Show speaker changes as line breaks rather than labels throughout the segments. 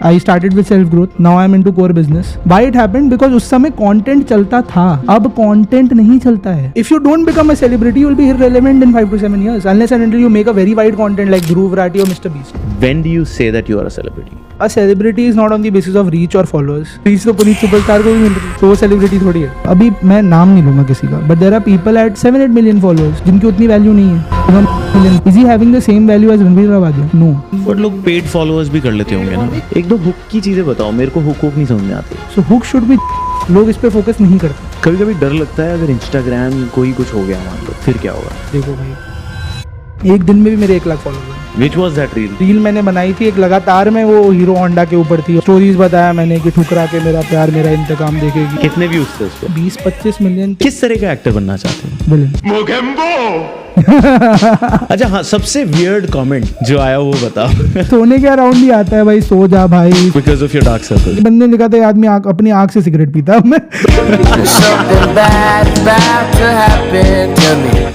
I started with self growth. Now I'm into core business. Why it happened? Because उस समय content चलता था. अब content नहीं चलता है. If you don't become a celebrity, you will be irrelevant in 5 to 7 years unless and until you make a very wide content like Dhruv Rathi or Mr. Beast.
When do you say that you are a celebrity?
A celebrity is not on the basis of reach or followers. Reach तो Puneet superstar को भी मिल रही है, तो वो celebrity थोड़ी है. अभी मैं नाम नहीं लूँगा किसी का, but there are people at 7-8 million followers जिनकी उतनी वैल्यू नहीं है. 1 million. Is he having the same value as Ranveer Ravadiya? No.
But लोग पेड फॉलोअर्स भी कर लेते होंगे ना. एक दो हुक की चीजें बताओ, मेरे को हुक नहीं समझ में आती.
So hook should be. लोग इस पे फोकस नहीं करते.
कभी कभी डर लगता है अगर इंस्टाग्राम कोई कुछ हो गया मान लो, फिर क्या होगा?
देखो भाई, एक दिन में भी मेरे 1 lakh follower.
Which was that reel?
Reel मैंने बनाई थी एक लगातार में, वो हीरो होंडा के ऊपर थी. स्टोरीज बताया मैंने कि ठुकरा के मेरा प्यार मेरा इंतकाम देखेगी.
कितने व्यूज थे उस पे?
20-25 मिलियन.
किस तरह का एक्टर बनना चाहते हैं?
बोले
अच्छा हाँ, सबसे वियर्ड कमेंट जो आया वो बताओ.
सोने के अराउंड ही आता है भाई, सो जा भाई.
Because of your dark circle.
बंदे ने लिखा था, आदमी अपनी आँख से सिगरेट पीता. मैं
Something bad about to happen to me.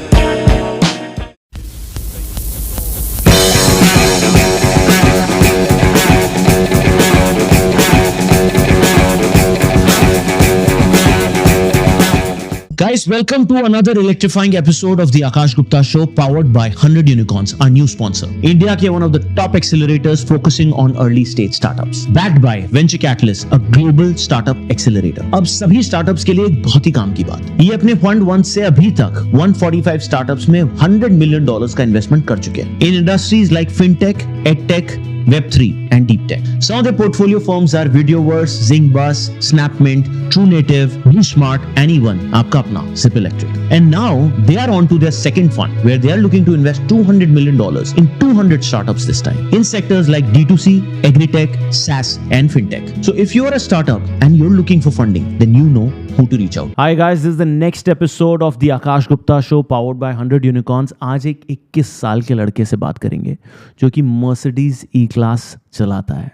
Guys, welcome to another electrifying episode of the Akash Gupta Show, powered by 100 Unicorns, our new sponsor. India ke one of the top accelerators focusing on early stage startups. Backed by Venture Catalyst, a global startup accelerator. अब सभी startups के लिए एक बहुत ही काम की बात. ये अपने fund 1 से अभी तक 145 startups में $100 million का investment कर चुके हैं. In industries like fintech, edtech, Web3 and deep tech. Some of their portfolio firms are Videoverse, Zingbus, Snapmint, TrueNative, BlueSmart, and even आपका अपना Zip Electric. And now they are on to their second fund where they are looking to invest $200 million in 200 startups this time in sectors like D2C, Agritech, SaaS, and FinTech. So if you are a startup and you're looking for funding, then you know who to reach out. Hi guys, this is the next episode of the Akash Gupta Show powered by 100 Unicorns. आज एक 21 साल के लड़के से बात करेंगे जो कि Mercedes E-Class चलाता है,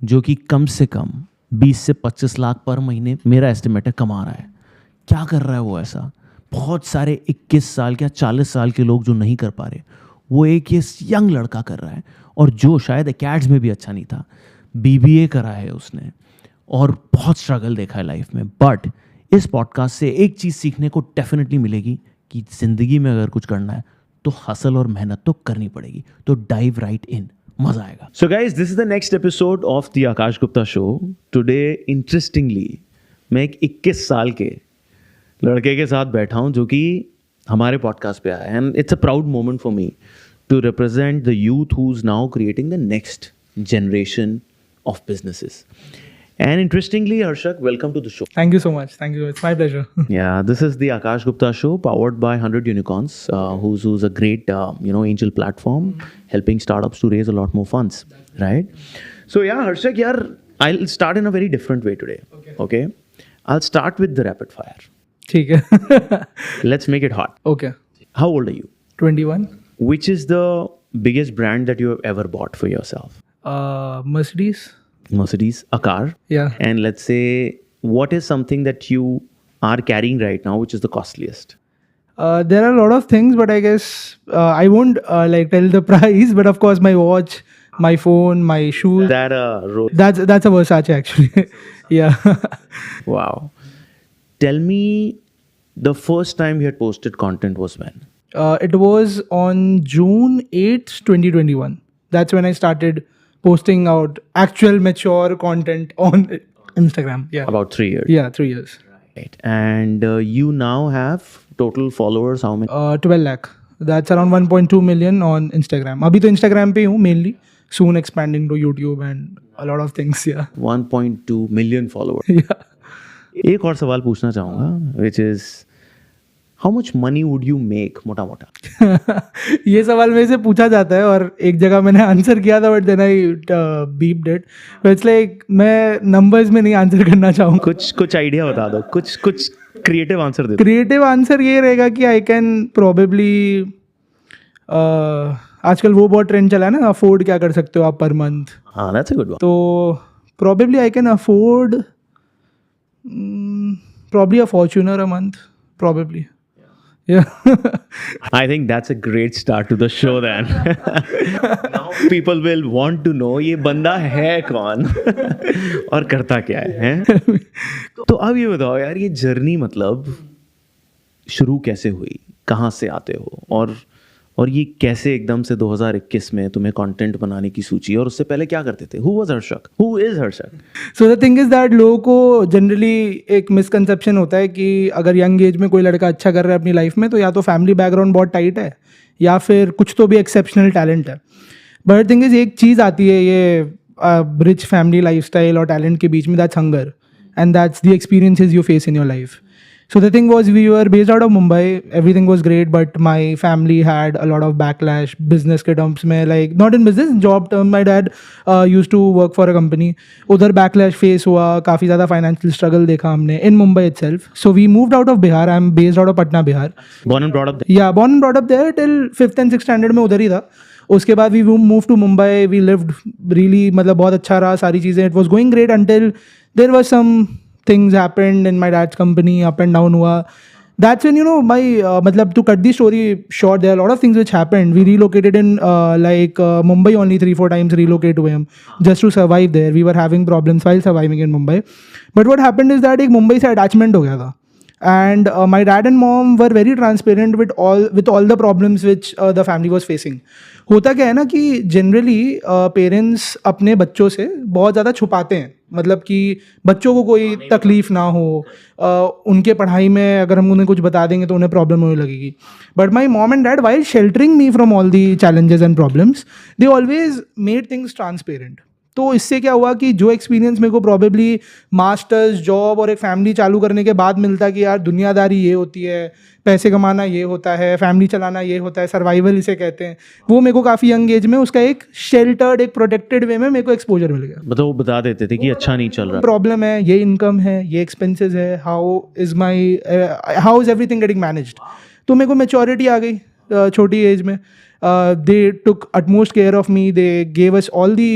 जो कि कम से कम 20 से 25 लाख पर महीने मेरा एस्टिमेट है कमा रहा है. क्या कर रहा है वो ऐसा? बहुत सारे 21 साल या 40 साल के लोग जो नहीं कर पा रहे, वो एक ये यंग लड़का कर रहा है. और जो शायद एकेड्स में भी अच्छा नहीं था, BBA करा है उसने और बहुत स्ट्रगल देखा है लाइफ में. बट इस पॉडकास्ट से एक चीज़ सीखने को डेफिनेटली मिलेगी कि ज़िंदगी में अगर कुछ करना है तो हसल और मेहनत तो करनी पड़ेगी. तो डाइव राइट इन, मजा आएगा.
So guys, this is the next episode of the Akash Gupta Show. Today, interestingly, मैं एक 21 साल के लड़के के साथ बैठा हूँ जो कि हमारे पॉडकास्ट पे आया है. And it's a proud moment for me to represent the youth who's now creating the next generation of businesses. And interestingly, Harshak, welcome to the show.
Thank you so much. Thank you. It's my pleasure.
Yeah, this is the Akash Gupta Show powered by 100 Unicorns, who's a great angel platform helping startups to raise a lot more funds, right? So yeah, Harshak, I'll start in a very different way today. Okay. I'll start with the rapid fire.
ठीक है.
Let's make it hot.
Okay.
How old are you?
21.
Which is the biggest brand that you have ever bought for yourself? Mercedes, a car.
Yeah.
And let's say, what is something that you are carrying right now, which is the costliest?
There are a lot of things, but I guess I won't tell the price. But of course, my watch, my phone, my shoes.
That
That's a Versace actually. Yeah.
Wow. Tell me, the first time you had posted content was when?
It was on June 8th, 2021. That's when I started posting out actual mature content on Instagram. Yeah.
About 3 years.
Yeah, 3 years.
Right. And you now have total followers, how many?
12 lakh. That's around 1.2 million on Instagram. Abhi to Instagram pe hu mainly. Soon expanding to YouTube and a lot of things. Yeah.
1.2 million followers.
Yeah.
एक और सवाल पूछना चाहूँगा, which is, how much money would you make मोटा मोटा?
ये सवाल मेरे से पूछा जाता है और एक जगह मैंने आंसर किया था, but then I beeped it. It's like मैं नंबर्स में नहीं आंसर करना चाहूँगा.
कुछ आइडिया बता दो, कुछ क्रिएटिव आंसर दे दो.
क्रिएटिव आंसर ये रहेगा कि आई कैन प्रोबेबली, आजकल वो बहुत ट्रेंड चला है ना, अफोर्ड क्या कर सकते हो आप पर मंथ.
हाँ, दैट्स अ गुड वन.
तो probably I can afford probably a Fortuner a month, probably. Yeah.
I think that's a great start to the show then. Now people will want to know ये बंदा है कौन और करता क्या है? तो अब ये बताओ यार, ये जर्नी मतलब शुरू कैसे हुई, कहाँ से आते हो, और ये कैसे एकदम से 2021 में तुम्हें कंटेंट बनाने की सूची, और उससे पहले क्या करते थे? Who was हर्षक? Who is Harshak?
So the thing is that लोगों को जनरली एक मिसकंसेप्शन होता है कि अगर यंग एज में कोई लड़का अच्छा कर रहा है अपनी लाइफ में तो या तो फैमिली बैकग्राउंड बहुत टाइट है या फिर कुछ तो भी एक्सेप्शनल टैलेंट है. बट थिंग इज एक चीज़ आती है ये रिच फैमिली लाइफस्टाइल और टैलेंट के बीच में, that's hunger and that's the experiences you face in your life. So the thing was, we were based out of Mumbai. Everything was great, but my family had a lot of backlash. Business के terms में, like not in business, job term. My dad used to work for a company. उधर backlash face हुआ, काफ़ी ज़्यादा financial struggle देखा हमने in Mumbai itself. So we moved out of Bihar. I'm based out of Patna, Bihar.
Born and brought up there?
Yeah, born and brought up there till 5th and 6th standard में उधर ही था. उसके बाद we moved to Mumbai. We lived really, मतलब बहुत अच्छा रहा सारी चीज़ें. It was going great until there was some things happened in my dad's company, up and down हुआ. That's when, you know, my मतलब to cut the story short, there are a lot of things which happened. We relocated in Mumbai only 3-4 times relocate हुए हम just to survive there. We were having problems while surviving in Mumbai. But what happened is that एक मुंबई से attachment हो गया था. And my dad and mom were very transparent with all the problems which the family was facing. होता क्या है ना कि जनरली पेरेंट्स अपने बच्चों से बहुत ज़्यादा छुपाते हैं, मतलब कि बच्चों को कोई तकलीफ ना हो, उनके पढ़ाई में अगर हम उन्हें कुछ बता देंगे तो उन्हें प्रॉब्लम होने लगेगी. But my mom and dad while sheltering me from all the challenges and problems, they always made things transparent. तो इससे क्या हुआ कि जो एक्सपीरियंस मेरे को प्रॉबेबली मास्टर्स, जॉब और एक फैमिली चालू करने के बाद मिलता कि यार दुनियादारी ये होती है, पैसे कमाना ये होता है, फैमिली चलाना ये होता है, सर्वाइवल इसे कहते हैं, वो मेरे को काफ़ी यंग एज में उसका एक शेल्टर्ड, एक प्रोटेक्टेड वे में मेरे को एक्सपोजर मिल गया.
मतलब वो बता देते थे कि अच्छा नहीं चल रहा,
प्रॉब्लम है, ये इनकम है, ये एक्सपेंसेस है, how is everything getting managed. तो मेरे को मेच्योरिटी आ गई छोटी एज में. They took utmost care of me. They gave us all the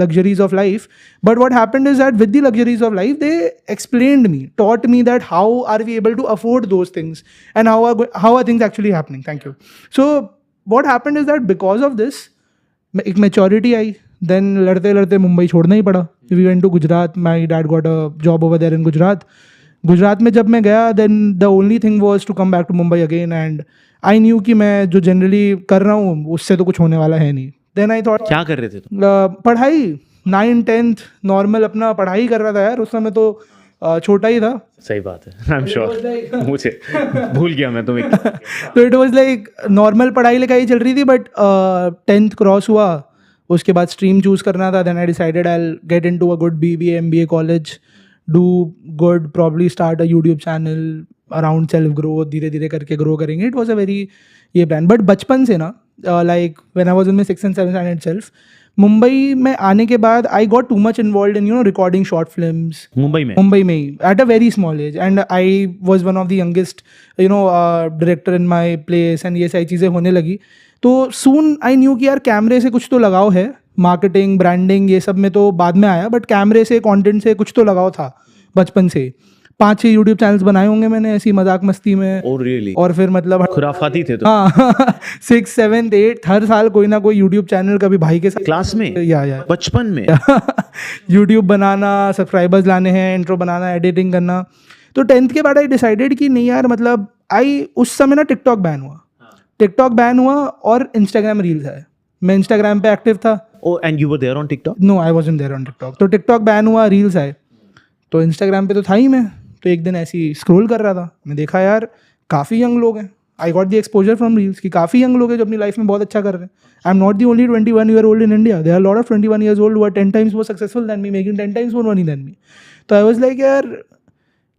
luxuries of life. But what happened is that with the luxuries of life, they explained me, taught me that how are we able to afford those things and how are things actually happening. Thank you. So what happened is that because of this, एक maturity आई. Then लड़ते लड़ते मुंबई छोड़ना ही पड़ा. We went to Gujarat. My dad got a job over there in Gujarat. Gujarat में जब मैं गया, then the only thing was to come back to Mumbai again, and I knew कि मैं जो जनरली कर रहा हूँ उससे तो कुछ होने वाला है नहीं. Then I thought,
क्या कर रहे थे तुम?
पढ़ाई 9th-10th नॉर्मल अपना पढ़ाई कर रहा था यार. उस समय तो छोटा ही था.
सही बात है, आई एम श्योर. मुझे भूल गया मैं तुम्हें.
तो इट वाज लाइक नॉर्मल पढ़ाई लिखाई चल रही थी. बट 10th क्रॉस हुआ, उसके बाद स्ट्रीम चूज़ करना था. Then I decided I will get into a good BBA MBA college, do good, probably start a YouTube channel around self growth, धीरे धीरे करके ग्रो करेंगे. इट वॉज अ वेरी ये प्लान. बट बचपन से ना, like when I was in my 6th and 7th standard self, Mumbai में आने के बाद I got too much involve in recording short films. Mumbai में ही at a very small age. And I was one of the youngest director in my place, and ये सारी चीज़ें होने लगी. तो सून आई न्यू कि यार कैमरे से कुछ तो लगाव है. मार्केटिंग, ब्रांडिंग, ये सब में तो बाद में आया, बट कैमरे से, कंटेंट से कुछ तो लगाव था बचपन से. 5-6 यूट्यूब चैनल्स बनाए होंगे मैंने ऐसी मजाक मस्ती में.
Oh, really?
और फिर मतलब
खुराफाती थे तो.
हाँ 6th 7th 8th हर साल कोई ना कोई यूट्यूब चैनल कभी भाई के साथ.
क्लास में?
या
बचपन में?
यूट्यूब बनाना, सब्सक्राइबर्स लाने हैं, इंट्रो बनाना, एडिटिंग करना. तो 10th के बाद आई डिसाइडेड कि नहीं यार, मतलब उस समय ना टिकटॉक बैन हुआ और इंस्टाग्राम रील्स है. मैं इंस्टाग्राम पे एक्टिव था.
Oh, and you were there on TikTok?
No, I wasn't there on TikTok. तो टिकटॉक बैन हुआ, रील्स आए, तो इंस्टाग्राम पे तो था ही मैं. तो एक दिन ऐसे ही स्क्रॉल कर रहा था, मैं देखा यार काफ़ी यंग लोग हैं. I got the exposure from reels कि काफ़ी यंग लोग हैं जो अपनी लाइफ में बहुत अच्छा कर रहे हैं. I am not the only 21-year-old in India. There are lot of 21 years old who are 10 times more successful than me, making 10 times more money than me. तो आई वाज लाइक यार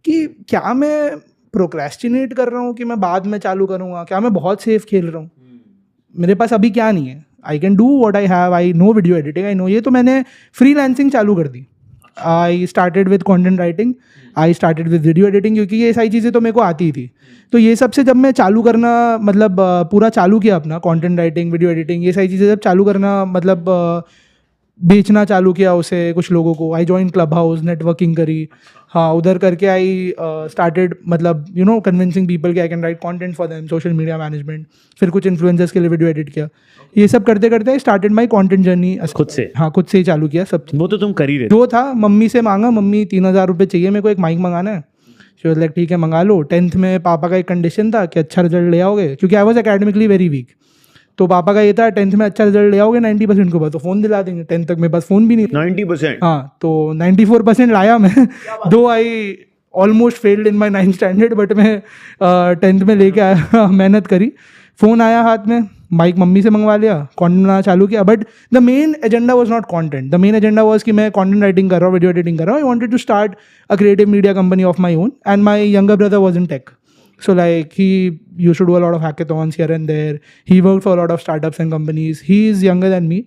कि क्या मैं प्रोक्रेस्टिनेट कर रहा हूँ कि मैं बाद में चालू करूँगा, क्या मैं बहुत सेफ खेल रहा हूँ. मेरे पास अभी क्या नहीं है. I can do what I have. I know video editing, I know ये. तो मैंने फ्रीलांसिंग चालू कर दी. I started with content writing, I started with video editing, क्योंकि ये सारी चीज़ें तो मेरे को आती थी. तो ये सब से जब मैं चालू करना, मतलब पूरा चालू किया अपना कंटेंट राइटिंग, वीडियो एडिटिंग, ये सारी चीज़ें जब चालू करना मतलब बेचना चालू किया उसे कुछ लोगों को. I join club house, networking करी. हाँ, उधर करके आई स्टार्टेड मतलब कन्विंसिंग पीपल कि I can write content for them, social media management. फिर कुछ इन्फ्लुएंसर्स के लिए वीडियो एडिट किया. ये सब करते करते I started my content journey
खुद से?
हाँ, खुद से ही चालू किया सब.
वो तो तुम कर ही रहे थे.
जो था मम्मी से मांगा, मम्मी 3,000 रुपये चाहिए मेरे को, एक माइक मंगाना है. शी वाज लाइक ठीक है मंगा लो. 10th में पापा का एक कंडीशन था कि अच्छा रिजल्ट ले आओगे, क्योंकि I was academically very weak. तो पापा का ये था 10th में अच्छा रिजल्ट ले आओगे 90% के बाद तो फ़ोन दिला देंगे. 10th तक मेरे पास फ़ोन भी नहीं.
90%?
हाँ, तो 94% लाया मैं. दो I almost failed in my 9th standard, but मैं 10th में लेके आया. मेहनत करी. फ़ोन आया हाथ में, माइक मम्मी से मंगवा लिया, कंटेंट बनाना चालू किया. But the main agenda was not content. The main agenda was कि मैं कंटेंट राइटिंग कर रहा हूँ, वीडियो एडिटिंग कर रहा हूँ. I wanted to start a creative media company of my own. And my younger brother was in tech. So like he used to do a lot of hackathons here and there. He worked for a lot of startups and companies. He is younger than me.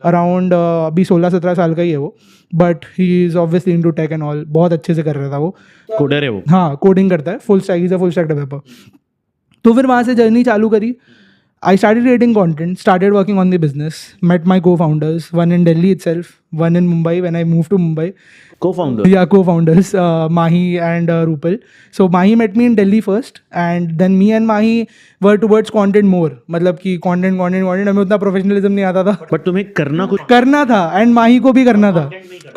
Around अभी 16-17 साल का ही है वो. But he is obviously into tech and all. बहुत अच्छे से कर रहा था वो.
कोडर है वो?
हाँ, कोडिंग करता है. Full stack, is a full stack developer. तो फिर वहाँ से जर्नी चालू करी. I started creating content, started working on the business, met my co-founders, one in Delhi itself, one in Mumbai when I moved to Mumbai.
Co-founder?
Yeah, co-founders, Mahi and Rupal. So Mahi met me in Delhi first, and then me and Mahi were towards content more. मतलब कि content हमें उतना professionalism नहीं आता था.
But तुम्हें करना कुछ
करना था, and माही को भी करना था.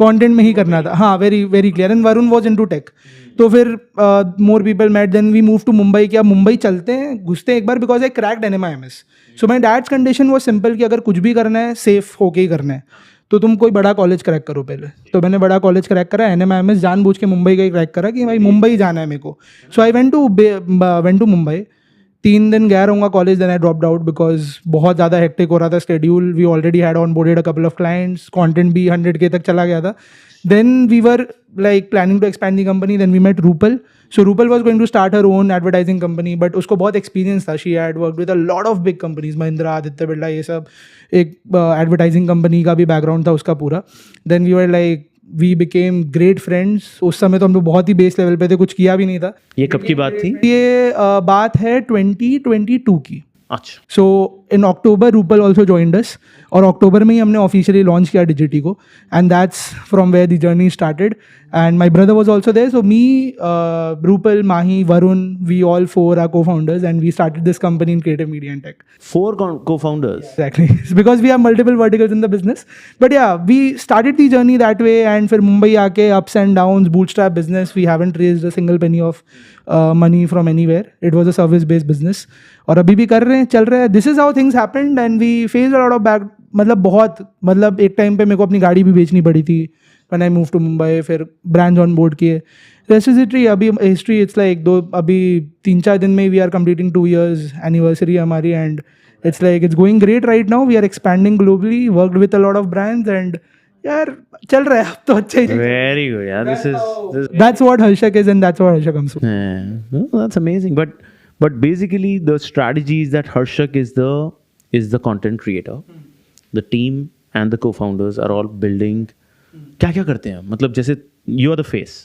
Content में ही करना था. हाँ, very very clear. And Varun was into tech. तो फिर more people met. Then we move to Mumbai. क्या मुंबई चलते हैं, घुसते हैं एक बार, because I cracked NMIMS. So my dad's condition वो सिंपल कि अगर कुछ भी करना है सेफ होके ही करना है, तो तुम कोई बड़ा कॉलेज क्रैक करो पहले. तो मैंने बड़ा कॉलेज क्रैक करा. NMIMS जानबूझ के मुंबई का ही क्रैक करा कि भाई मुंबई जाना है मेरे को. So I went to Mumbai. 3 दिन गया रहूँगा college. Then I dropped out because बहुत ज़्यादा हेक्टिक हो रहा था schedule. We already had onboarded a couple of clients. Content भी 100K तक चला गया था. Then we were like planning to expand the company. Then we met Rupal. So Rupal was going to start her own advertising company, but उसको बहुत experience था. She had worked with a lot of big companies, Mahindra, Aditya Birla, ये सब. एक advertising company का भी background था उसका पूरा. Then we were like, we became great friends. उस समय तो हम लोग बहुत ही बेस लेवल पे थे, कुछ किया भी नहीं था.
ये कब की बात थी?
ये बात है 2022 की.
अच्छा.
सो इन अक्टूबर रूपल ऑल्सो जॉइंड अस. और अक्टूबर में ही हमने ऑफिशियली लॉन्च किया डिजिटी को. And that's from where the journey started. And my brother was also there. So me, Rupal, Mahi, Varun, we all 4 are co-founders, and we started this company in creative media and tech.
4 co-founders?
Exactly. Because we have multiple verticals in the business. But yeah, we started the journey that way. And फिर मुंबई आके ups and downs, bootstrap business. We haven't raised a single penny of money from anywhere. It was a service-based business. और अभी भी कर रहे हैं, चल रहा है. This is how things happened, and we faced a lot of back. मतलब एक टाइम पे मेरे को अपनी गाड़ी भी बेचनी पड़ी थी when I moved to Mumbai. फिर ब्रांड्स ऑन बोर्ड किए. Rest is history. अभी हिस्ट्री इट्स लाइक अभी 3-4 दिन में we are completing 2 years anniversary हमारी. And it's like it's going great right now. We are expanding globally, worked with a lot of brands. And यार चल रहा है अब तो अच्छा ही.
Very good. Yeah, this is
That's what Harshak is, and that's what Harshak comes from.
Yeah. No, that's amazing. But basically the strategy is that Harshak is the content creator. The team and the co-founders are all building. क्या करते हैं मतलब जैसे you are the face.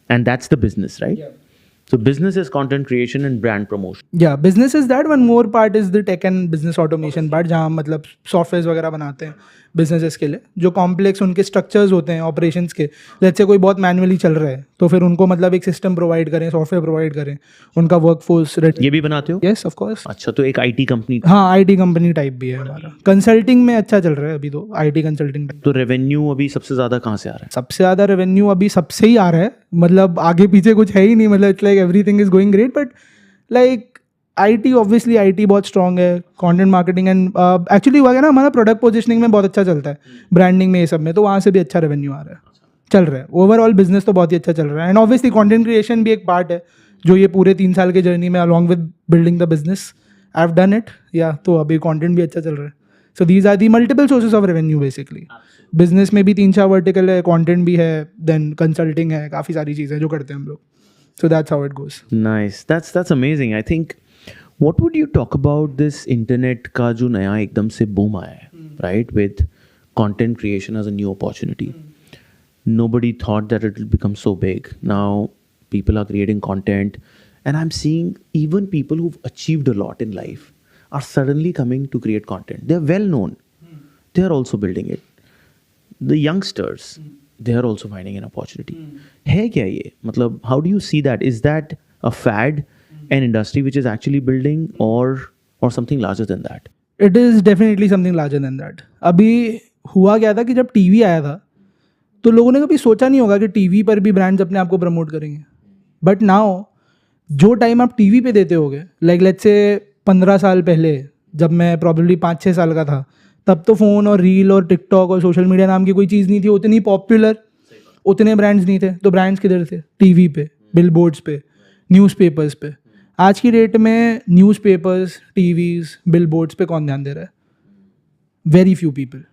And that's the business, right? So business is content creation and brand promotion.
Yeah, business is that. One more part is the tech and business automation part, जहाँ मतलब software वगैरह बनाते हैं businesses के लिए, जो complex उनके structures होते हैं ऑपरेशंस के. लेट्स से कोई बहुत मैनुअली चल रहा है, तो फिर उनको मतलब एक सिस्टम प्रोवाइड करें, सॉफ्टवेयर प्रोवाइड करें, उनका वर्कफोर्स.
ये भी बनाते हो?
Yes, of course.
अच्छा, तो एक IT कंपनी.
हाँ, IT कंपनी टाइप भी है हमारा. कंसल्टिंग में अच्छा चल रहा है अभी तो, IT कंसल्टिंग.
तो रेवेन्यू अभी सबसे ज़्यादा कहाँ से आ रहा है?
सबसे ज़्यादा रेवेन्यू अभी सबसे ही आ रहा है. मतलब आगे पीछे कुछ है ही नहीं. मतलब it's like everything is going great. But like IT obviously IT बहुत स्ट्रॉन्ग है. कंटेंट मार्केटिंग एंड एक्चुअली हुआ है ना, हमारा प्रोडक्ट पोजिशनिंग में बहुत अच्छा चलता है, ब्रांडिंग में, ये सब में. तो वहाँ से भी अच्छा रेवेन्यू आ रहा है, चल रहा है. ओवरऑल बिजनेस तो बहुत ही अच्छा चल रहा है. एंड ऑब्वियसली कंटेंट क्रिएशन भी एक पार्ट है, जो ये पूरे 3 साल के जर्नी में along with building the business I have done it. या तो अभी कंटेंट भी अच्छा चल रहा है. So these are the multiple sources of revenue basically. Business में भी 3-4 वर्टिकल है, कंटेंट भी है, देन कंसल्टिंग है, काफ़ी सारी चीज़ें जो करते हैं हम लोग. सो that's how it goes.
Nice. That's amazing. I think what would you talk about this internet का जो नया एकदम से boom आया है, right, with content creation as a new opportunity. Nobody thought that it will become so big. Now people are creating content, and I'm seeing even people who've achieved a lot in life are suddenly coming to create content. They're well known. They are also building it. the youngsters, they are also finding an opportunity. है क्या ये? मतलब how do you see that? Is that a fad, an industry which is actually building, or something larger than that?
It is definitely something larger than that. अभी हुआ क्या था कि जब टीवी आया था तो लोगों ने कभी सोचा नहीं होगा कि टीवी पर भी ब्रांड्स अपने आप को प्रमोट करेंगे. बट नाउ जो टाइम आप टीवी पे देते होगे, लाइक लेट्स से 15 साल पहले जब मैं प्रॉब्लली 5-6 साल का था, तब तो फ़ोन और रील और टिकटॉक और सोशल मीडिया नाम की कोई चीज़ नहीं थी, उतनी पॉपुलर, उतने ब्रांड्स नहीं थे. तो ब्रांड्स किधर थे? टीवी पे, बिलबोर्ड्स पे, न्यूज़पेपर्स पे. आज की डेट में न्यूज़पेपर्स, टीवीज़, बिलबोर्ड्स पे कौन ध्यान दे रहा है? Very few people.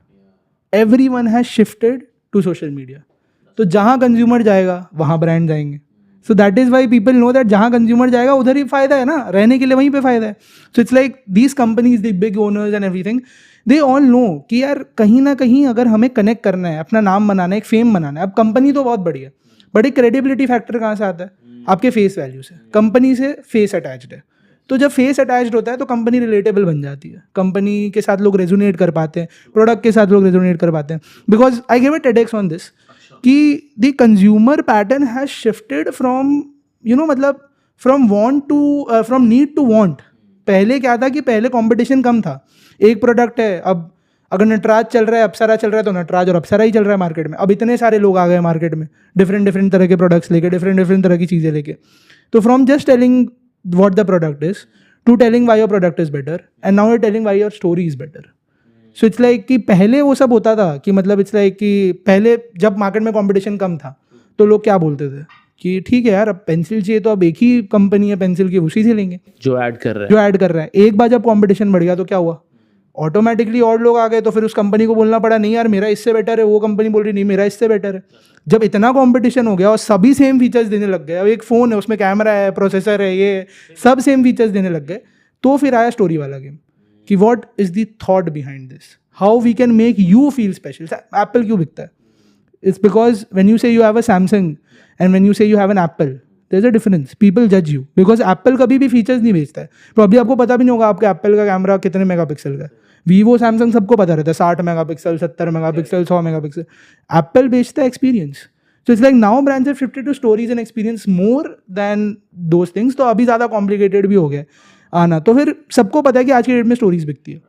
Everyone has shifted to social media. तो जहाँ कंज्यूमर जाएगा वहाँ ब्रांड जाएंगे. So that is why people know that जहाँ कंज्यूमर जाएगा उधर ही फ़ायदा है ना, रहने के लिए वहीं पे फ़ायदा है. So it's like these companies, the big owners and everything, they all know कि यार कहीं ना कहीं अगर हमें कनेक्ट करना है, अपना नाम बनाना है, एक फेम बनाना है. अब कंपनी तो बहुत बड़ी है, बट एक क्रेडिबिलिटी फैक्टर कहाँ से आता है? आपके फेस वैल्यू से. कंपनी से फेस अटैच्ड है, तो जब फेस अटैच्ड होता है तो कंपनी रिलेटेबल बन जाती है. कंपनी के साथ लोग रेजोनेट कर पाते हैं, प्रोडक्ट के साथ लोग रेजोनेट कर पाते हैं. Because I give a TEDx on this कि the consumer pattern has shifted from मतलब from want to from need to want. पहले क्या था कि पहले कंपटीशन कम था, एक प्रोडक्ट है. अब अगर नटराज चल रहा है, अप्सरा चल रहा है, तो नटराज और अप्सरा ही चल रहा है मार्केट में. अब इतने सारे लोग आ गए मार्केट में, डिफरेंट तरह के प्रोडक्ट्स लेके, डिफरेंट तरह की चीज़ें लेके. तो from just telling what the product is to telling why your product is better, and now you're telling why your story is better. So it's like कि पहले वो सब होता था कि मतलब it's like कि पहले जब मार्केट में कंपटीशन कम था तो लोग क्या बोलते थे कि ठीक है यार, अब पेंसिल चाहिए तो अब एक ही कंपनी है पेंसिल की, उसी से लेंगे
जो ऐड कर रहा है.
एक बार जब कंपटीशन बढ़ गया तो क्या हुआ? ऑटोमेटिकली और लोग आ गए. तो फिर उस कंपनी को बोलना पड़ा नहीं यार मेरा इससे बेटर है, वो कंपनी बोल रही नहीं मेरा इससे बेटर है. जब इतना कंपटीशन हो गया और सभी सेम फीचर्स देने लग गए, अब एक फ़ोन है उसमें कैमरा है, प्रोसेसर है, ये सब सेम फीचर्स देने लग गए, तो फिर आया स्टोरी वाला गेम कि what is the thought behind this, how we can make you feel special. Apple क्यों बिकता है? It's because when you say you have a Samsung and when you say you have an Apple, there is a difference. People जज you because Apple कभी भी features नहीं बेचता है. Probably आपको पता भी नहीं होगा आपके एप्पल का कैमरा कितने मेगापिक्सल का है. वीवो, सैमसंग सबको पता रहता है 60 मेगापिक्सल, 70 मेगापिक्सल, 100 मेगापिक्सल. एप्पल बेचता है experience. So it's like now brands have shifted to stories and experience more than those things. तो अभी ज़्यादा कॉम्प्लिकेटेड भी हो गया आना. तो फिर सबको पता है कि आज की डेट में स्टोरीज बिकती है.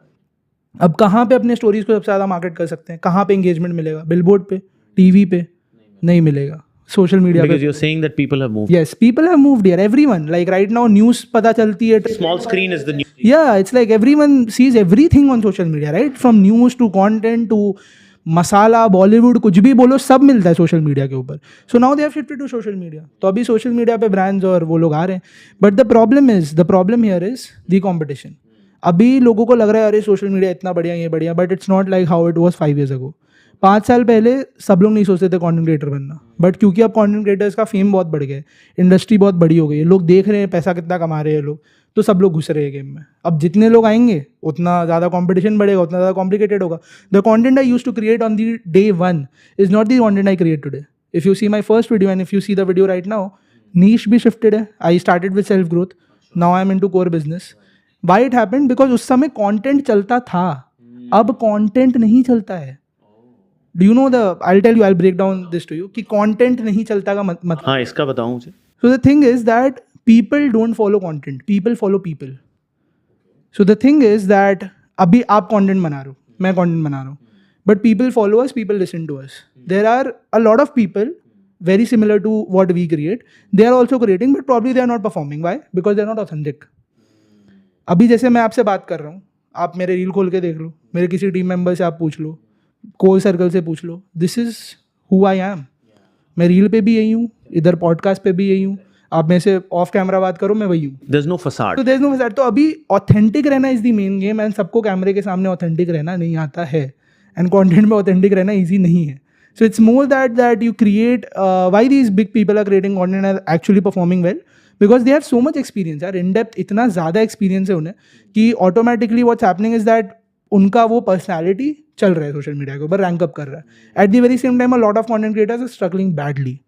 अब कहाँ पे अपने स्टोरीज को सबसे ज़्यादा मार्केट कर सकते हैं? कहाँ पे एंगेजमेंट मिलेगा? बिलबोर्ड पे, टीवी पे नहीं मिलेगा, सोशल मीडिया पे.
Because you're saying that people have moved.
Yes, people have moved here. Everyone, like right now, news पता चलती है.
Small screen is the new.
Yeah, it's like everyone sees everything on social media, right? From news to content to मसाला, बॉलीवुड, कुछ भी बोलो सब मिलता है social media के ऊपर. So now they have shifted to social media. तो अभी सोशल मीडिया पे ब्रांड्स और वो लोग आ रहे हैं. But the problem here is the competition. अभी लोगों को लग रहा है अरे सोशल मीडिया इतना बढ़िया, ये बढ़िया, but it's not like how it was 5 years ago. 5 साल पहले सब लोग नहीं सोचते थे कॉन्टेंट क्रिएटर बनना, बट क्योंकि अब कॉन्टेंट क्रिएटर्स का फेम बहुत बढ़ गया है, इंडस्ट्री बहुत बड़ी हो गई है, लोग देख रहे हैं पैसा कितना कमा रहे हैं लोग, तो सब लोग घुस रहे हैं गेम में. अब जितने लोग आएंगे उतना ज़्यादा कंपटीशन बढ़ेगा, उतना ज़्यादा कॉम्प्लिकेटेड होगा. The content I used to create on the day 1 is not the content I create today. If you see my first video and if you see the video right now, niche भी shifted है. I started with self growth, now I am into core business. Why it happened? Because उस समय content चलता था, अब content नहीं चलता है. Do you know I'll tell you, I'll break down this to you कि कंटेंट नहीं चलता का मतलब.
हाँ, इसका बताऊँ मुझे.
So the thing is that people don't follow content, people follow people. So the thing is that अभी आप content बना रहे हो, मैं content बना रहा हूँ, but people follow us, people listen to us. There are a lot of people very similar to what we create. They are also creating, but probably they are not performing. Why? Because they are not authentic. अभी जैसे मैं आपसे बात कर रहा हूँ, आप मेरे रील खोल के देख लो, मेरे किसी टीम मेंबर से आप पूछ लो, कोर सर्कल से पूछ लो, this is who I am. मैं रील पे भी यही हूँ, इधर पॉडकास्ट पे भी यही हूँ, आप मेरे से ऑफ कैमरा बात करो मैं वही हूँ.
There's no facade.
तो there's no facade. तो अभी ऑथेंटिक रहना is the main game. And सबको कैमरे के सामने ऑथेंटिक रहना नहीं आता है, एंड कंटेंट में ऑथेंटिक रहना ईजी नहीं है. So it's more that you create. Why these big people are creating content are actually performing well? Because they have so much experience. यार इन डेप्थ इतना ज़्यादा एक्सपीरियंस है उन्हें कि automatically what's happening is that उनका वो personality चल रहा है सोशल मीडिया के ऊपर, रैंक अप कर रहा है. At the very same time a lot of content creators are struggling badly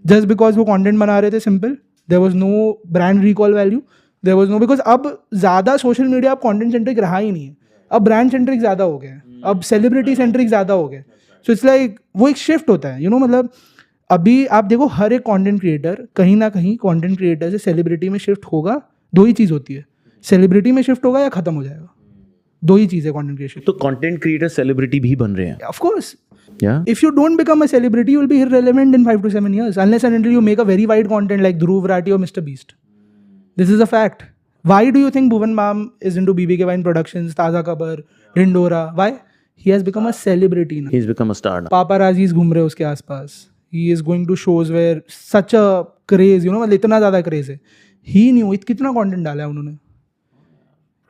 just because वो कंटेंट बना रहे थे simple. There was no brand recall value, there was no, because अब ज़्यादा सोशल मीडिया अब कंटेंट सेंट्रिक रहा ही नहीं है, अब ब्रांड सेंट्रिक ज़्यादा हो गया है, अब सेलिब्रिटी सेंट्रिक ज़्यादा हो गया. सो इट्स लाइक वो एक शिफ्ट होता है, मतलब अभी आप देखो हर एक कंटेंट क्रिएटर कहीं ना कहीं कंटेंट क्रिएटर से सेलिब्रिटी में शिफ्ट होगा. दो ही चीज़ होती है, सेलिब्रिटी में शिफ्ट होगा या खत्म हो जाएगा. दो ही चीज़ है कंटेंट क्रिएशन.
तो कंटेंट क्रिएटर सेलिब्रिटी भी बन रहे हैं.
Of course,
Yeah.
if you don't become a celebrity, you will be irrelevant in 5 to 7 years unless and until you make a very wide content like Dhruv Rathi or Mr. Beast. This is a fact. Why do you think Bhuvan Bam is into BBK Wine Productions, Taza Kabar, Dindora? Why? He has become a celebrity now.
He's become a star now.
Paparazzis घूम रहे उसके आसपास. He is going to shows where such a craze, मतलब इतना ज़्यादा craze है. He knew कितना content डाला है उन्होंने,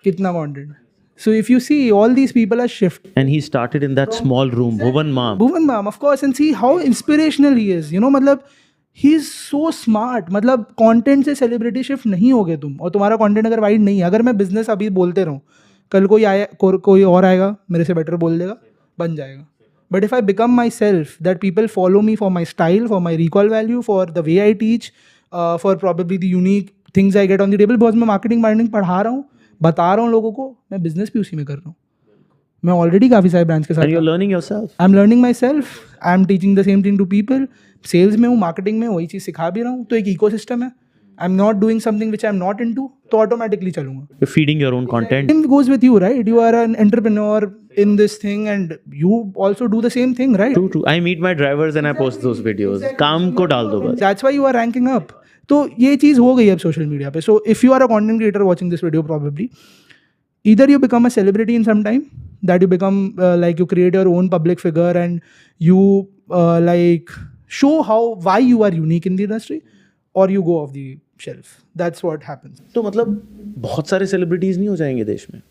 कितना content. So if you see, all these people are shift.
And he started in that small room, Bhuvan Mam.
Of course, and see how inspirational he is. मतलब he is so smart. मतलब content से celebrity shift नहीं होगे तुम, और तुम्हारा content अगर wide नहीं है. अगर मैं business अभी बोलते रहूँ, कल कोई और आएगा मेरे से better बोल देगा, बन जाएगा. But if I become myself, that people follow me for my style, for my recall value, for the way I teach, for probably the unique things I get on the table. बहुत मैं marketing पढ़ा रहा हूँ, बता रहा हूँ लोगों को, मैं बिजनेस भी उसी में कर रहा हूँ. मैं ऑलरेडी काफ़ी सारे ब्रांड्स के साथ.
And you're learning yourself.
I am learning my self, I am teaching the same thing to people. Sales में हूँ, मार्केटिंग में वही चीज़ सिखा भी रहा हूँ. तो एक इकोसिस्टम है. आई am not doing something which I am not into, तो ऑटोमेटिकली चलूंगा.
You're feeding your own content.
Same goes with you, right? You are an entrepreneur in this thing and you also do the same thing, right?
True. I meet my drivers and I post those videos. काम को डाल दो बस.
That's why you are ranking up. तो ये चीज़ हो गई अब सोशल मीडिया पे. So if you are a content creator watching this video, probably either you become a celebrity in some time, that you become like you create your own public figure and you like show why you are unique in the industry, or you go off the shelf. That's what happens.
तो मतलब बहुत सारे celebrities नहीं हो जाएंगे देश में.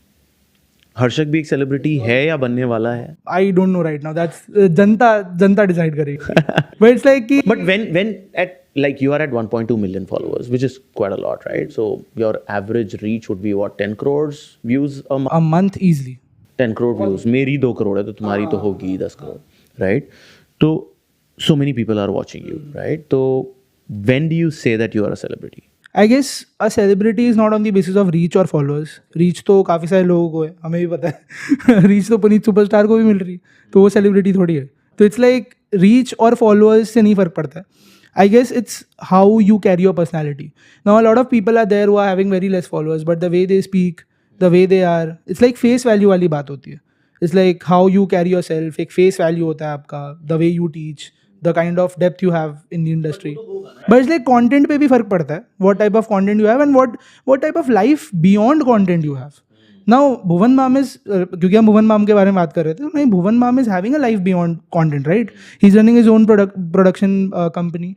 हर्षक भी एक सेलिब्रिटी है या बनने वाला है.
I don't know right now. That's Janata decide करेगी. But it's like कि
But when at like you are at 1.2 million followers, which is quite a lot, right? So your average reach would be what, 10 crores views a month?
a month easily.
10 crore views. मेरी 2 crore है तो तुम्हारी तो होगी 10 crore, right? तो so many people are watching you, right? तो when do you say that you are a celebrity?
I guess a celebrity is not on the basis of reach or followers. Reach तो काफ़ी सारे लोगों को है, हमें भी पता है. Reach तो पुनीत सुपरस्टार को भी मिल रही है, तो वो सेलिब्रिटी थोड़ी है. तो इट्स लाइक रीच और फॉलोअर्स से नहीं फ़र्क पड़ता है. I guess it's how you carry your personality. Now a lot of people are there who are having very less followers, but the way they speak, the way they are, it's like face value वाली बात होती है. It's like how you carry yourself. एक face value होता है आपका, the way you teach, the kind of depth you have in the industry. But it's like content पे भी फर्क पड़ता है. What type of content you have and what type of life beyond content you have. Now Bhuvan Bam is क्योंकि हम भुवन balm के बारे में बात कर रहे थे, तो नहीं, भुवन balm is having a life beyond content, right? He's running his own production company.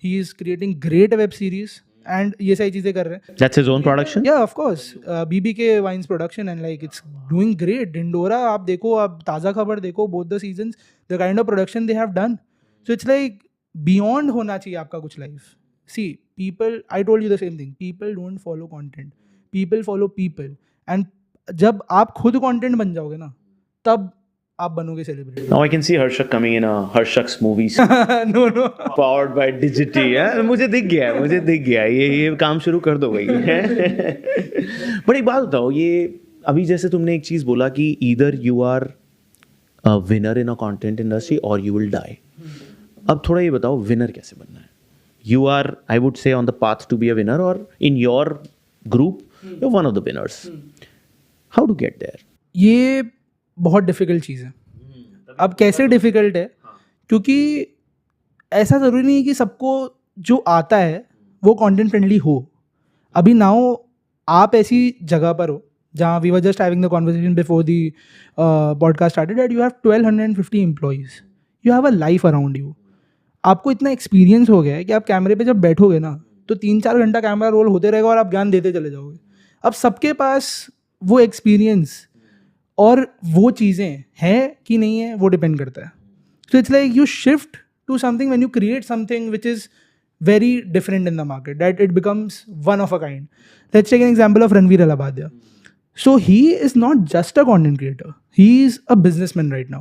He is creating great web series and ये सारी चीज़ें कर रहे हैं.
That's his own production?
Yeah, of course. BBK Wines production and like it's doing great. Dindora आप देखो, आप ताज़ा खबर देखो, both the seasons, the kind of production they have done. So it's like beyond होना चाहिए आपका कुछ life. See, people, I told you the same thing. People don't follow content. People follow people. And जब आप खुद content बन जाओगे ना, तब आप बनोगे celebrity.
Now I can see Harshak coming in a Harshak's movie
No.
powered by Digity. मुझे दिख गया ये काम शुरू कर दो भाई. बट एक बात बताओ, ये अभी जैसे तुमने एक चीज़ बोला कि either you are a winner in a content industry or you will die. अब थोड़ा ये बताओ, विनर कैसे बनना है? You are, I would say, on the path to be a winner, or in your group, you're one of the winners. How to get there?
ये बहुत difficult चीज़ है. अब कैसे डिफ़िकल्ट है? क्योंकि ऐसा ज़रूरी नहीं है कि सबको जो आता है वो कंटेंट फ्रेंडली हो. अभी नाउ आप ऐसी जगह पर हो जहाँ we were just having the conversation before the podcast started that you have 1250 employees, you have a life around you. आपको इतना एक्सपीरियंस हो गया है कि आप कैमरे पे जब बैठोगे ना तो 3-4 घंटा कैमरा रोल होते रहेगा और आप ज्ञान देते चले जाओगे. अब सबके पास वो एक्सपीरियंस और वो चीज़ें हैं कि नहीं है, वो डिपेंड करता है. So it's like you shift to something when you create something which is very different in the market, that it becomes one of a kind. Let's take an example of Ranveer Alabadia. So he is not just a content creator, he is a businessman right now.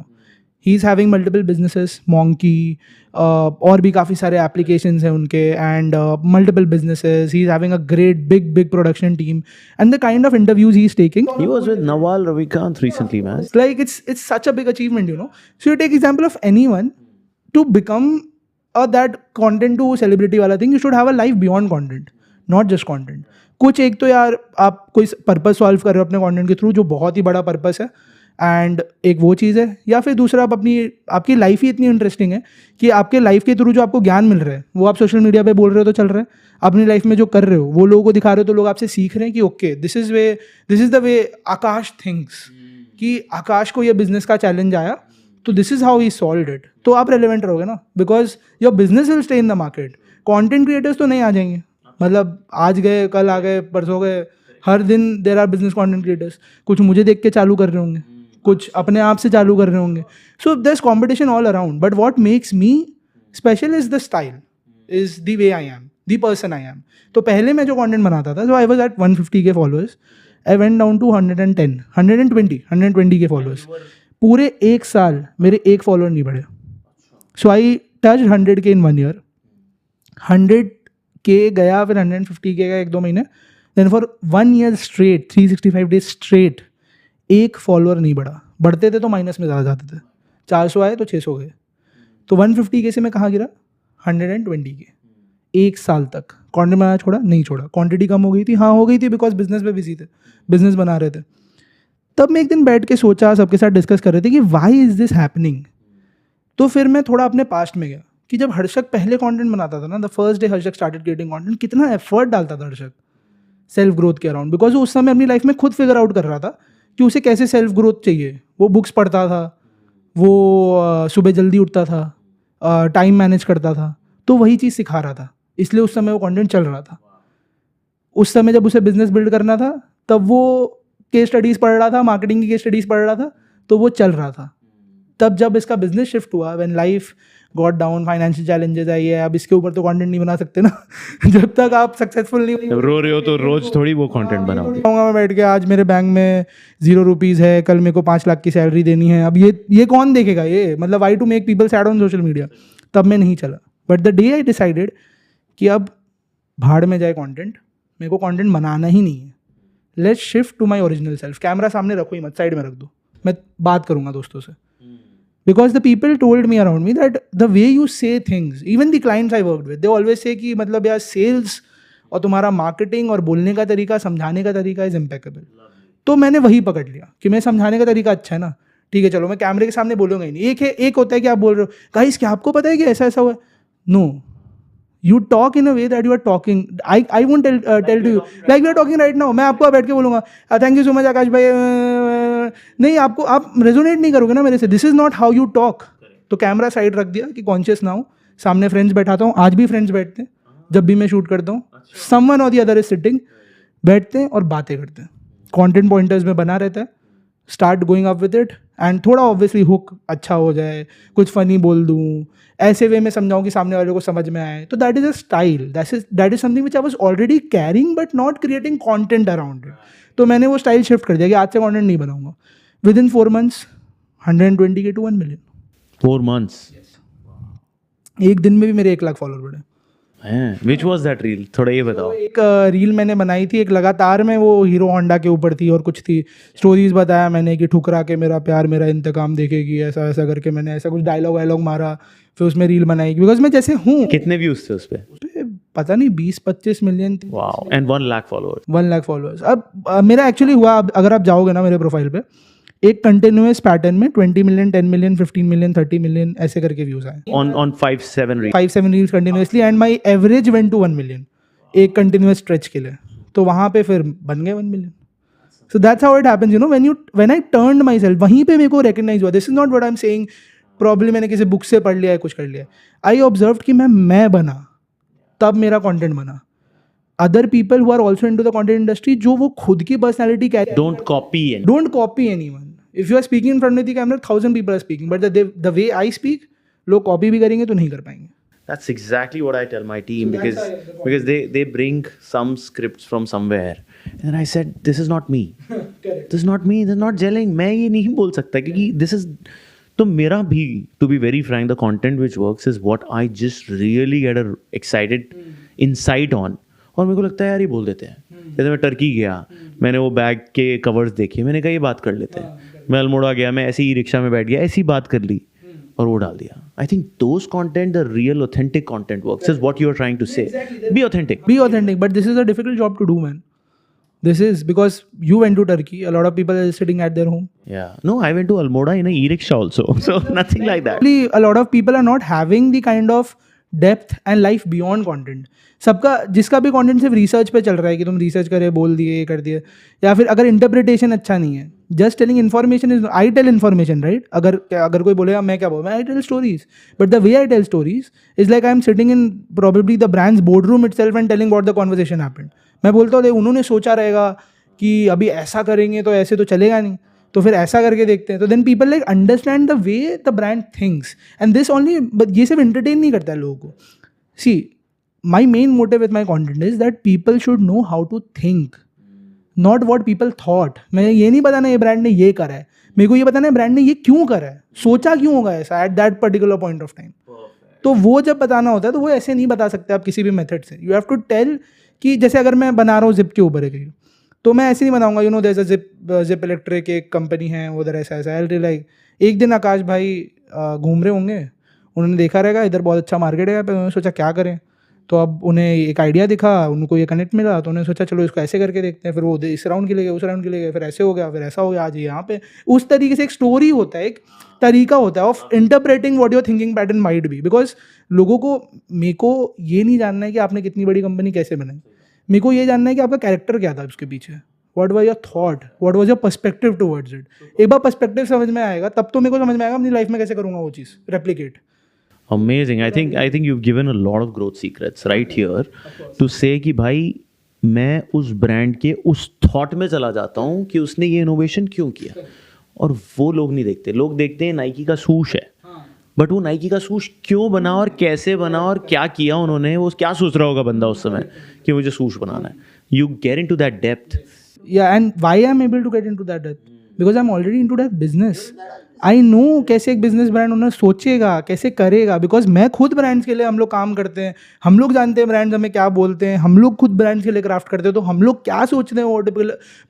He is having multiple businesses, Monkey, और भी काफ़ी सारे applications हैं उनके, and multiple businesses. He is having a great big production team, and the kind of interviews he is taking,
He was with Nawal Ravikant recently, man.
it's like it's such a big achievement, you know. So you take example of anyone to become that content to celebrity वाला thing, you should have a life beyond content, not just content. कुछ एक तो यार आप कोई purpose solve कर रहे हो अपने कंटेंट के थ्रू, जो बहुत ही बड़ा पर्पस है, एंड एक वो चीज़ है, या फिर दूसरा आप आपकी लाइफ ही इतनी इंटरेस्टिंग है कि आपके लाइफ के थ्रू जो आपको ज्ञान मिल रहा है वो आप सोशल मीडिया पे बोल रहे हो तो चल रहा है, अपनी लाइफ में जो कर रहे हो वो लोगों को दिखा रहे हो तो लोग आपसे सीख रहे हैं कि okay this is the way Akash thinks, कि आकाश को ये बिजनेस का चैलेंज आया तो this is how he solved it. तो आप रेलिवेंट रहोगे ना, because your business will stay in the market. Content creators तो नहीं आ जाएंगे, मतलब आज गए कल आ गए परसों गए, हर दिन there are business content creators. कुछ मुझे देख के चालू कर रहे होंगे, कुछ अपने आप से चालू कर रहे होंगे. So there is competition all around, but what makes me special is the style, is the way I am, the person I am. तो पहले मैं जो कंटेंट बनाता था, सो I was at 150 K followers, I went down to 120 K followers. पूरे एक साल मेरे एक फॉलोअर नहीं बढ़े. सो I touch 100K in 1 year. 100K गया, फिर 150K गया 1-2 महीने. Then for 1 year straight, 365 days straight, एक फॉलोअर नहीं बढ़ा. बढ़ते थे तो माइनस में ज़्यादा जाते थे. 400 आए तो 600 गए. तो 150K से मैं कहाँ गिरा? 120K. एक साल तक कंटेंट बनाना छोड़ा? नहीं छोड़ा. क्वांटिटी कम हो गई थी? हाँ हो गई थी, बिकॉज बिजनेस में बिजी थे, बिजनेस बना रहे थे. तब मैं एक दिन बैठ के सोचा, सबके साथ डिस्कस कर रहे थे कि वाई इज़ दिस हैपनिंग. तो फिर मैं थोड़ा अपने पास्ट में गया कि जब हर्षक पहले कंटेंट बनाता था ना, the first day Harshak started creating content, कितना एफर्ट डालता था हर्षक सेल्फ ग्रोथ के अराउंड, बिकॉज वो उस समय अपनी लाइफ में खुद फिगर आउट कर रहा था कि उसे कैसे सेल्फ ग्रोथ चाहिए. वो बुक्स पढ़ता था, वो सुबह जल्दी उठता था, टाइम मैनेज करता था, तो वही चीज़ सिखा रहा था, इसलिए उस समय वो कंटेंट चल रहा था. उस समय जब उसे बिजनेस बिल्ड करना था तब वो केस स्टडीज़ पढ़ रहा था, मार्केटिंग की केस स्टडीज़ पढ़ रहा था, तो वो चल रहा था. तब जब इसका बिजनेस शिफ्ट हुआ, when life got down, financial challenges I है, अब इसके ऊपर तो कंटेंट नहीं बना सकते ना जब तक आप सक्सेसफुल नहीं
जब रो रहे हो तो रोज थोड़ी वो कंटेंट बनाओगे.
कहूँगा मैं बैठ के, आज मेरे बैंक में 0 रुपीज़ है, कल मेरे को 5 लाख की सैलरी देनी है, अब ये कौन देखेगा, ये मतलब why to make people sad on social media. तब मैं नहीं चला. But the day I decided कि अब भाड़ में जाए कंटेंट, मेरे को कंटेंट बनाना ही नहीं है, let's shift to my original self. Camera सामने रखो ही मत, साइड में रख दो, मैं बात करूँगा दोस्तों से. Because the people told me around me that the way you say things, even the clients I worked with, they always say कि मतलब यार सेल्स और तुम्हारा मार्केटिंग और बोलने का तरीका, समझाने का तरीका इज इम्पेकेबल. तो मैंने वही पकड़ लिया कि मैं समझाने का तरीका अच्छा है ना, ठीक है चलो मैं कैमरे के सामने बोलूँगा ही नहीं. एक होता है कि आप बोल रहे हो गाइस क्या आपको पता है कि ऐसा ऐसा हुआ. No, you talk in a way that you are talking. I won't tell to you like we are talking right now. मैं आपको बैठ के बोलूँगा थैंक यू सो मच आकाश भाई, नहीं आपको, आप रेजोनेट नहीं करोगे ना मेरे से. This is not how you talk. तो कैमरा साइड रख दिया कि कॉन्शियस ना हो. सामने फ्रेंड्स बैठाता हूँ, आज भी फ्रेंड्स बैठते हैं जब भी मैं शूट करता हूँ. समवन और दी अदर इज सिटिंग, बैठते हैं और बातें करते हैं. कंटेंट पॉइंटर्स में बना रहता है. Start going up with it, and थोड़ा ऑब्वियसली हुक अच्छा हो जाए, कुछ फनी बोल दूँ, ऐसे वे में समझाऊँ कि सामने वाले को समझ में आए. तो that is a style, that is something which I was already carrying but not creating content around it. तो मैंने वो स्टाइल शिफ्ट कर दिया कि आज से कंटेंट नहीं बनाऊंगा. With in 4 months 120K to 1 million.
4 months.
एक दिन में भी मेरे 1 लाख फॉलोअर बढ़े.
Which was that reel? थोड़ा ये बताओ.
एक रील मैंने बनाई थी, एक लगातार में, वो हीरो होंडा के ऊपर थी और कुछ थी. स्टोरीज बताया मैंने कि ठुकरा के मेरा प्यार मेरा इंतकाम देखेगी, ऐसा ऐसा करके मैंने ऐसा कुछ डायलॉग वायलॉग मारा, फिर उसमें रील बनाई. बिकॉज मैं जैसे हूँ.
कितने व्यूज थे उस पे?
पता नहीं 20-25 मिलियन थी.
Wow. And 1 lakh followers.
1 lakh followers. अब मेरा एक्चुअली हुआ, अगर आप जाओगे ना मेरे प्रोफाइल पे, एक कंटिन्यूअस पैटर्न में 20 मिलियन, 10 मिलियन, 15 मिलियन, 30 मिलियन ऐसे करके व्यूज आए
on 5-7 reels.
5-7 reels continuously, and my average went to 1 million एक कंटिन्यूस स्ट्रेच के लिए. तो वहाँ पे फिर बन गए 1 million. So that's how it happens, you know, when I turned my self, वहीं पे मेरे को रिकग्नाइज हुआ. This is not what I am saying probably मैंने किसी बुक से पढ़ लिया है, कुछ कर लिया. आई ऑब्जर्व कि मैं बना, तब मेरा कंटेंट बना. Other people who are also into the content industry, जो वो खुद की personality carry,
Don't copy it.
don't copy anyone. If you are speaking in front of the camera, 1000 people are speaking, but the way I speak, लोग copy भी करेंगे तो नहीं कर पाएंगे.
That's exactly what I tell my team, because they bring some scripts from somewhere, and then I said this is not me. This is not me. This is not gelling. मैं ये नहीं बोल सकता क्योंकि this is तो मेरा भी, to be very frank, the content which works is what I just really get a excited insight on, और मेरे को लगता है यार ये बोल देते हैं। जैसे मैं टर्की गया, मैंने वो बैग के कवर्स देखे, मैंने कहा ये बात कर लेते हैं। मैं अल्मोड़ा गया, मैं ऐसे ही रिक्शा में बैठ गया, ऐसी बात कर ली और वो डाल दिया। I think those content, the real authentic content works is what you are trying to say. Be authentic,
Be authentic, but this is a difficult job to do, man. This is because you went to Turkey. A lot of people are sitting at their home.
yeah. No, I went to Almoda in a e-rickshaw also, so nothing like that.
Actually, a lot of people are not having the kind of depth and life beyond content. सबका जिसका भी content सिर्फ research पे चल रहा है कि तुम रिसर्च करे, बोल दिए, ये कर दिए, या फिर अगर इंटरप्रिटेशन अच्छा नहीं है, just telling information is, I tell information, right? अगर कोई बोलेगा मैं क्या बोलूँ, मैं I tell stories, but the way I tell stories is like I am sitting in probably the brands board room itself and telling what the conversation happened. मैं बोलता हूँ उन्होंने सोचा रहेगा कि अभी ऐसा करेंगे तो ऐसे तो चलेगा नहीं, तो फिर ऐसा करके देखते हैं, तो then people like understand the way the brand thinks and this only. ये सिर्फ एंटरटेन नहीं करता है लोगों को। See, my main motive with my content is that people should know how to think, not what people thought. मैं ये नहीं बताना ये ब्रांड ने ये करा है, मेरे को ये बताना है ब्रांड ने ये क्यों करा है, सोचा क्यों होगा ऐसा at that particular point of time. तो वो जब बताना होता है तो वो ऐसे नहीं बता सकते आप किसी भी मेथड से। यू हैव टू टेल कि जैसे अगर मैं बना रहा हूँ जिप के ऊपर है, तो मैं ऐसे नहीं बनाऊंगा you know there is a Zypp Electric एक कंपनी है उधर ऐसा ऐसा। आई लाइक एक दिन आकाश भाई घूम रहे होंगे, उन्होंने देखा रहेगा इधर बहुत अच्छा मार्केट है, उन्होंने सोचा क्या करें, तो अब उन्हें एक आइडिया दिखा, उनको ये कनेक्ट मिला, तो उन्होंने सोचा चलो इसको ऐसे करके देखते हैं, फिर वो इस राउंड के लिए गए, उस राउंड के लिए गए, फिर ऐसे हो गया, फिर ऐसा हो गया, आज यहाँ पे। उस तरीके से एक स्टोरी होता है, एक तरीका होता है of interpreting what your thinking pattern might be. Because लोगों को, मेरे को ये नहीं जानना है कि आपने कितनी बड़ी कंपनी कैसे बनाई, मेरे को ये जानना है कि आपका कैरेक्टर क्या था उसके पीछे, what was your thought, what was your perspective towards it. एक बार पर्सपेक्टिव समझ में आएगा तब तो मेरे को समझ में आएगा अपनी लाइफ में कैसे करूँगा वो चीज़ replicate.
Amazing. I think you've given a lot of growth secrets right here to say कि भाई मैं उस ब्रांड के उस थॉट में चला जाता हूँ कि उसने ये इनोवेशन क्यों किया, और वो लोग नहीं देखते। लोग देखते हैं नाइकी का सूश है, बट वो नाइकी का सूश क्यों बना और कैसे बना और क्या किया उन्होंने, वो क्या सोच रहा होगा बंदा उस समय कि मुझे सूश बनाना है। You get into that depth.
Yeah, and why I'm able to get into that depth? Because I'm already into that business. I know कैसे एक बिजनेस ब्रांड उन्हें सोचेगा, कैसे करेगा, बिकॉज मैं खुद ब्रांड्स के लिए हम लोग काम करते हैं, हम लोग जानते हैं ब्रांड्स हमें क्या बोलते हैं, हम लोग खुद ब्रांड्स के लिए क्राफ्ट करते हैं, तो हम लोग क्या सोचते हैं वो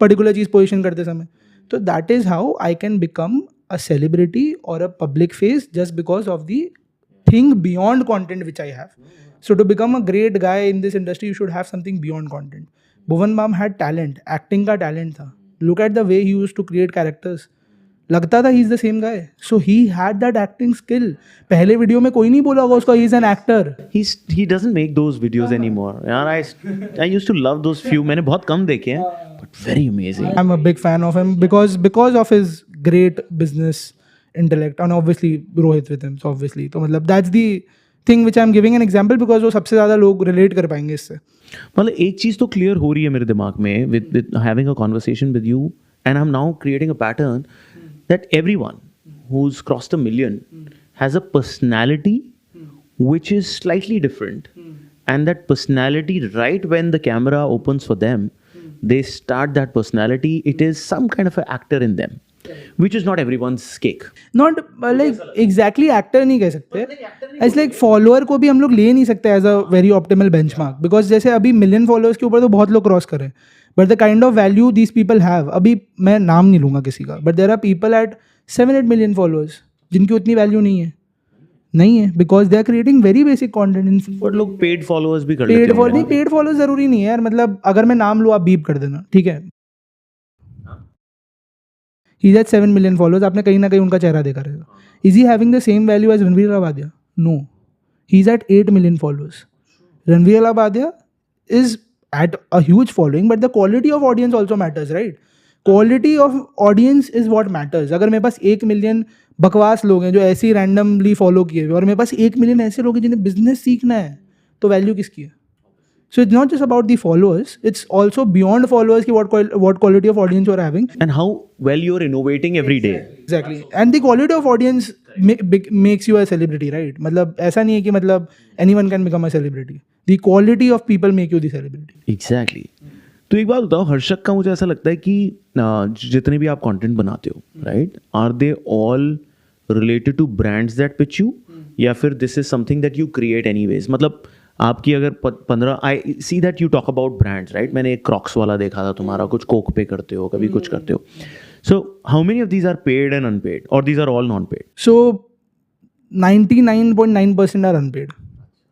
पर्टिकुलर चीज़ पोजीशन करते समय। तो that is how I can become a celebrity और a public face just because of the thing beyond content which I have. So to become a great guy in this industry you should have something beyond content. Bhuvan Bam had talent, acting का talent था। Look at the way he used to create characters, लगता था he is the same guy, so he had that acting skill. पहले video में कोई नहीं बोला होगा उसका he is an actor.
He doesn't make those videos anymore. यार I used to love those few. मैंने बहुत कम देखे हैं, but very amazing.
I'm a big fan of him because of his great business intellect and obviously Rohit with him. So obviously, तो मतलब that's the thing which I'm giving an example because वो सबसे ज़्यादा लोग relate कर पाएंगे इससे।
मतलब एक चीज़ तो क्लियर हो रही है मेरे दिमाग में with having a conversation with you, and I'm now creating a pattern that everyone who's crossed 1 million has a personality which is slightly different, and that personality, right when the camera opens for them, they start that personality. It is some kind of an actor in them, which is not everyone's cake.
Not like exactly actor नहीं कह सकते, ऐसे like follower को भी हम लोग ले नहीं सकते as a very optimal benchmark, because जैसे अभी 1 million फॉलोअर्स के ऊपर तो बहुत लोग क्रॉस करें, but the kind of value these people have, अभी मैं नाम नहीं लूँगा किसी का, but there are people at 7-8 million followers जिनकी उतनी वैल्यू नहीं है, because they are creating very basic content.
But लोग पेड फॉलोअर्स भी कर लेते हैं।
पेड फॉलोअर्स जरूरी नहीं है यार, मतलब अगर मैं नाम लूँ आप बीप कर देना, ठीक है। He is at 7 million followers, आपने कहीं ना कहीं उनका चेहरा देखा रहेगा। Is he having the same value as Ranveer Allahbadia? No, he is at 8 million followers. Ranveer Allahbadia is at a huge following, but the quality of audience also matters, right? Quality of audience is what matters. अगर मेरे पास 1 million बकवास लोग हैं जो ऐसे ही randomly follow किए हुए, और मेरे पास 1 million ऐसे लोग हैं जिन्हें बिजनेस सीखना है, तो वैल्यू किसकी है? So it's not just about the followers, it's also beyond followers कि what quality of audience you are having.
And how well you're innovating every day.
Exactly. And the quality of audience makes you a celebrity, right? मतलब ऐसा नहीं है कि मतलब anyone can become a celebrity. The quality of people make you the celebrity.
Exactly. तो एक बात बताओ, हर्षक का मुझे ऐसा लगता है कि जितने भी आप कंटेंट बनाते हो, right, are they all related to brands that pitch you, या फिर this is something that you create anyways? मतलब आपकी अगर 15 I see that you talk about brands, right? मैंने एक क्रॉक्स वाला देखा था तुम्हारा, कुछ कोक पे करते हो, कभी कुछ करते हो. So how many of these are paid and unpaid, or these are all non-paid?
So 99.9% are unpaid.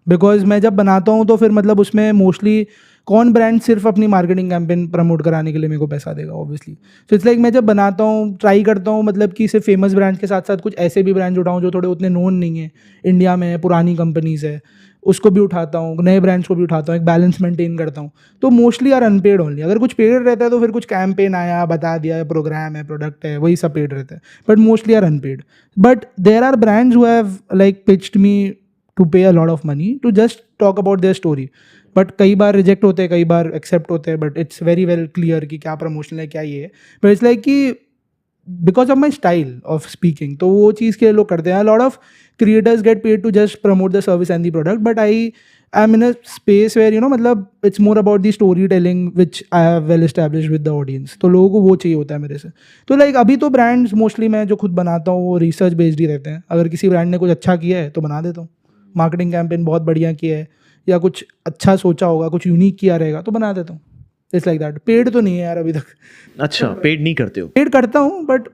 Because मैं जब बनाता हूँ तो फिर मतलब उसमें मोस्टली कौन ब्रांड सिर्फ अपनी मार्केटिंग कैंपेन प्रमोट कराने के लिए मेरे को पैसा देगा, ऑब्वियसली. सो इट्स लाइक मैं जब बनाता हूँ ट्राई करता हूँ मतलब कि सिर्फ फेमस ब्रांड्स के साथ साथ कुछ ऐसे भी ब्रांड्स उठाऊँ जो थोड़े उतने नोन नहीं है इंडिया में, पुरानी कंपनीज है, उसको भी उठाता हूँ, नए ब्रांड्स को भी उठाता हूँ, एक बैलेंस मेंटेन करता हूँ. तो मोस्टली आर अनपेड ओनली. अगर कुछ पेड रहता है तो फिर कुछ कैंपेन आया, बता दिया, प्रोग्राम है, प्रोडक्ट है, वही सब पेड रहता है. But mostly are unpaid. But there are brands who have like pitched me to pay a lot of money to just talk about their story. But कई बार रिजेक्ट होते हैं, कई बार एक्सेप्ट होते हैं. But it's very well clear कि क्या promotion है, क्या ये है. बट इट्स लाइक कि because of my style of speaking, तो वो चीज़ के लोग करते हैं. Lot of creators get paid to just promote the service and the product, but I am in a space where मतलब it's more about the storytelling which I have well established with the audience. तो लोगों को वो चाहिए होता है मेरे से. तो लाइक अभी तो ब्रांड्स मोस्टली मैं जो खुद बनाता हूँ वो रिसर्च बेस्ड ही रहते हैं. अगर किसी ब्रांड ने कुछ अच्छा किया है तो बना देता हूँ. मार्केटिंग कैंपेन बहुत बढ़िया किया है या कुछ अच्छा सोचा होगा, कुछ यूनिक किया रहेगा तो बना देता हूँ. It's like that. पेड तो नहीं है यार अभी तक.
अच्छा, पेड नहीं करते हो?
पेड करता हूँ बट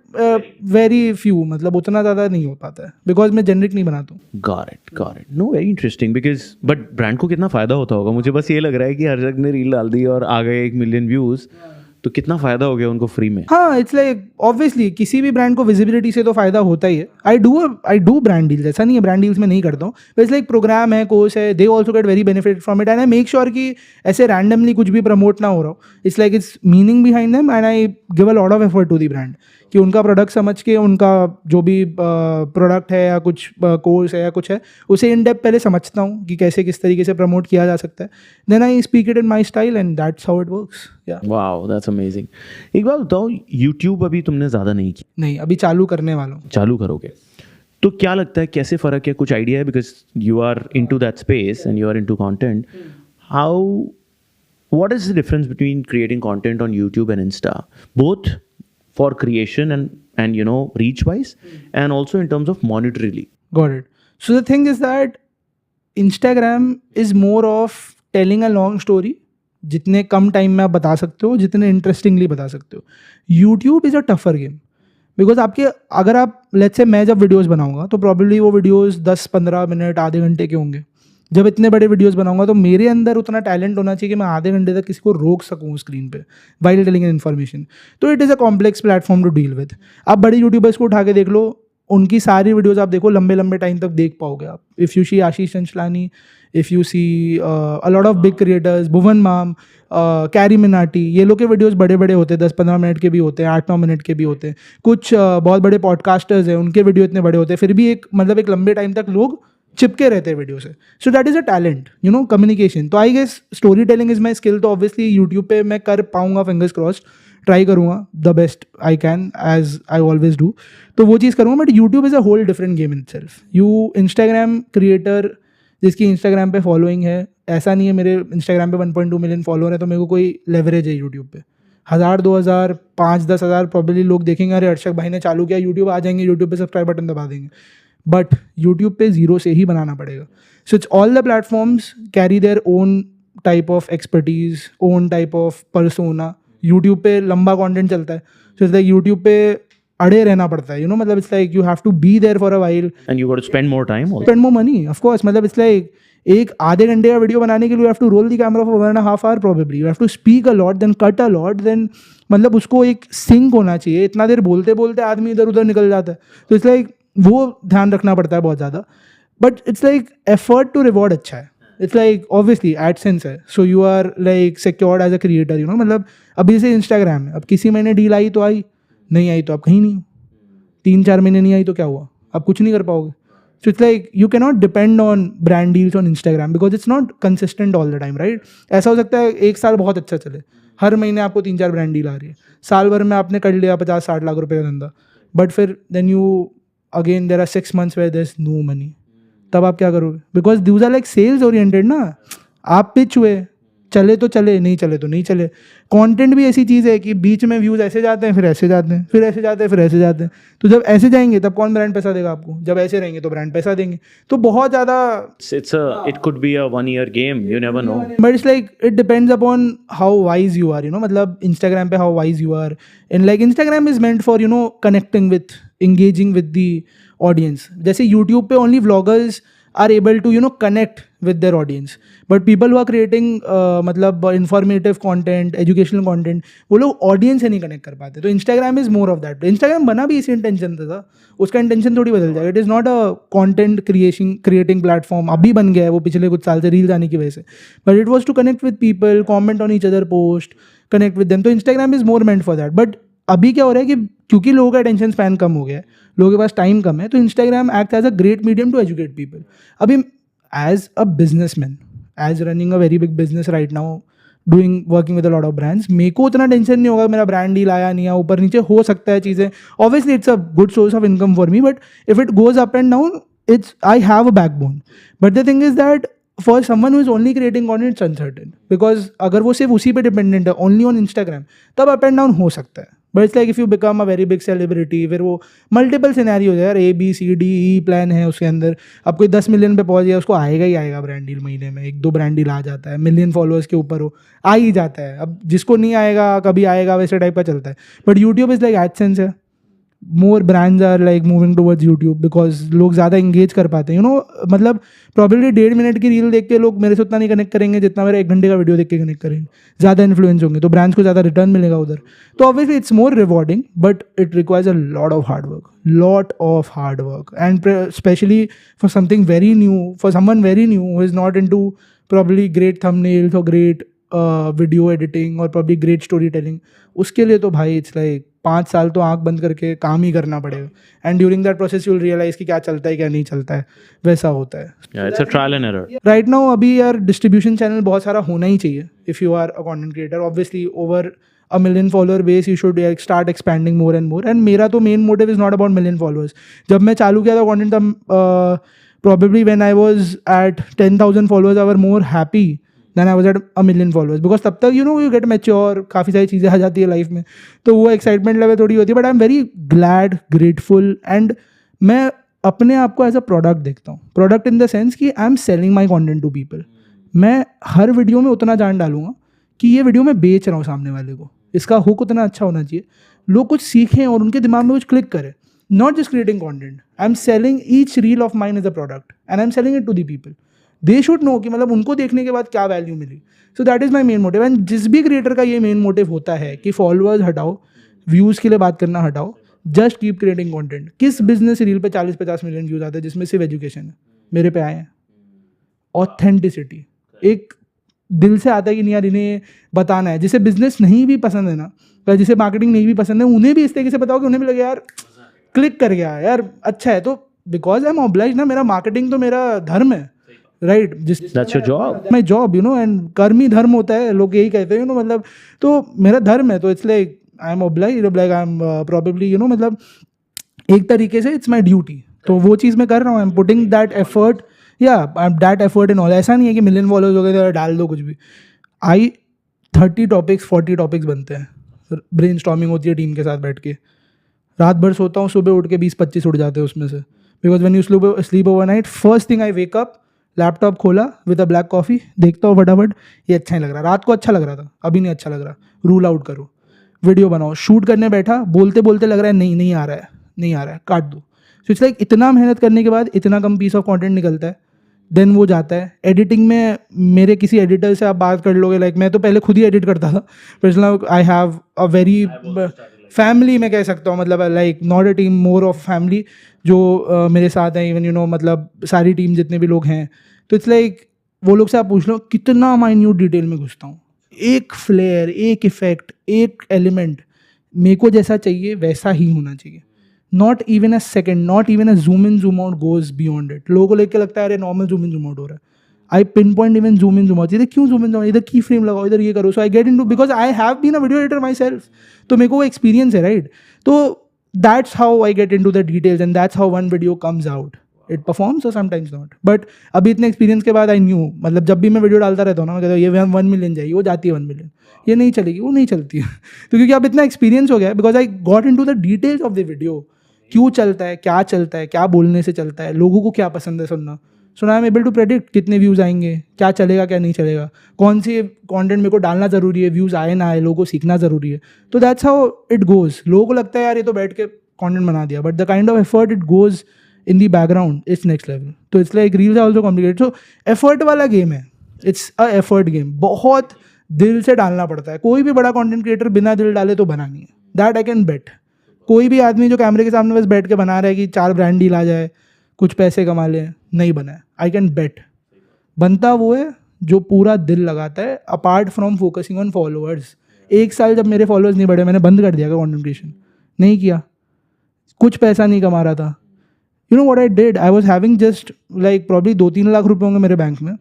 वेरी फ्यू, मतलब उतना ज़्यादा नहीं हो पाता है बिकॉज मैं जेनरिक नहीं बनाता हूँ.
Got it. No, very interesting because but brand को कितना फ़ायदा होता होगा? मुझे बस ये लग रहा है कि हर्षद ने रील डाल दी और आ गए 1 मिलियन व्यूज़, तो कितना फ़ायदा हो गया उनको फ्री में.
हाँ, इट्स लाइक ऑब्वियसली किसी भी ब्रांड को विजिबिलिटी से तो फ़ायदा होता ही है. आई डू ब्रांड डील्स, ऐसा नहीं है ब्रांड डील्स में नहीं करता हूँ. इट्स लाइक प्रोग्राम है, कोर्स है, they also get very benefit from it and I make sure कि ऐसे रैंडमली कुछ भी प्रमोट ना हो रहा हो. It's like it's meaning behind them and I give a lot of effort to the brand कि उनका प्रोडक्ट समझ के उनका जो भी प्रोडक्ट है या कुछ कोर्स है या कुछ है उसे इन डेप्थ पहले समझता हूँ कि कैसे किस तरीके से प्रमोट किया जा सकता है. Then I speak it in my style and that's how it works.
Wow, that's amazing. एक बात बताओ, यूट्यूब अभी तुमने ज़्यादा नहीं की?
नहीं, अभी चालू करने वाला हूँ.
चालू करोगे तो क्या लगता है कैसे फ़र्क है? कुछ आइडिया है? Because you are into that space and you are into content. How, what is the difference between creating content on YouTube and Insta, both for creation and reach wise and also in terms of monetarily?
Got it. So the thing is that Instagram is more of telling a long story. जितने कम time में आप बता सकते हो, जितने interestingly बता सकते हो. YouTube is a tougher game. Because आपके अगर आप लेट्स से मैं जब वीडियोज़ बनाऊंगा तो प्रॉब्लली वो वीडियोज़ 10-15 मिनट, आधे घंटे के होंगे. जब इतने बड़े वीडियोस बनाऊंगा तो मेरे अंदर उतना टैलेंट होना चाहिए कि मैं आधे घंटे तक किसी को रोक सकूं स्क्रीन पे वाइल टेलिंग एन इन्फॉर्मेशन. तो it is a complex platform to deal with. आप बड़े यूट्यूबर्स को उठा के देख लो, उनकी सारी वीडियोस आप देखो, लंबे लंबे टाइम तक देख पाओगे आप. If you see Ashish Chanchlani, if you see a lot of big creators, Bhuvan Bam, Carry Minati, ये लोग के वीडियोस बड़े बड़े होते हैं, 10-15 मिनट के भी होते हैं, 8-9 मिनट के भी होते हैं. कुछ बहुत बड़े पॉडकास्टर्स हैं, उनके वीडियो इतने बड़े होते हैं, फिर भी एक लंबे टाइम तक लोग चिपके रहते हैं वीडियो से. So that is a talent, communication. तो I guess story telling is my skill. तो ऑब्वियसली यूट्यूब पे मैं कर पाऊंगा, फिंगर्स क्रॉस्ड, ट्राई करूँगा the best I can as I always do. तो वो चीज़ करूँगा. But YouTube is a whole different game in itself. You Instagram creator जिसकी इंस्टाग्राम पे फॉलोइंग है, ऐसा नहीं है मेरे इंस्टाग्राम पे 1.2 मिलियन फॉलोअर है तो मेरे को कोई लेवरेज है यूट्यूब पे. 1000, 2000, 5-10 हज़ार प्रॉब्लली लोग देखेंगे, अरे हर्षद भाई ने चालू किया यूट्यूब, आ जाएंगे यूट्यूब पे, सब्सक्राइब बटन दबा देंगे. बट यूट्यूब पे ज़ीरो से ही बनाना पड़ेगा. So it's all the platforms carry their own type of expertise, own type of persona. YouTube पे लंबा कंटेंट चलता है. सो इट्स लाइक यूट्यूब पे अड़े रहना पड़ता है. मतलब it's like you have to be there for a while
and you got to spend more time,
spend more money, of course. मतलब इट्स लाइक एक आधे घंटे का वीडियो बनाने के लिए you have to roll the camera for 1.5 hour probably. You have to speak a lot, then cut a lot, then मतलब उसको एक सिंक होना चाहिए. इतना देर बोलते बोलते आदमी इधर उधर निकल जाता है. तो इट्स लाइक वो ध्यान रखना पड़ता है बहुत ज़्यादा. But it's like effort to reward अच्छा है. इट्स लाइक ऑब्वियसली एडसेंस है, so you are like secured as a creator. मतलब अभी से इंस्टाग्राम है, अब किसी महीने डील आई तो आई, नहीं आई तो आप कहीं नहीं हो. 3-4 महीने नहीं आई तो क्या हुआ, आप कुछ नहीं कर पाओगे. So it's like you cannot depend on brand deals on Instagram because it's not consistent all the time, right? ऐसा हो सकता है एक साल बहुत अच्छा चले, हर महीने आपको 3-4 ब्रांड डील आ रही है, साल भर में आपने कर लिया 50-60 लाख रुपए का धंधा, बट फिर then you again there are 6 months where there's no money. तब आप क्या करोगे? Because these are like sales oriented ना. आप पिच हुए, चले तो चले, नहीं चले तो नहीं चले। कंटेंट भी ऐसी चीज़ है कि बीच में व्यूज़ ऐसे जाते हैं, फिर ऐसे जाते हैं, फिर ऐसे जाते हैं, फिर ऐसे जाते हैं। तो जब ऐसे जाएंगे तब कौन ब्रांड पैसा देगा आपको? जब ऐसे रहेंगे तो ब्रांड पैसा देंगे। तो बहुत ज़्यादा
it could be a 1 year game, you never know.
But it's like it depends upon how wise you are, you know, मतलब इंस्टाग्राम पे how wise you are. And like Instagram is meant for, you know, connecting with, engaging with the audience. जैसे YouTube पे only vloggers are able to, you know, connect with their audience, but people who are creating मतलब informative content, educational content, वो लोग audience से नहीं connect कर पाते। तो Instagram is more of that. Instagram बना भी इसी intention था, उसका intention थोड़ी बदल जाएगा। It is not a content creating platform, अभी बन गया है वो पिछले कुछ साल से रील्स आने की वजह से, but it was to connect with people, comment on each other post, connect with them. तो Instagram is more meant for that. But अभी क्या हो रहा है कि क्योंकि लोगों का अटेंशन स्पैन कम हो गया है, लोगों के पास टाइम कम है, तो Instagram act as a great medium to educate people. अभी as a businessman, as running a very big business right now, doing working with a lot of brands, मेरे को उतना टेंशन नहीं होगा मेरा ब्रांड डील आया नहीं आया, ऊपर नीचे हो सकता है चीज़ें। Obviously it's a good source of income for me, but if it goes up and down, it's I have a backbone. But the thing is that for someone who is only creating content, it's uncertain, because अगर वो सिर्फ उसी पे dependent है, only on Instagram, तब up and down हो सकता है। But it's like if you become a very big celebrity, फिर वो मल्टीपल सिनेरियो है यार, ABCDE प्लान है उसके अंदर। अब कोई 10 मिलियन पे पहुंच गया, उसको आएगा ही आएगा ब्रांड डील, महीने में 1-2 ब्रांड डील आ जाता है, मिलियन फॉलोअर्स के ऊपर हो आ ही जाता है। अब जिसको नहीं आएगा कभी आएगा, वैसे टाइप का चलता है। But YouTube is like AdSense है, more brands are like moving towards YouTube because लोग ज़्यादा इंगेज कर पाते हैं, यू नो। मतलब प्रॉब्लली 1.5 मिनट की रील देख के लोग मेरे से उतना नहीं कनेक्ट करेंगे जितना मेरा 1 घंटे का वीडियो देख के कनेक्ट करेंगे। ज़्यादा इन्फ्लुएंस होंगे तो ब्रांड्स को ज़्यादा रिटर्न मिलेगा उधर। तो obviously it's more rewarding, but it requires a lot of hard work and specially for something very new, for someone very knew who is not into probably great thumbnails और great video editing और probably great story telling. उसके लिए तो भाई it's like 5 साल तो आंख बंद करके काम ही करना पड़ेगा। And during that process you will realise कि क्या चलता है क्या नहीं चलता है, वैसा होता है।
It's a trial and error
right now अभी यार डिस्ट्रीब्यूशन चैनल बहुत सारा होना ही चाहिए if you are a content creator. Obviously over a million follower base you should start expanding more and more, and मेरा तो main motive is not about million followers। जब मैं चालू किया था कंटेंट तब probably when I was at 10,000 followers I was more happy than I was at a million followers, because तब तक you get mature, काफ़ी सारी चीज़ें आ जाती है लाइफ में, तो वो एक्साइटमेंट लेवल थोड़ी होती है। But I am very glad, grateful, and मैं अपने आप को एज अ प्रोडक्ट देखता हूँ। प्रोडक्ट इन द सेंस कि I am selling my content to people. मैं हर वीडियो में उतना जान डालूंगा कि ये वीडियो मैं बेच रहा हूँ सामने वाले को, इसका हुक उतना अच्छा होना चाहिए, लोग कुछ सीखें और उनके दिमाग में कुछ क्लिक करें। Not just creating content, I am selling each reel of mine as a product and I am selling it to the people. They should know कि मतलब उनको देखने के बाद क्या वैल्यू मिली। So that is my main motive. And जिस भी क्रिएटर का ये मेन मोटिव होता है कि फॉलोअर्स हटाओ, व्यूज़ के लिए बात करना हटाओ, जस्ट कीप क्रिएटिंग कॉन्टेंट। किस बिजनेस रील पे 40-50 मिलियन व्यूज़ आते हैं जिसमें सिर्फ एजुकेशन है? मेरे पे आए हैं। ऑथेंटिसिटी एक दिल से आता है कि नहीं यार इन्हें बताना है। जिसे बिजनेस नहीं भी पसंद है ना, या जिसे मार्केटिंग नहीं भी पसंद है, उन्हें भी इस तरीके से बताओ कि उन्हें भी लगे यार क्लिक कर गया यार, अच्छा है। तो बिकॉज आई एम ऑब्लाइज ना, मेरा मार्केटिंग तो मेरा धर्म है, right?
That's your job,
my job, you know, and कर्म ही धर्म होता है, लोग यही कहते हैं, यू नो, मतलब तो मेरा धर्म है। तो it's like I am oblige, like I am probably, you know, मतलब एक तरीके से इट्स माई ड्यूटी। तो वो चीज़ मैं कर रहा हूँ, I am putting that effort, या दैट एफर्ट इन ऑल। ऐसा नहीं है कि मिलियन फॉलोअर्स हो गए तो डाल दो कुछ भी। 30 टॉपिक्स 40 टॉपिक्स बनते हैं, ब्रेन स्टॉर्मिंग होती है टीम के साथ बैठ के, रात भर सोता हूँ, सुबह उठ के 20-25 उड़ जाते हैं उसमें से। Because when you sleep over night, first thing I wake up, laptop खोला विद अ ब्लैक कॉफ़ी, देखता हूँ फटाफट ये अच्छा नहीं लग रहा, रात को अच्छा लग रहा था, अभी नहीं अच्छा लग रहा, रूल आउट करो, वीडियो बनाओ। शूट करने बैठा, बोलते बोलते लग रहा है नहीं आ रहा है, काट दो। सो इट्स लाइक इतना मेहनत करने के बाद इतना कम पीस ऑफ कंटेंट निकलता है, देन वो जाता है एडिटिंग में। मेरे किसी एडिटर से आप बात कर लोगे, लाइक मैं तो पहले खुद ही एडिट करता था, पर I have a very family, मैं कह सकता हूँ, मतलब like not a team, more of family, जो मेरे साथ हैं, इवन यू नो, मतलब सारी टीम जितने भी लोग हैं। तो इट्स लाइक वो लोग से आप पूछ लो कितना माइन्यूट डिटेल में घुसता हूँ, एक फ्लेयर, एक इफेक्ट, एक एलिमेंट मेरे को जैसा चाहिए वैसा ही होना चाहिए। Not even a second, not even a zoom in zoom out goes beyond it. लोगों को लेकर लगता है अरे normal zoom in zoom out हो रहा है, I pin point even zoom in zoom out, इधर क्यों जूम इन जूम आउट, इधर की फ्रेम लगाओ, इधर ये करो। So I get into, because I have been a video editor myself, तो मेरे को वो एक्सपीरियंस है, राइट? तो that's how I get into the details and that's how one video comes out. It performs और sometimes not. But अभी इतने experience के बाद आई न्यू, मतलब जब भी मैं वीडियो डालता रहता हूँ ना, मैं कहता हूँ ये 1 मिलियन जाएगी, वो जाती है 1 मिलियन. ये नहीं चलेगी, वो नहीं चलती है. तो क्योंकि अब इतना एक्सपीरियंस हो गया, because I got into the details of the video. क्यों चलता है, क्या बोलने से चलता है, लोगों को क्या पसंद है सुनना. So I am able to predict कितने व्यूज़ आएंगे, क्या चलेगा क्या नहीं चलेगा, कौन सी कंटेंट मेरे को डालना ज़रूरी है, व्यूज़ आए ना आए, लोगों को सीखना ज़रूरी है. तो दैट्स हाउ इट गोज़. लोगों को लगता है यार ये तो बैठ के कंटेंट बना दिया, but the kind of effort it goes in the background it's next level. तो it's like reels are also complicated. So effort वाला गेम है, इट्स अ एफर्ट गेम. बहुत दिल से डालना पड़ता है. कोई भी बड़ा कंटेंट क्रिएटर बिना दिल डाले तो बना नहीं है. That I can bet. कोई भी आदमी जो कैमरे के सामने बस बैठ के बना रहा है कि 4 ब्रांड डील आ जाए, कुछ पैसे कमा ले, नहीं बना है. I can bet. बनता वो है जो पूरा दिल लगाता है, apart from focusing on followers. 1 साल जब मेरे फॉलोअर्स नहीं बढ़े, मैंने बंद कर दिया कंटेंट क्रिएशन. नहीं किया, कुछ पैसा नहीं कमा रहा था. You know what I did, I was having just like probably 2-3 lakh रुपए होंगे मेरे बैंक में.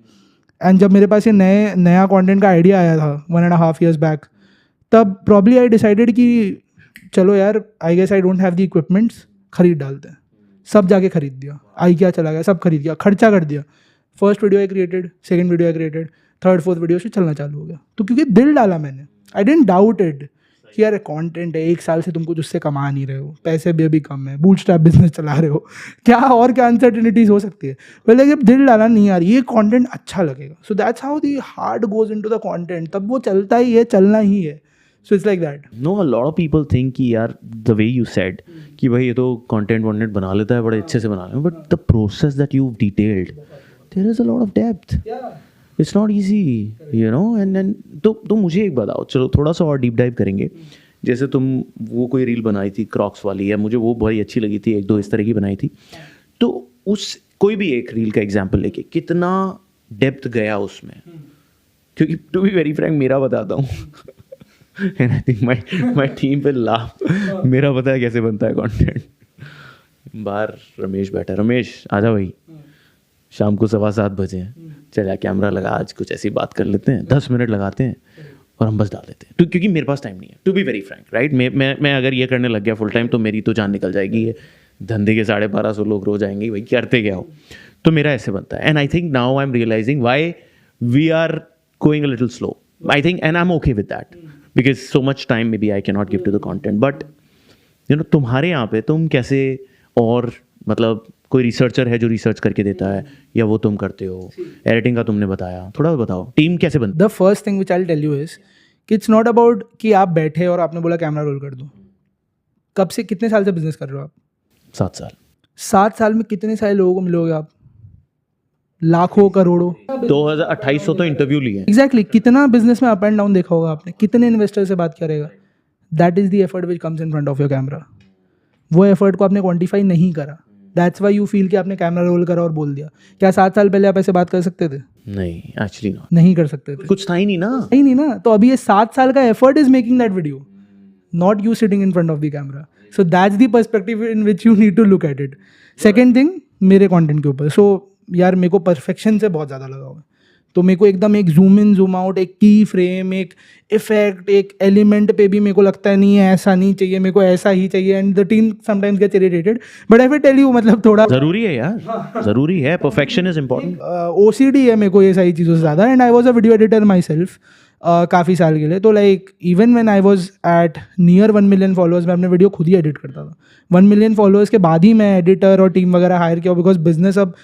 एंड जब मेरे पास ये नया कंटेंट का आइडिया आया था 1.5 years बैक, तब प्रॉब्ली आई डिसाइडेड कि चलो यार, I guess I don't have the equipments, खरीद डालते हैं. सब जाके खरीद दिया. आई क्या चला गया, सब खरीद गया, खर्चा कर दिया. First video I created, second video I created, third fourth video से चलना चालू हो गया. तो क्योंकि दिल डाला मैंने, आई डिडंट डाउट इट कि यार कंटेंट है, 1 साल से तुम कुछ उससे कमा नहीं रहे हो, पैसे भी अभी कम है, बूटस्ट्रैप बिजनेस चला रहे हो, क्या और क्या अनसर्टेनिटीज हो सकती है. पहले जब दिल डाला, नहीं यार ये कंटेंट अच्छा लगेगा, सो that's how the heart goes into the content. तब वो चलता ही है, चलना ही है. So it's like that.
No, a lot of people think कि यार the way you said कि भाई ये तो content बना लेता है, बड़े अच्छे से बना लेता है, but the process that you've detailed, there is a lot of depth.
Yeah.
It's not easy, you know. And then तो मुझे एक बताओ, चलो थोड़ा सा और डीप डाइव करेंगे. जैसे तुम वो कोई रील बनाई थी क्रॉक्स वाली है, मुझे वो बड़ी अच्छी लगी थी, 1-2 इस तरह की बनाई थी. तो उस कोई भी एक रील का एग्जाम्पल लेके कितना डेप्थ गया उसमें, क्योंकि टू बी वेरी फ्रैंक मेरा बताता हूँ and I think my team will laugh. मेरा पता है कैसे बनता है कंटेंट. बाहर रमेश बैठा है, रमेश आजा भाई, शाम को 7:15 बजे हैं, चल यार कैमरा लगा, आज कुछ ऐसी बात कर लेते हैं, 10 मिनट लगाते हैं और हम बस डाल देते हैं. तो क्योंकि मेरे पास टाइम नहीं है, to be very frank, right. मैं अगर ये करने लग गया फुल टाइम तो मेरी तो जान निकल जाएगी. ये धंधे के 1250 लोग रोज आएंगे, भाई करते क्या हो. तो मेरा ऐसे बनता है. And I think now I am realising why we are going a little slow. I think and I am okay with that because so much time maybe I cannot give to the content. But you know, तुम्हारे यहाँ पे तुम कैसे, और मतलब कोई researcher है जो रिसर्च करके देता है, या वो तुम करते हो, एडिटिंग का तुमने बताया, थोड़ा बताओ टीम कैसे बनती.
The first thing which I will tell you is कि इट्स नॉट अबाउट कि आप बैठे और आपने बोला कैमरा रोल कर दो. कब से, कितने साल से बिजनेस कर रहे हो आप?
7 साल.
7 साल में कितने सारे लोगों को मिलोगे आप? लाखों करोड़ों.
2800 तो इंटरव्यू लिए.
एग्जैक्टली. कितना बिजनेस में अप एंड डाउन देखा होगा आपने, कितने इन्वेस्टर से बात करेगा. That is the effort which comes in front of your camera. वो एफर्ट को आपने क्वांटिफाई नहीं करा. दैट्स व्हाई यू फील कि आपने कैमरा रोल करा और बोल दिया. क्या 7 साल पहले आप ऐसे बात कर सकते थे?
नहीं, एक्चुअली नॉट.
नहीं कर सकते थे,
कुछ था ही नहीं ना.
नहीं नहीं ना. तो अभी ये 7 साल का effort is making that video, not you sitting in front of the camera. So that's the perspective in which you need to look at it. Second thing, मेरे कॉन्टेंट के ऊपर, सो यार मेरे को परफेक्शन से बहुत ज़्यादा लगा हुआ है. तो मेरे को एकदम एक जूम इन जूम आउट, एक की फ्रेम, एक इफेक्ट, एक एलिमेंट पे भी मेरे को लगता है नहीं है, ऐसा नहीं चाहिए, मेरे को ऐसा ही चाहिए. And the team sometimes gets irritated, but I will tell you, मतलब थोड़ा
जरूरी है यार, जरूरी है. Perfection is important.
OCD है मेरे को ये सारी चीज़ों से ज़्यादा. And I was a video editor my self काफ़ी साल के लिए. तो like even when I was at near 1 million followers, मैं अपने वीडियो खुद ही एडिट करता था. 1 मिलियन फॉलोअर्स के बाद ही मैं एडिटर और टीम वगैरह हायर किया, बिकॉज बिजनेस अब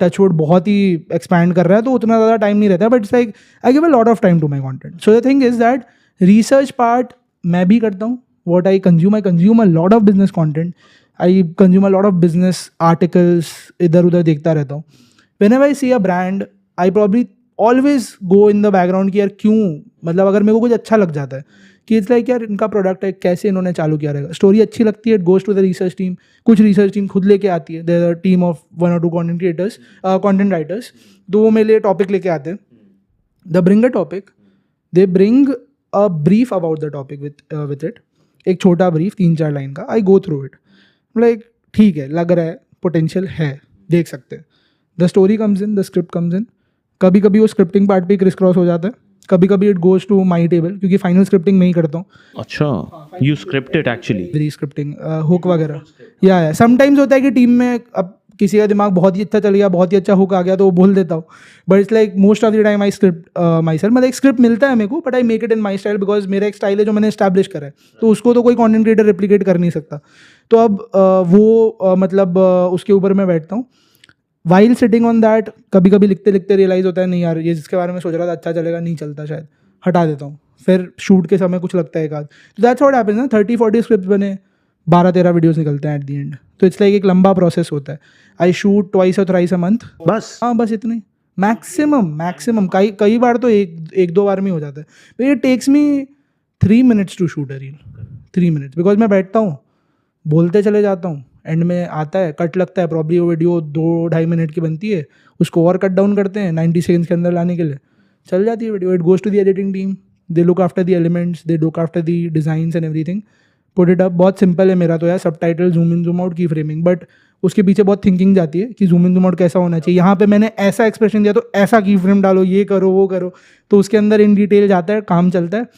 टचवुड बहुत ही एक्सपैंड कर रहा है, तो उतना ज़्यादा टाइम नहीं रहता है. But it's like I give a lot of time to my content. So the thing is that research part मैं भी करता हूँ. What I consume a lot of business content. I consume a lot of business articles, इधर उधर देखता रहता हूँ. Whenever I see a brand, I probably always go in the background कि यार क्यों, मतलब अगर मेरे को कुछ अच्छा लग जाता है कि इट्स लाइक यार इनका प्रोडक्ट है, कैसे इन्होंने चालू किया रहेगा, स्टोरी अच्छी लगती है, it goes to the research team. कुछ रिसर्च टीम खुद लेके आती है, there are team of 1 or 2 content creators, content writers. तो वो मेरे लिए टॉपिक लेके आते हैं. They bring a topic, they bring a brief about the topic with it. एक छोटा ब्रीफ 3-4 लाइन का. I go through it, like ठीक है, लग रहा है, पोटेंशियल है, देख सकते हैं. The story comes in, the script comes in. कभी कभी वो स्क्रिप्टिंग पार्ट पे क्रिस क्रॉस हो जाता है, कभी कभी it goes to my table, क्योंकि फाइनल स्क्रिप्टिंग मैं ही करता हूँ.
अच्छा, you script it actually.
Rescripting, hook वगैरह. या समटाइम्स होता है कि टीम में अब किसी का दिमाग बहुत ही अच्छा चल गया, बहुत ही अच्छा हुक आ गया तो वो बोल देता हूँ. But it's like most of the time I script my self. मतलब एक स्क्रिप्ट मिलता है मेरे को, but I make it in my style, because मेरा एक स्टाइल है जो मैंने एस्टैब्लिश करा है, तो उसको तो कोई कॉन्टेंट क्रिएटर रेप्लिकेट कर नहीं सकता. तो अब मतलब उसके ऊपर मैं बैठता हूँ. वाइल सिटिंग ऑन दैट कभी कभी लिखते लिखते रियलाइज़ होता है नहीं यार ये जिसके बारे में सोच रहा था अच्छा चलेगा, नहीं चलता, शायद हटा देता हूँ. फिर शूट के समय कुछ लगता है एक आध. तो दैट्स व्हाट हैपेंस ना. 30-40 स्क्रिप्ट बने, 12-13 वीडियोस निकलते हैं एट द एंड. तो इट्स लाइक एक लंबा प्रोसेस होता है. आई शूट ट्वाइस और थ्राइस अ मंथ.
बस
हाँ बस इतने मैक्सिमम. कई बार तो एक दो बार में ही हो जाता है. तो ये takes me 3 minutes to shoot a reel. 3 minutes, because मैं बैठता हूँ, बोलते चले जाता हूँ, एंड में आता है कट लगता है. प्रॉब्ली वो वीडियो 2-2.5 मिनट की बनती है, उसको और कट डाउन करते हैं 90 सेकेंड्स के अंदर लाने के लिए, चल जाती है video. It goes to the editing team, they look after the elements, they look after the designs and everything, put it up. बहुत सिंपल है मेरा तो यार, सब title, zoom in zoom out, की फ्रेमिंग. बट उसके पीछे बहुत थिंकिंग जाती है कि जूम इन जूम आउट कैसा होना चाहिए, यहाँ पे मैंने ऐसा एक्सप्रेशन दिया तो ऐसा की फ्रेम डालो, ये करो वो करो. तो उसके अंदर इन डिटेल जाता है, काम चलता है.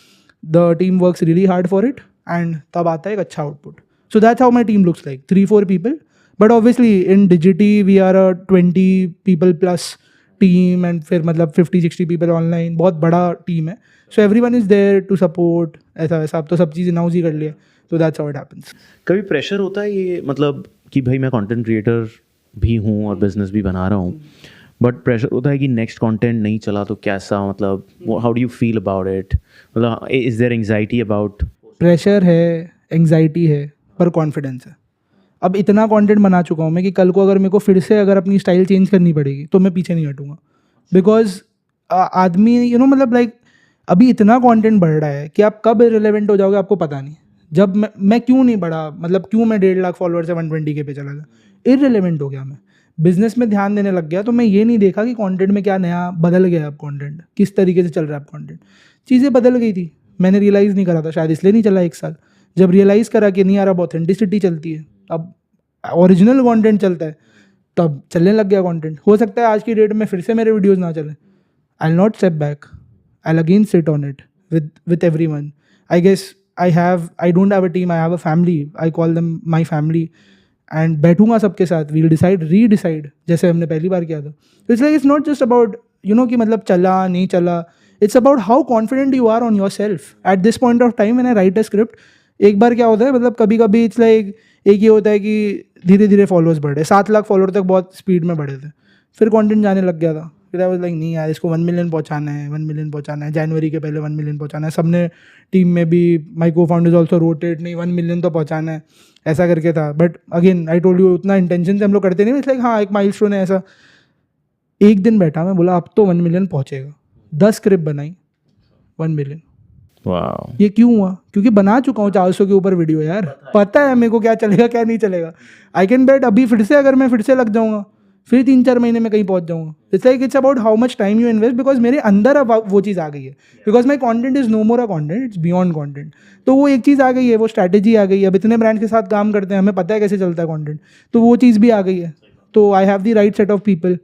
The team works really hard for it, and तब आता है एक अच्छा output. So that's how my team looks like, 3-4 people. But obviously in डिजिटी we are a 20 people plus team, and फिर मतलब 50-60 people ऑनलाइन, बहुत बड़ा टीम है. So everyone is there to support. ऐसा वैसा अब तो सब चीज़ अनाउंस ही कर लिया. तो दैट्स हाउ इट हैपेंस.
कभी प्रेशर होता है ये, मतलब कि भाई मैं कंटेंट क्रिएटर भी हूँ और बिजनेस भी बना रहा हूँ, बट प्रेशर होता है कि नेक्स्ट कंटेंट नहीं चला तो कैसा, मतलब how do you feel about it? मतलब is there anxiety about?
Pressure है, एंग्जाइटी है, पर कॉन्फिडेंस है. अब इतना कंटेंट बना चुका हूँ मैं कि कल को अगर मेरे को फिर से अगर अपनी स्टाइल चेंज करनी पड़ेगी तो मैं पीछे नहीं हटूँगा. बिकॉज आदमी मतलब लाइक अभी इतना कंटेंट बढ़ रहा है कि आप कब इररिलेवेंट हो जाओगे आपको पता नहीं. जब मैं क्यों नहीं बढ़ा, मतलब क्यों मैं 1.5 लाख फॉलोअर से 120K पे चला गया, इररिलेवेंट हो गया. मैं बिजनेस में ध्यान देने लग गया, तो मैं ये नहीं देखा कि कंटेंट में क्या नया बदल गया. अब कंटेंट किस तरीके से चल रहा है, अब कंटेंट चीज़ें बदल गई थी, मैंने रियलाइज़ नहीं करा था, शायद इसलिए नहीं चला 1 साल. जब रियलाइज़ करा कि नहीं यार अब ऑथेंटिसिटी चलती है, अब ओरिजिनल कंटेंट चलता है, तब चलने लग गया कंटेंट. हो सकता है आज की डेट में फिर से मेरे वीडियोज़ ना चलें. I will not step back, I will again sit on it with everyone. I guess I don't have a team, I have a family, I call them my family, and बैठूंगा सबके साथ, we'll decide, redecide, जैसे हमने पहली बार किया था. It's like it's not just about कि मतलब चला नहीं चला, it's about how confident you are on yourself at this point of time when I write a script. एक बार क्या होता है, मतलब कभी कभी it's like एक ये होता है कि धीरे धीरे फॉलोअर्स बढ़े, 7 लाख फॉलोअर तक बहुत स्पीड में बढ़े थे, फिर कंटेंट जाने लग गया था. फिर आई वाज लाइक नहीं यार इसको 1 मिलियन पहुंचाना है, 1 मिलियन पहुंचाना है, जनवरी के पहले 1 मिलियन पहुंचाना है. सबने टीम में भी, माई को फाउंडर्स ऑल्सो रोटेट, नहीं 1 मिलियन तो पहुंचाना है, ऐसा करके था. But again I told you उतना इंटेंशन से हम लोग करते नहीं. इट्स लाइक हाँ एक माइलस्टोन है ऐसा. एक दिन बैठा मैं, बोला अब तो 1 मिलियन पहुंचेगा. 10 स्क्रिप्ट बनाई, 1 मिलियन.
वाओ.
ये क्यों हुआ? क्योंकि बना चुका हूँ 400 के ऊपर वीडियो यार, पता है मेरे को क्या चलेगा क्या नहीं चलेगा. आई कैन बेट अभी फिर से अगर मैं फिर से लग जाऊँगा, फिर 3-4 महीने में कहीं पहुंच जाऊँगा. It's like it's about how much time you invest, because मेरे अंदर अब वो चीज़ आ गई है. Because my content is no more a content, it's beyond content. तो वो एक चीज़ आ गई है, वो स्ट्रैटेजी आ गई है. अब इतने ब्रांड के साथ काम करते हैं, हमें पता है कैसे चलता है कॉन्टेंट, तो वो चीज़ भी आ गई है. तो I have the right set of people.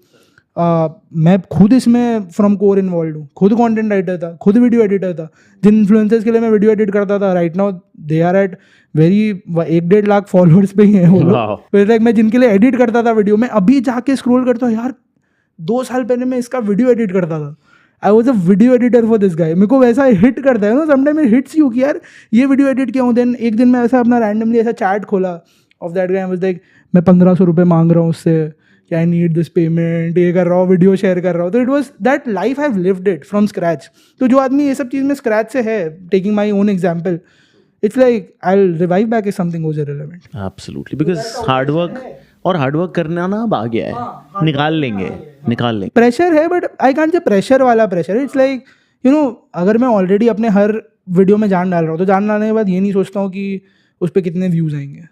मैं खुद इसमें फ्रॉम कोर इन्वॉल्व हूँ, खुद कंटेंट राइटर था, खुद वीडियो एडिटर था. जिन इन्फ्लुएंसर्स के लिए मैं वीडियो एडिट करता था, right now they are at very 1-1.5 lakh followers पे ही हैं वो लोग. फिर लाइक मैं जिनके लिए एडिट करता था वीडियो, मैं अभी जाके स्क्रॉल करता हूँ यार 2 साल पहले मैं इसका वीडियो एडिट करता था. I was a video editor for this guy. मेरे को वैसा हिट करता है ना समटाइम, इट हिट्स यू कि यार ये वीडियो एडिट किया हूँ. देन एक दिन मैं ऐसा अपना रैंडमली ऐसा चैट खोला of that guy. I was like मैं 1500 रुपये मांग रहा हूँ उससे, कि आई नीड दिस पेमेंट, ये कर रहा हूँ, वीडियो शेयर कर रहा हूँ. तो it was that life I have lived it from scratch. तो जो आदमी ये सब चीज़ में स्क्रैच से है, taking my own example, it's like I will revive back if something was irrelevant.
Absolutely, because hard work करना ना अब आ गया है. निकाल लेंगे.
प्रेशर है, but I can't say pressure वाला प्रेशर. इट्स लाइक अगर मैं ऑलरेडी अपने हर वीडियो में जान डाल रहा हूँ, तो जान डालने के बाद ये नहीं सोचता हूँ कि उस पर कितने व्यूज़ आएंगे.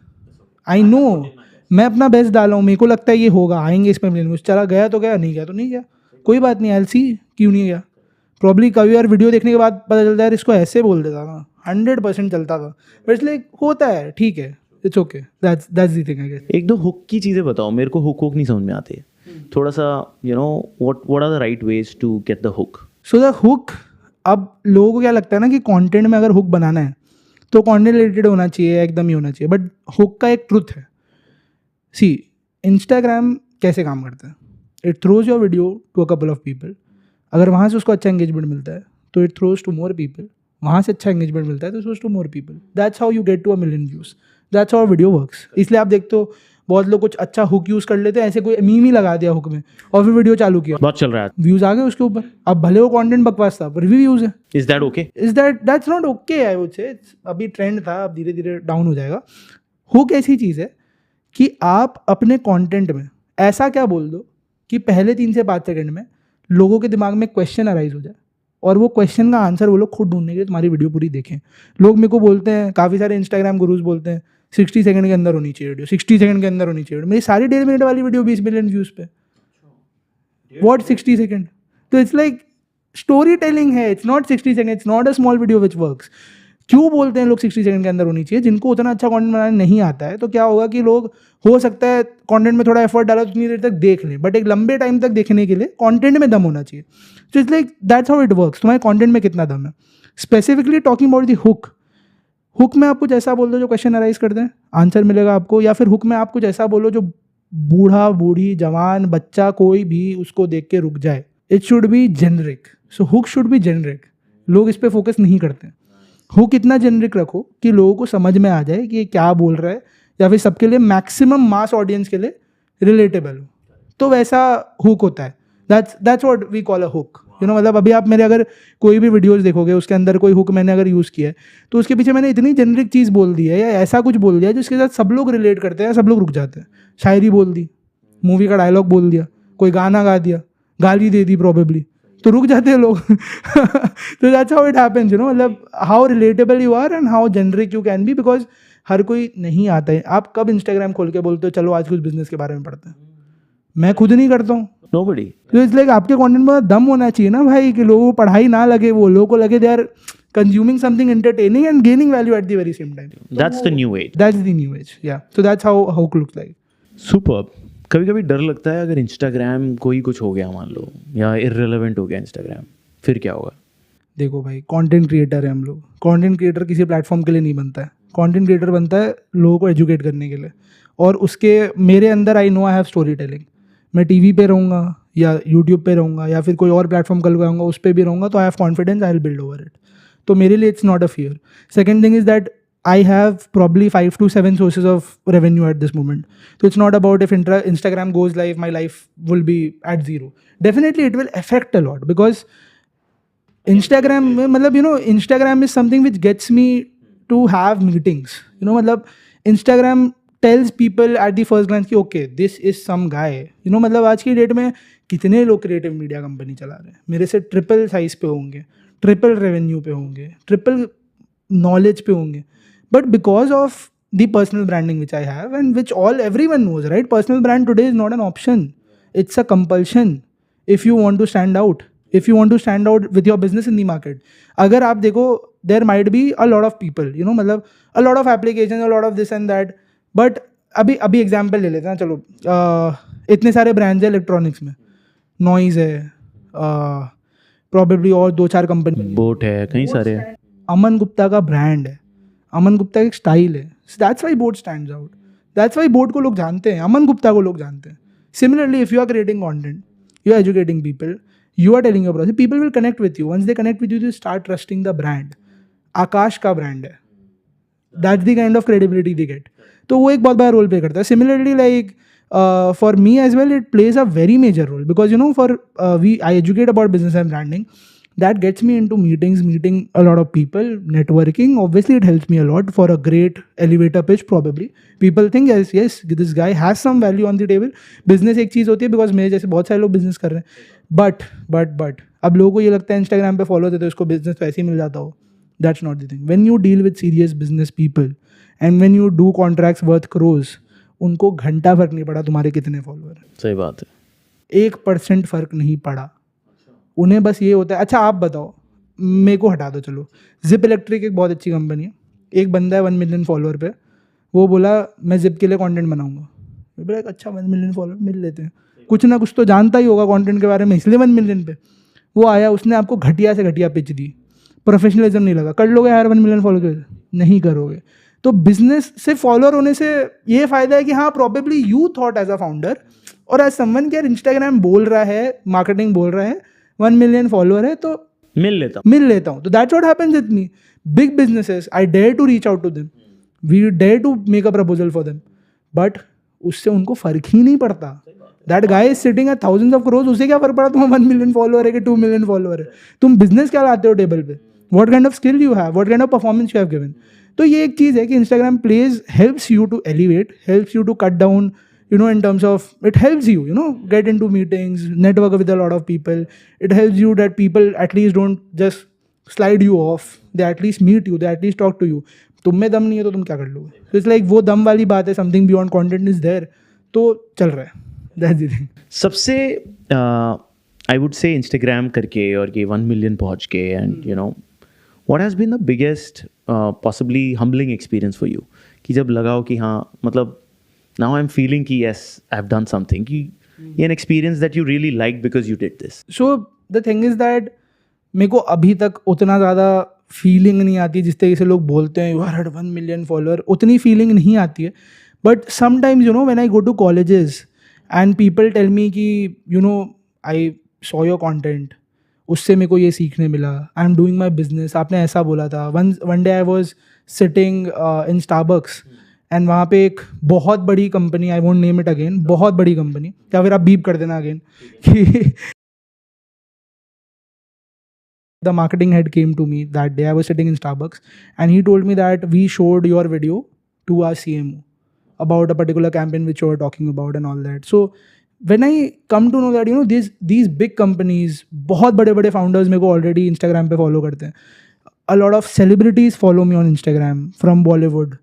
आई नो मैं अपना बेस्ट डाला हूँ, मेरे को लगता है ये होगा, आएंगे इसमें मिलियन व्यूज़. चला गया तो गया, नहीं गया तो नहीं गया, कोई बात नहीं. आई विल सी क्यों नहीं गया. प्रॉब्ली कभी यार वीडियो देखने के बाद पता चलता है यार इसको ऐसे बोल देता ना, 100% चलता था. बट इसलिए होता है, ठीक है, it's okay. That's the thing I guess.
एक दो हुक की चीज़ें बताओ मेरे को. हुक नहीं समझ में आते. थोड़ा सा what are the right ways to get the hook?
So the hook, अब लोगों को क्या लगता है ना कि कंटेंट में अगर हुक बनाना है तो कंटेंट रिलेटेड होना चाहिए, एकदम ही होना चाहिए. बट हुक का एक ट्रुथ है. सी इंस्टाग्राम कैसे काम करता है? It throws your video to a couple of people. अगर वहाँ से उसको अच्छा एंगेजमेंट मिलता है तो it throws to more people. वहाँ से अच्छा एंगेजमेंट मिलता है तो throws to more people. That's how you get to 1 million views. That's how video works. इसलिए आप देखते हो बहुत लोग कुछ अच्छा हुक यूज़ कर लेते हैं, ऐसे कोई मीम ही लगा दिया हुक में और फिर वीडियो चालू किया,
बहुत चल रहा है.
व्यूज़ आ गए उसके ऊपर. अब भले वो कंटेंट बकवास था पर व्यूज़ है.
Is that okay?
That's not okay. I would से अभी ट्रेंड था, अब धीरे धीरे डाउन हो जाएगा. हुक ऐसी चीज़ है कि आप अपने कंटेंट में ऐसा क्या बोल दो कि पहले 3 से 5 सेकंड में लोगों के दिमाग में क्वेश्चन अराइज हो जाए और वो क्वेश्चन का आंसर वो लोग खुद ढूंढने के लिए तुम्हारी वीडियो पूरी देखें. लोग मेरे को बोलते हैं, काफ़ी सारे इंस्टाग्राम गुरुज बोलते हैं 60 सेकंड के अंदर होनी चाहिए वीडियो, 60 सेकंड के अंदर होनी चाहिए वीडियो. मेरी सारी 1.5 मिनट वाली वीडियो 20 मिलियन व्यूज़ पे. What 60 second? तो इट्स लाइक स्टोरी टेलिंग है. It's not 60 second. It's not a small video which works. क्यों बोलते हैं लोग 60 सेकंड के अंदर होनी चाहिए? जिनको उतना अच्छा कंटेंट बनाना नहीं आता है तो क्या होगा कि लोग, हो सकता है कंटेंट में थोड़ा एफर्ट डाला तो उतनी देर तक देख लें, बट एक लंबे टाइम तक देखने के लिए कंटेंट में दम होना चाहिए. सो it's like that's how it works. तुम्हारे कंटेंट में कितना दम है. Specifically talking about the hook. Hook में आप कुछ ऐसा बोल दो जो क्वेश्चन अराइज कर दें, आंसर मिलेगा आपको. या फिर हुक में आप कुछ ऐसा बोलो जो बूढ़ा, बूढ़ी, जवान, बच्चा कोई भी उसको देख के रुक जाए. It should be generic. So hook should be generic. लोग इस पर फोकस नहीं करते. हुक इतना जेनरिक रखो कि लोगों को समझ में आ जाए कि ये क्या बोल रहा है, या फिर सबके लिए मैक्सिमम मास ऑडियंस के लिए रिलेटेबल हो. तो वैसा हुक होता है. That's what we call a hook. You know, मतलब अभी आप मेरे अगर कोई भी वीडियोस देखोगे उसके अंदर कोई हुक मैंने अगर यूज़ किया है तो उसके पीछे मैंने इतनी जेनरिक चीज़ बोल दी है या ऐसा कुछ बोल दिया जिसके साथ सब लोग रिलेट करते हैं, सब लोग रुक जाते हैं. शायरी बोल दी, मूवी का डायलॉग बोल दिया, कोई गाना गा दिया, गाली दे दी प्रॉबेबली, तो रुक जाते हैं लोग. तो that's how it happens. You know, मतलब how relatable you are and how generic you can be. Because हर कोई नहीं आता है. आप कब इंस्टाग्राम खोल के बोलते हो चलो आज कुछ बिजनेस के बारे में पढ़ते हैं? मैं खुद नहीं करता हूँ.
Nobody.
तो इट्स लाइक आपके कंटेंट में दम होना चाहिए ना भाई, कि लोगों को पढ़ाई ना लगे, वो लोगों को लगे they are consuming something entertaining and gaining value at the very same time.
That's the new age.
That's the new age. या so that's how hook looks like.
Superb. कभी कभी डर लगता है अगर इंस्टाग्राम कोई कुछ हो गया मान लो, या इररिलेवेंट हो गया इंस्टाग्राम, फिर क्या होगा?
देखो भाई, कंटेंट क्रिएटर है हम लोग. कंटेंट क्रिएटर किसी प्लेटफॉर्म के लिए नहीं बनता है. कंटेंट क्रिएटर बनता है लोगों को एजुकेट करने के लिए. और उसके मेरे अंदर I know I have story telling. मैं टीवी पे रहूँगा या यूट्यूब पे रहूँगा या फिर कोई और प्लेटफॉर्म कल लगाऊंगा उस पर भी रहूँगा, तो I have confidence, I will build over it. तो मेरे लिए it's not a fear. Second thing is that I have probably 5 to 7 sources of revenue at this moment. So it's not about if Instagram goes live, my life will be at zero. Definitely it will affect a lot because Instagram, मतलब you know, Instagram is something which gets me to have meetings. You know, मतलब Instagram tells people at the first glance कि okay, this is some guy. You know, मतलब आज की date में कितने लोग creative media company चला रहे हैं, मेरे से ट्रिपल साइज पे होंगे, ट्रिपल रेवेन्यू पे होंगे, ट्रिपल नॉलेज पे होंगे. But because of the personal branding which I have and which everyone knows, right? Personal brand today is not an option. It's a compulsion if you want to stand out. If you want to stand out with your business in the market. अगर आप देखो, there might be a lot of people, you know, मतलब a lot of applications, a lot of this and that. But अभी example ले लेते हैं. चलो, इतने सारे ब्रांड्स हैं इलेक्ट्रॉनिक्स में. नॉइज़ है, प्रॉबेबली और 2-4 कंपनी,
बोट है, कई सारे हैं.
अमन गुप्ता का ब्रांड है. अमन गुप्ता एक स्टाइल है. That's why boat stands out. That's why boat को लोग जानते हैं, अमन गुप्ता को लोग जानते हैं. Similarly if you are creating content, you are educating people, you are telling your process, people will connect with you. Once they connect with you, they start trusting the brand. Akash का brand है, that's the kind of credibility they get. तो वो एक बहुत बड़ा role play करता है. Similarly like for me as well, it plays a very major role because you know, for I educate about business and branding. That gets me into meeting a lot of people, networking. Obviously, it helps me a lot for a great elevator pitch. Probably people think yes, this guy has some value on the table. Business एक चीज़ होती है because मेरे जैसे बहुत सारे लोग business कर रहे हैं. But अब लोगों को ये लगता है Instagram पे follow देते तो उसको business तो ऐसे ही मिल जाता हो. That's not the thing. When you deal with serious business people and when you do contracts worth crores, उनको घंटा फर्क नहीं पड़ा तुम्हारे कितने follower हैं.
सही बात है.
1% फर्क नहीं पड़ा. उन्हें बस ये होता है, अच्छा आप बताओ, मेरे को हटा दो चलो. जिप इलेक्ट्रिक एक बहुत अच्छी कंपनी है. एक बंदा है 1 मिलियन फॉलोअर पे, वो बोला मैं जिप के लिए कंटेंट बनाऊंगा. मैं बोला अच्छा 1 मिलियन फॉलोअर मिल लेते हैं, कुछ ना कुछ तो जानता ही होगा कंटेंट के बारे में, इसलिए 1 मिलियन पे. वो आया, उसने आपको घटिया से घटिया पिच दी, प्रोफेशनलिज्म नहीं लगा. कर लोगे यार 1 मिलियन फॉलोअर? नहीं करोगे. तो बिजनेस से फॉलोअर होने से ये फ़ायदा है कि हाँ probably you thought as a founder और एज समवन कि यार इंस्टाग्राम बोल रहा है, मार्केटिंग बोल रहा है, 1 मिलियन फॉलोअर है तो
मिल लेता हूँ।
तो that's what happens with me. Big businesses, I dare to reach out to them, we dare to make a proposal for them, but उससे उनको फर्क ही नहीं पड़ता. That guy is sitting at thousands of crore, उसे क्या फर्क पड़ा तुम्हें 1 मिलियन फॉलोअर है कि 2 मिलियन फॉलोअर है. तुम बिजनेस क्या लाते हो टेबल पे, what kind of skill you have, what kind of performance you have given. तो ये एक चीज़ है कि Instagram plays helps you to elevate, helps you to cut down, you know, in terms of it helps you, you know, get into meetings, network with a lot of people. It helps you that people at least don't just slide you off, they at least meet you, they at least talk to you. तुम में दम नहीं है तो तुम क्या कर लोगे. So it's like वो दम वाली बात है, something beyond content is there, तो चल रहा है. That's the thing.
सबसे आई वुड से इंस्टाग्राम करके और ये 1 मिलियन पहुंच के and you know what has been the biggest possibly humbling experience for you कि जब लगा हो कि हाँ मतलब now I'm feeling कि yes I've done something कि ये an experience that you really liked because you did this.
So the thing is that मेरे को अभी तक उतना ज़्यादा फीलिंग नहीं आती जिस तरीके से लोग बोलते हैं you are at 1 million follower, उतनी फीलिंग नहीं आती है. But sometimes you know when I go to colleges and people tell me कि you know I saw your content, उससे मेरे को ये सीखने मिला, I am doing my business, आपने ऐसा बोला था. One day I was sitting in Starbucks and वहाँ पे एक बहुत बड़ी company, I won't name it again, बहुत बड़ी कंपनी, या फिर आप बीप कर देना अगेन, कि the marketing head came to me that day. I was sitting in Starbucks and he told me that we showed your video to our CMO about a particular campaign which you were talking about and all that. So when I come to know that you know these big companies, बहुत बड़े बड़े founders मेरे को already Instagram पे follow करते हैं, a lot of celebrities follow me on Instagram from Bollywood.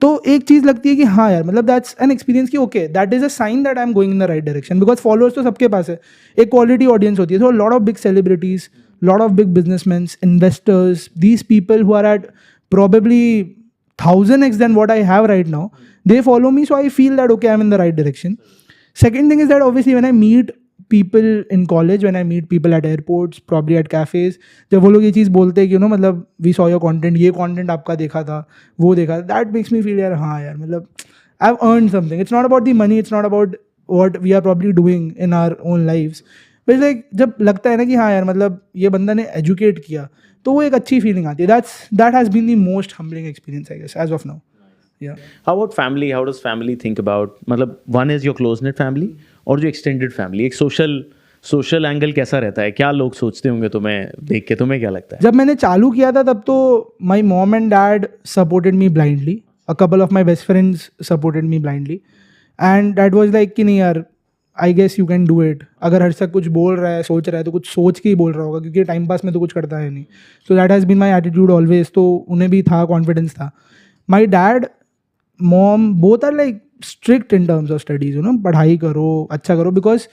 तो एक चीज़ लगती है कि हाँ यार मतलब दैट्स एन एक्सपीरियंस कि okay that is a sign that I am going in the right direction, because followers तो सबके पास है, एक क्वालिटी ऑडियंस होती है. So lot of big celebrities, lot of big businessman, investors, these people who are at probably 1000x than what I have right now, they follow me, so I feel that okay, I'm in the right direction. Second thing is that obviously when I meet people in college, when I meet people at airports, probably at cafes, जब वो लोग ये चीज़ बोलते हैं कि no मतलब we saw your content, ये content आपका देखा था, वो देखा था, दैट मेक्स मी फील यार हाँ यार मतलब I have earned something. It's not about the money, it's not about what we are probably doing in our own lives, but like जब लगता है ना कि हाँ यार मतलब ये बंदा ने एजुकेट किया, तो वो एक अच्छी फीलिंग आती है. That has been the most humbling experience I guess as of now. Yeah.
How about family? How does family think about, मतलब one is your close knit family और जो extended family, एक social angle कैसा रहता है, क्या लोग सोचते होंगे तुम्हें देख के, तुम्हें क्या लगता है?
जब मैंने चालू किया था तब तो my mom and dad supported me blindly, a couple of my best friends supported me blindly, and that was like कि नहीं यार I guess you can do it. अगर हर सब कुछ बोल रहा है, सोच रहा है, तो कुछ सोच के ही बोल रहा होगा, क्योंकि टाइम पास में तो कुछ करता है नहीं. So that has been my attitude always. तो उन्हें भी था, कॉन्फिडेंस था. My dad, mom, both are like strict in terms of studies, you know, पढ़ाई करो, अच्छा करो, because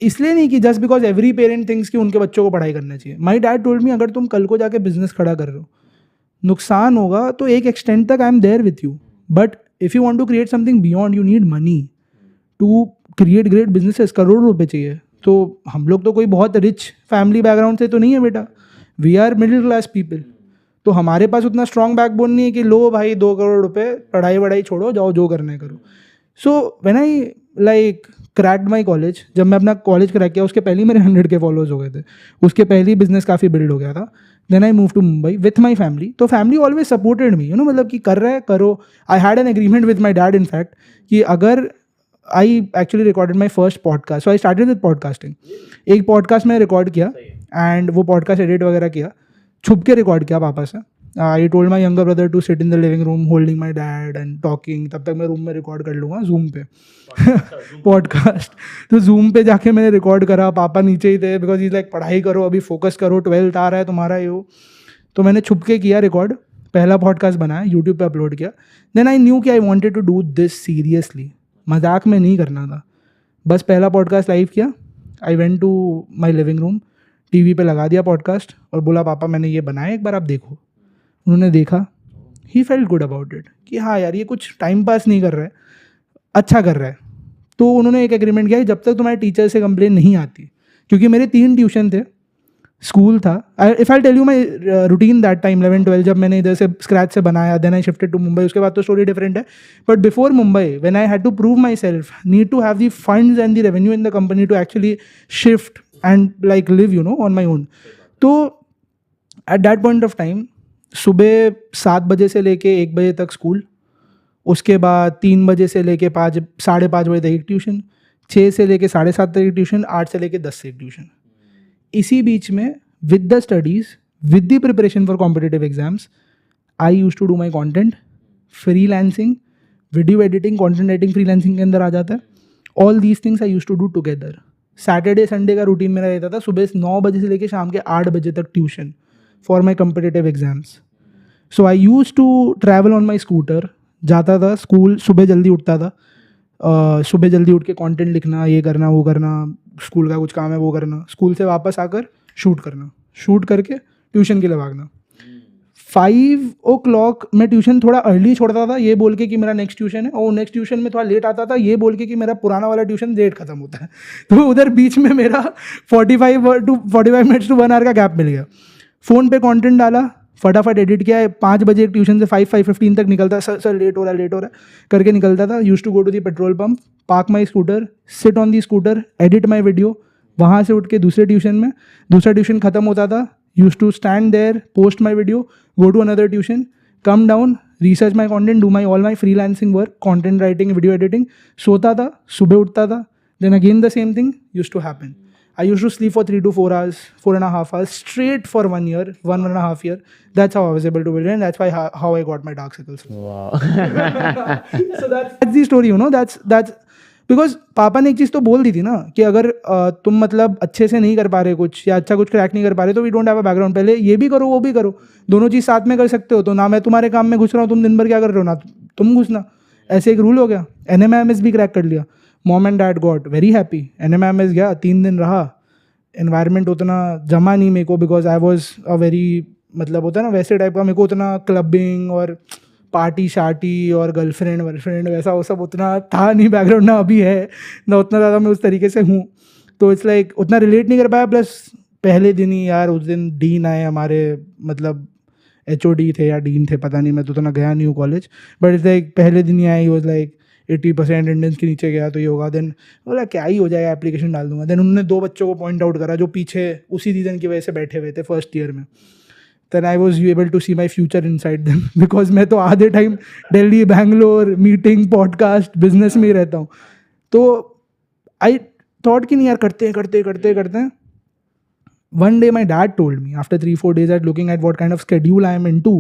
इसलिए नहीं कि just because every parent thinks कि उनके बच्चों को पढ़ाई करना चाहिए. माई डैड टोल्ड मी अगर तुम कल को जाके बिजनेस खड़ा कर रहे हो, नुकसान होगा तो एक एक्सटेंट तक I am there with you, but if you want to create something beyond you need money to create great businesses. करोड़ों रुपए चाहिए. तो हम लोग तो कोई बहुत रिच फैमिली बैकग्राउंड से तो नहीं है बेटा, we are middle class people. तो हमारे पास उतना स्ट्रॉन्ग बैकबोन नहीं है कि लो भाई 2 करोड़ रुपए, पढ़ाई वढ़ाई छोड़ो, जाओ जो करना है करो. So when I like cracked my college, जब मैं अपना कॉलेज क्रैक किया उसके पहले ही मेरे 100 के फॉलोअर्स हो गए थे, उसके पहले ही बिजनेस काफ़ी बिल्ड हो गया था. Then I move to Mumbai with my family. तो family always supported me, you know, मतलब कि कर रहा है करो. I had an agreement with my dad in fact कि अगर I actually recorded my first podcast, so I started with podcasting. एक पॉडकास्ट मैं रिकॉर्ड किया एंड वो पॉडकास्ट एडिट वगैरह किया, छुप के रिकॉर्ड किया पापा से. I told my younger brother to sit in the living room holding my dad and talking, तब तक मैं रूम में रिकॉर्ड कर लूँगा जूम पे पॉडकास्ट. तो जूम पे जाके मैंने रिकॉर्ड करा, पापा नीचे ही थे बिकॉज इज लाइक पढ़ाई करो, अभी फोकस करो, 12th आ रहा है तुम्हारा ये वो. तो मैंने छुप के किया रिकॉर्ड, पहला पॉडकास्ट बनाया, यूट्यूब पे अपलोड किया. देन आई न्यू कि I wanted to do this seriously, मजाक में नहीं करना था. बस पहला पॉडकास्ट लाइव किया, I went to my living room, TV पे लगा दिया पॉडकास्ट और बोला पापा मैंने ये बनाया, एक बार आप देखो. उन्होंने देखा, he felt good about it कि हाँ यार ये कुछ टाइम पास नहीं कर रहा है, अच्छा कर रहा है. तो उन्होंने एक एग्रीमेंट किया कि जब तक तुम्हारे टीचर से कंप्लेन नहीं आती, क्योंकि मेरे 3 ट्यूशन थे, स्कूल था. If I tell you my routine that time 11-12 जब मैंने इधर से स्क्रैच से बनाया, then I shifted to Mumbai. उसके बाद तो स्टोरी डिफरेंट है. But before Mumbai when I had to prove myself, need to have the funds and the revenue in the company to actually shift and like live you know on my own. तो at that point of time सुबह 7 बजे से लेके 1 बजे तक school, उसके बाद 3 बजे से लेके 5-5:30 बजे तक एक ट्यूशन, 6 से लेके 7:30 तक एक ट्यूशन, 8 से लेके 10 से एक ट्यूशन. इसी बीच में with the studies, with the preparation for competitive exams, I used to do my content, freelancing, video editing, content writing freelancing के अंदर आ जाता है. All these things I used to do together. Saturday Sunday का routine मेरा रहता था सुबह 9 बजे से लेके शाम के 8 बजे तक tuition for my competitive exams. So I used to travel on my scooter, जाता था स्कूल, सुबह जल्दी उठता था, सुबह जल्दी उठ के कंटेंट लिखना, ये करना वो करना, स्कूल का कुछ काम है वो करना, स्कूल से वापस आकर शूट करना, शूट करके ट्यूशन के लिए भागना. 5 o'clock मैं ट्यूशन थोड़ा अर्ली छोड़ता था ये बोल के कि मेरा नेक्स्ट ट्यूशन है, और नेक्स्ट ट्यूशन में थोड़ा लेट आता था ये बोल के कि मेरा पुराना वाला ट्यूशन लेट खत्म होता है. तो उधर बीच में मेरा 45 मिनट्स टू 1 hour का गैप मिल गया. फ़ोन पे कंटेंट डाला, फटाफट एडिट किया. 5 बजे एक ट्यूशन से 5:15 तक निकलता. सर लेट हो रहा है करके निकलता था. Used to go to the petrol pump, park my scooter, sit on the scooter, edit my video. वहाँ से उठ के दूसरे ट्यूशन में, दूसरा ट्यूशन खत्म होता था, used to stand there, post my video, go to another tuition, come down, research my content, do my all my freelancing work, content writing, video editing. सोता था, सुबह उठता था, then again the same thing used to happen. I used to sleep for 3 to 4 hours, 4.5 hours straight for 1 year, 1.5 year. That's how I was able to build it, and that's why how I got my dark circles.
Wow.
So that's the story, you know. That's because पापा ने एक चीज़ तो बोल दी थी ना कि अगर तुम मतलब अच्छे से नहीं कर पा रहे कुछ, या अच्छा कुछ क्रैक नहीं कर पा रहे, तो we don't have a background. पहले ये भी करो वो भी करो, दोनों चीज़ साथ में कर सकते हो. तो ना मैं तुम्हारे काम में घुस रहा हूँ, तुम दिन भर क्या कर रहे हो, ना तुम घुसना. ऐसे एक रूल हो गया. NMIMS भी क्रैक कर लिया. Mom and dad got very happy. NMIMS गया, 3 दिन रहा. एनवायरनमेंट उतना जमा नहीं मेरे को, because I was a very, मतलब होता है ना वैसे टाइप का. मेरे को उतना क्लबिंग और पार्टी शार्टी और गर्लफ्रेंड वर्लफ्रेंड वैसा वो सब उतना था नहीं बैकग्राउंड, ना अभी है ना उतना ज़्यादा मैं उस तरीके से हूँ. तो इट्स लाइक उतना रिलेट नहीं कर पाया. प्लस पहले दिन ही यार, उस दिन डीन आए हमारे, मतलब HOD थे या डीन थे पता नहीं, मैं तो उतना गया नहीं हूँ कॉलेज. बट इट्स लाइक पहले दिन ही आई, वॉज लाइक 80% अटेंडेंस के नीचे गया तो ये होगा. देन बोला क्या ही हो जाएगा, एप्लीकेशन डाल दूंगा. देन उन्होंने 2 बच्चों को पॉइंट आउट करा जो पीछे उसी रीज़न की वजह से बैठे हुए थे फर्स्ट ईयर में. Then I was able to see my future inside them, because मैं तो आधे time Delhi, Bangalore, meeting, podcast, business में ही रहता हूँ. तो आई थॉट कि नहीं यार, करते हैं. One day my dad told me, after 3-4 days at looking at what kind of schedule I am into,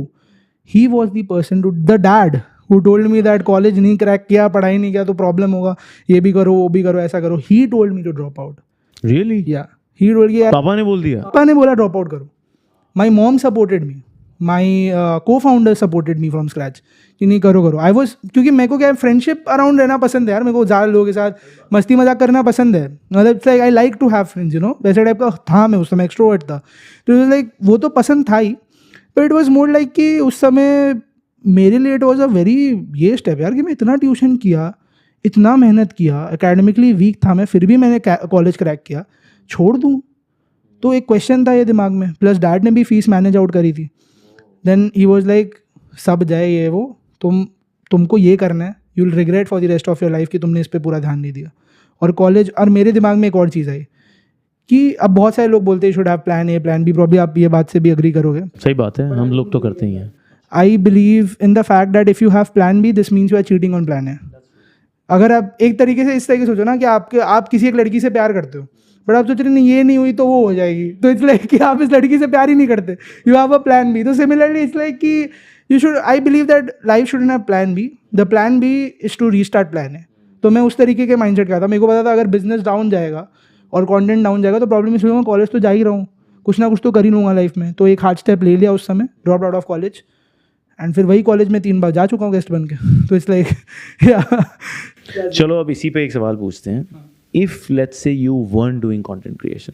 he was the dad who told me that college नहीं क्रैक किया, पढ़ाई नहीं किया तो प्रॉब्लम होगा, ये भी करो वो भी करो ऐसा करो. He told me to drop out.
Really?
Yeah. He told me,
पापा ने बोल दिया?
पापा ने बोला ड्रॉप आउट करो. My mom supported me. My co-founder supported me from scratch कि नहीं करो. आई वॉज, क्योंकि मेरे को क्या है, फ्रेंडशिप अराउंड रहना पसंद है यार. मेरे को ज़्यादा लोगों के साथ मस्ती मजाक करना पसंद है. मतलब it's like I like to have friends, you know, वैसे टाइप का था मैं उस समय. एक्सट्रोवर्ट था तो इट्स लाइक वो तो पसंद था ही. But it was more like कि उस समय मेरे लिए इट वॉज अ वेरी ये स्टेप यार कि मैं इतना ट्यूशन किया, इतना मेहनत किया, एकेडमिकली वीक था मैं, फिर भी मैंने कॉलेज क्रैक किया, छोड़ दूँ. तो एक क्वेश्चन था ये दिमाग में. प्लस डैड ने भी फीस मैनेज आउट करी थी. देन ही वॉज लाइक सब जाए ये वो, तुमको ये करना है, you will regret for the rest of your life कि तुमने इस पर पूरा ध्यान नहीं दिया. और कॉलेज, और मेरे दिमाग में एक और चीज़ आई कि अब बहुत सारे लोग बोलते हैं should have plan A plan B. Probably आप ये बात से भी अग्री करोगे.
सही बात है, हम लोग तो करते ही हैं.
I believe in the fact that if you have plan B, this means you are cheating on plan A. अगर आप एक तरीके से इस तरीके से सोचो ना कि आप किसी एक लड़की से प्यार करते हो, बट आप सोच रहे नहीं ये नहीं हुई तो वो हो जाएगी, तो इट्स लाइक कि आप इस लड़की से प्यार ही नहीं करते, you have a plan B. तो सिमिलरली इट्स लाइक कि you should, I believe that life should have plan B. The plan B is to restart plan A. तो मैं उस तरीके के माइंडसेट का था. मेरे को पता था अगर बिजनेस डाउन जाएगा और कंटेंट डाउन जाएगा तो प्रॉब्लम इसलिए मैं कॉलेज तो जा ही रहा हूँ, कुछ ना कुछ तो कर ही लूँगा लाइफ में. तो एक हार्ड स्टेप ले लिया उस समय, drop out of college, and फिर वही कॉलेज में 3 बार जा चुका हूँ गेस्ट बन के. तो इट्स लाइक
चलो अब इसी पे एक सवाल पूछते हैं. If let's say you weren't doing content creation,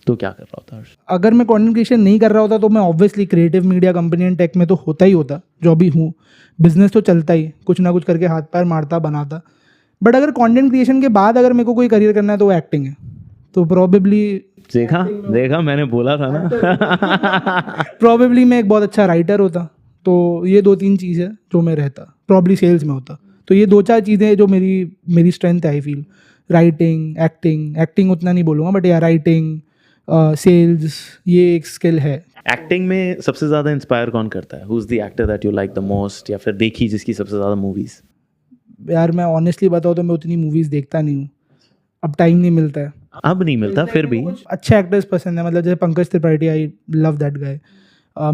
तो क्या कर रहा होता हर्ष?
अगर मैं कंटेंट क्रिएशन नहीं कर रहा होता तो मैं obviously creative media company and tech में तो होता ही होता, जो अभी हूँ. बिजनेस तो चलता ही, कुछ ना कुछ करके हाथ पैर मारता बनाता. बट अगर कंटेंट क्रिएशन के बाद अगर मेरे को कोई करियर करना है तो वो एक्टिंग है. तो प्रॉबेबली
देखा मैंने बोला था ना.
प्रॉबेबली मैं एक बहुत अच्छा राइटर होता. तो ये 2-3 चीज़ है जो मैं रहता. प्रॉब्ली सेल्स में होता. तो ये 2-4 चीज़ें जो मेरी स्ट्रेंथ है. आई फील राइटिंग, एक्टिंग उतना नहीं बोलूँगा, बट या राइटिंग, सेल्स, ये एक स्किल है.
एक्टिंग में सबसे ज़्यादा इंस्पायर कौन करता है? Who is the actor that you like the most, या फिर देखी जिसकी सबसे ज़्यादा मूवीज़?
यार मैं ऑनेस्टली बताऊँ तो मैं उतनी मूवीज़ देखता नहीं हूँ. अब टाइम नहीं मिलता है.
अब नहीं मिलता फिर भी.
अच्छे एक्टर्स पसंद है, मतलब जैसे Pankaj Tripathi, I love that guy.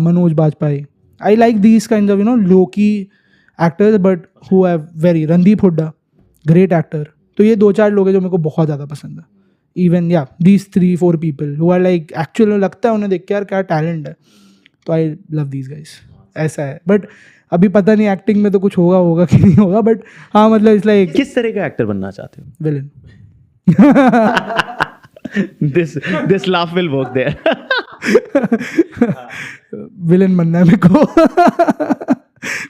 Manoj Bajpayee, I like these kind of low key actors, but who have very. Randeep Hooda, great actor. तो ये 2-4 लोग हैं जो मेरे को बहुत ज़्यादा पसंद है. इवन या these 3-4 people who are like actual में लगता है उन्हें देख के यार क्या टैलेंट है. तो आई लव दीज गाइज. ऐसा है. बट अभी पता नहीं एक्टिंग में तो कुछ होगा कि नहीं होगा, बट हाँ मतलब इट्स लाइक.
किस तरह का एक्टर बनना चाहते हो?
Villain.
This laugh will work there.
Villain बनना है मेरे को.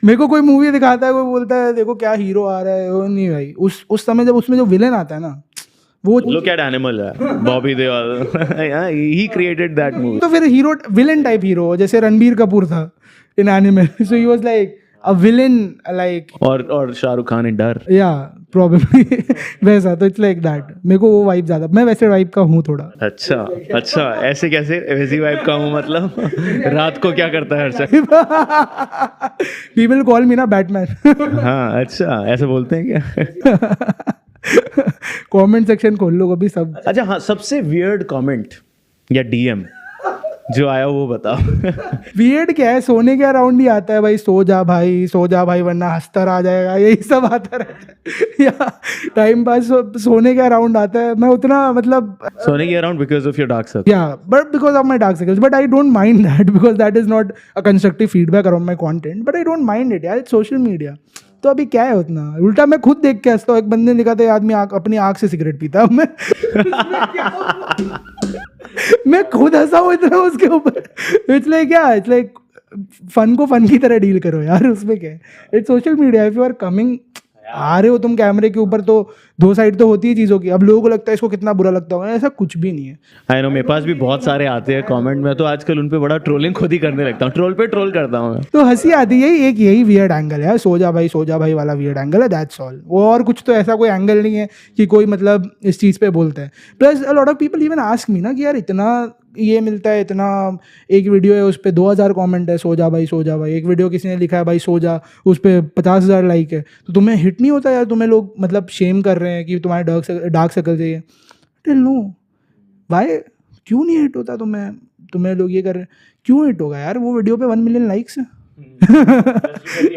मेरे को कोई मूवी दिखाता है, कोई बोलता है देखो क्या हीरो आ रहा है, वो नहीं भाई. उस समय जब उसमें जो विलन आता है ना, वो
Look at Animal है, Bobby Deol. He created that movie.
तो फिर हीरो, विलन टाइप हीरो, जैसे रणबीर कपूर था in animal. So he was like a villain, like.
और शाहरुख खान इन डर.
या प्रॉब्लली वैसा. तो इट्स लाइक दैट. मेरे को वो वाइब ज़्यादा, मैं वैसे वाइब का हूँ थोड़ा.
अच्छा ऐसे कैसे वैसी वाइब का हूँ? मतलब रात को क्या करता है हर्षद?
पीपल कॉल मी ना बैटमैन.
हाँ अच्छा, ऐसे बोलते हैं क्या?
कमेंट सेक्शन खोल लो कभी सब.
अच्छा हाँ, सबसे वियर्ड कमेंट या डीएम जो आया वो बताओ.
वियर्ड क्या है, सोने के अराउंड ही आता है भाई. सो जा भाई वरना हस्तर आ जाएगा, यही सब आता रहता है. या टाइम पास सोने के अराउंड आता है. मैं उतना मतलब
सोने के around because of your dark circle.
या but because of my dark circles. But I don't mind that because that is not a constructive feedback around my content. But I don't mind it यार. It's social media. तो अभी क्या है उतना. उल्टा मैं खुद देख के हंसता हूँ. एक बंदे ने लिखा था आदमी अपनी आँख से सिगरेट पीता. अब मैं खुद हंसा हूँ इतना उसके ऊपर. इट्स लाइक फन को फन की तरह डील करो यार. उसमें क्या है. It's social media. If you are coming, आ रहे हो तुम कैमरे के ऊपर, तो 2 साइड तो होती है चीज़ों की. अब लोगों को लगता है इसको कितना बुरा लगता होगा. ऐसा कुछ भी नहीं है.
आई नो, मेरे पास भी बहुत सारे आते हैं कमेंट में, तो आजकल उन पे बड़ा ट्रोलिंग खुद ही करने लगता हूँ. ट्रोल पे ट्रोल करता हूँ मैं.
तो हंसी आती है. यही वियर्ड एंगल है. सो जा भाई वाला वियर्ड एंगल है. That's all. वो और कुछ तो ऐसा कोई एंगल नहीं है कि कोई मतलब इस चीज़ पे बोलता है. Plus a lot of people even ask me ना कि यार इतना ये मिलता है, इतना एक वीडियो है उस पर 2000 कमेंट है, सो जा भाई. एक वीडियो किसी ने लिखा है भाई सो जा, उस पर 50,000 लाइक है. तो तुम्हें हिट नहीं होता यार? तुम्हें लोग मतलब शेम कर रहे हैं कि तुम्हारे डार्क सर्कल चाहिए. टेल नो भाई, क्यों नहीं हिट होता? तुम्हें लोग ये कर रहे हैं, क्यों हिट होगा यार? वो वीडियो पे 1 मिलियन लाइक्स है.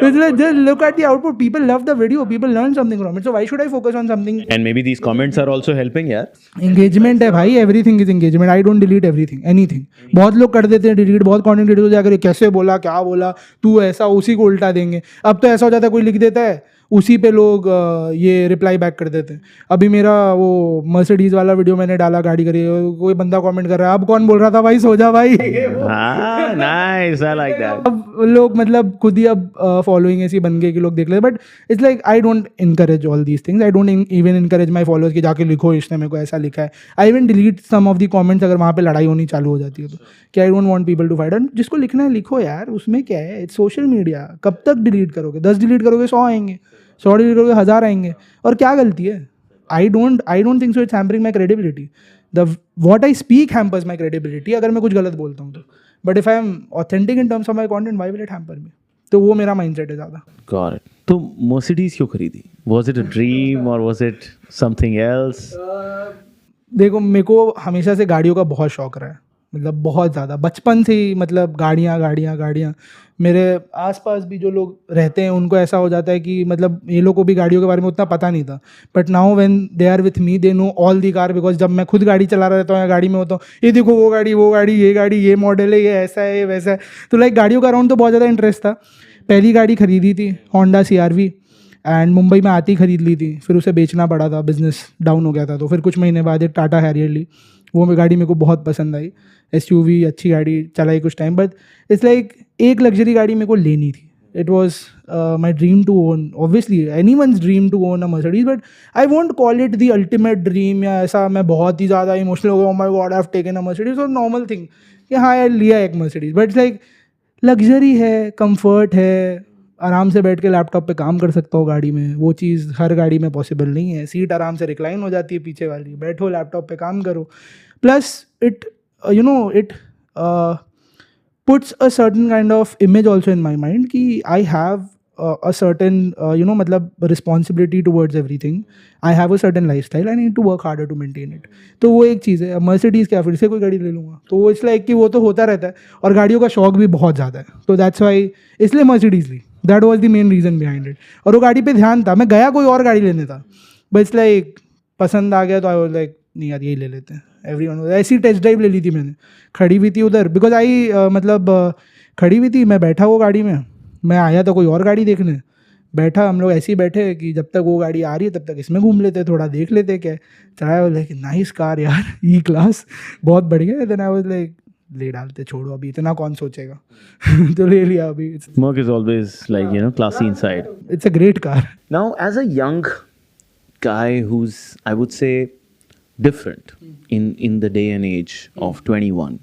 Just look at the output. People love the video. People learn something from it. So why should I focus on something?
And maybe these comments are also helping यार.
Engagement है भाई. Everything is engagement. I don't delete everything, anything. बहुत लोग कर देते हैं delete. बहुत content creator जाकर कैसे बोला, क्या बोला तू, ऐसा उसी को उल्टा देंगे. अब तो ऐसा हो जाता है कोई लिख देता है, उसी पे लोग ये रिप्लाई बैक कर देते हैं. अभी मेरा वो मर्सिडीज वाला वीडियो मैंने डाला, गाड़ी करी, कोई बंदा कमेंट कर रहा है अब कौन बोल रहा था भाई सो जा भाई.
हाँ नाइस, आई लाइक दैट.
अब लोग मतलब खुद ही अब फॉलोइंग ऐसी बन गई कि लोग देख लेते. But it's like I don't encourage all these things. I don't even encourage my followers कि जाके लिखो इसने मेरे को ऐसा लिखा है. I even delete some of the comments अगर वहाँ पे लड़ाई होनी चालू हो जाती है तो. कि I don't want people to fight. जिसको लिखना है लिखो यार, उसमें क्या है. It's social media. कब तक डिलीट करोगे? 10 डिलीट करोगे 100 आएंगे, 100 डिलीट करोगे 1000 आएंगे. और क्या गलती है? I don't think so. It's hampering my credibility. What I speak hampers my credibility अगर मैं कुछ गलत बोलता हूँ तो. But if I am authentic in terms of my content, why will it hamper me? तो वो मेरा माइंडसेट है ज़्यादा.
Got it. तो मर्सिडीज क्यों खरीदी? वाज इट अ ड्रीम और वाज इट समथिंग एल्स?
देखो मेरे को हमेशा से गाड़ियों का बहुत शौक रहा है. मतलब बहुत ज़्यादा बचपन से ही. मतलब गाड़ियाँ. मेरे आसपास भी जो लोग रहते हैं उनको ऐसा हो जाता है कि मतलब ये लोग को भी गाड़ियों के बारे में उतना पता नहीं था. But now when they are with me they know all the car. Because जब मैं खुद गाड़ी चला रहा रहता हूँ या गाड़ी में होता हूँ, ये देखो वो गाड़ी, ये मॉडल है, ये ऐसा है, ये वैसा है. तो लाइक गाड़ियों का अराउंड तो बहुत ज़्यादा इंटरेस्ट था. पहली गाड़ी खरीदी थी होंडा CR-V एंड मुंबई में आती खरीद ली थी. फिर उसे बेचना पड़ा था, बिजनेस डाउन हो गया था. तो फिर कुछ महीने बाद एक टाटा हैरियर ली. वो गाड़ी मेरे को बहुत पसंद आई. SUV अच्छी गाड़ी चलाई कुछ टाइम. बट इट्स लाइक एक लग्जरी गाड़ी मेरे को लेनी थी. It was my dream to own. Obviously, anyone's dream to own a Mercedes, but I won't call it the ultimate dream या ऐसा मैं बहुत ही ज़्यादा इमोशनल हो गया, oh my god I've taken a Mercedes, or normal thing कि हाँ यार लिया एक Mercedes, but it's like luxury है, कंफर्ट है, आराम से बैठ के लैपटॉप पे काम कर सकता हो गाड़ी में. वो चीज़ हर गाड़ी में पॉसिबल नहीं है. सीट आराम से रिक्लाइन हो जाती है पीछे वाली, बैठो लैपटॉप पे काम करो. Plus it it puts a certain kind of image also in my mind कि I have a certain मतलब responsibility towards everything. I have a certain lifestyle. I need to work harder to maintain it. तो वो एक चीज़ है. Mercedes क्या फिर से कोई गाड़ी ले लूँगा, तो वो इसलिए कि वो तो होता रहता है और गाड़ियों का शौक भी बहुत ज़्यादा है. तो दैट्स वाई इसलिए मर्सिडीज़ ली. That was the main reason behind it. और वो गाड़ी पे ध्यान था. मैं गया कोई और गाड़ी लेने था, बट इट्स लाइक पसंद आ गया तो आई वाज लाइक नहीं यार यही ले लेते हैं. एवरीवन ऐसी टेस्ट ड्राइव ले ली थी मैंने, खड़ी हुई थी उधर, बिकॉज खड़ी हुई थी, मैं बैठा वो गाड़ी में. मैं आया था कोई और गाड़ी देखने, बैठा, हम लोग ऐसे ही बैठे कि जब तक वो गाड़ी आ रही है तब तक इसमें घूम लेते, थोड़ा देख लेते क्या चलाया. लाइक नाइस कार यार, ई क्लास बहुत बढ़िया है. देन आई वाज लाइक ले डालते, छोड़ो अभी इतना कौन सोचेगा. तो ले लिया अभी.
Merc is always like, classy inside.
It's a great car.
Now, as a young guy who's, I would say, different in the day and age of 21,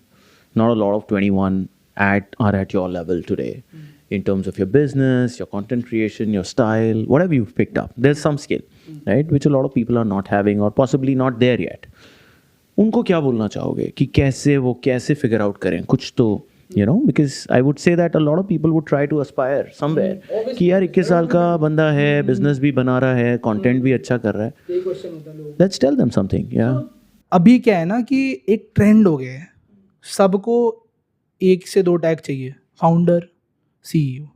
not a lot of 21 are at your level today in terms of your business, your content creation, your style, whatever you've picked up. There's some skill, right, which a lot of people are not having or possibly not there yet. उनको क्या बोलना चाहोगे कि कैसे figure out करें कुछ तो, because I would say that a lot of people would try to aspire somewhere कि यार 21 साल का बंदा है, बिजनेस भी बना रहा है, कंटेंट भी अच्छा कर रहा है. Let's tell them something. Yeah.
अभी क्या है ना कि एक ट्रेंड हो गया है, सबको 1 से 2 टैग चाहिए. Founder, CEO.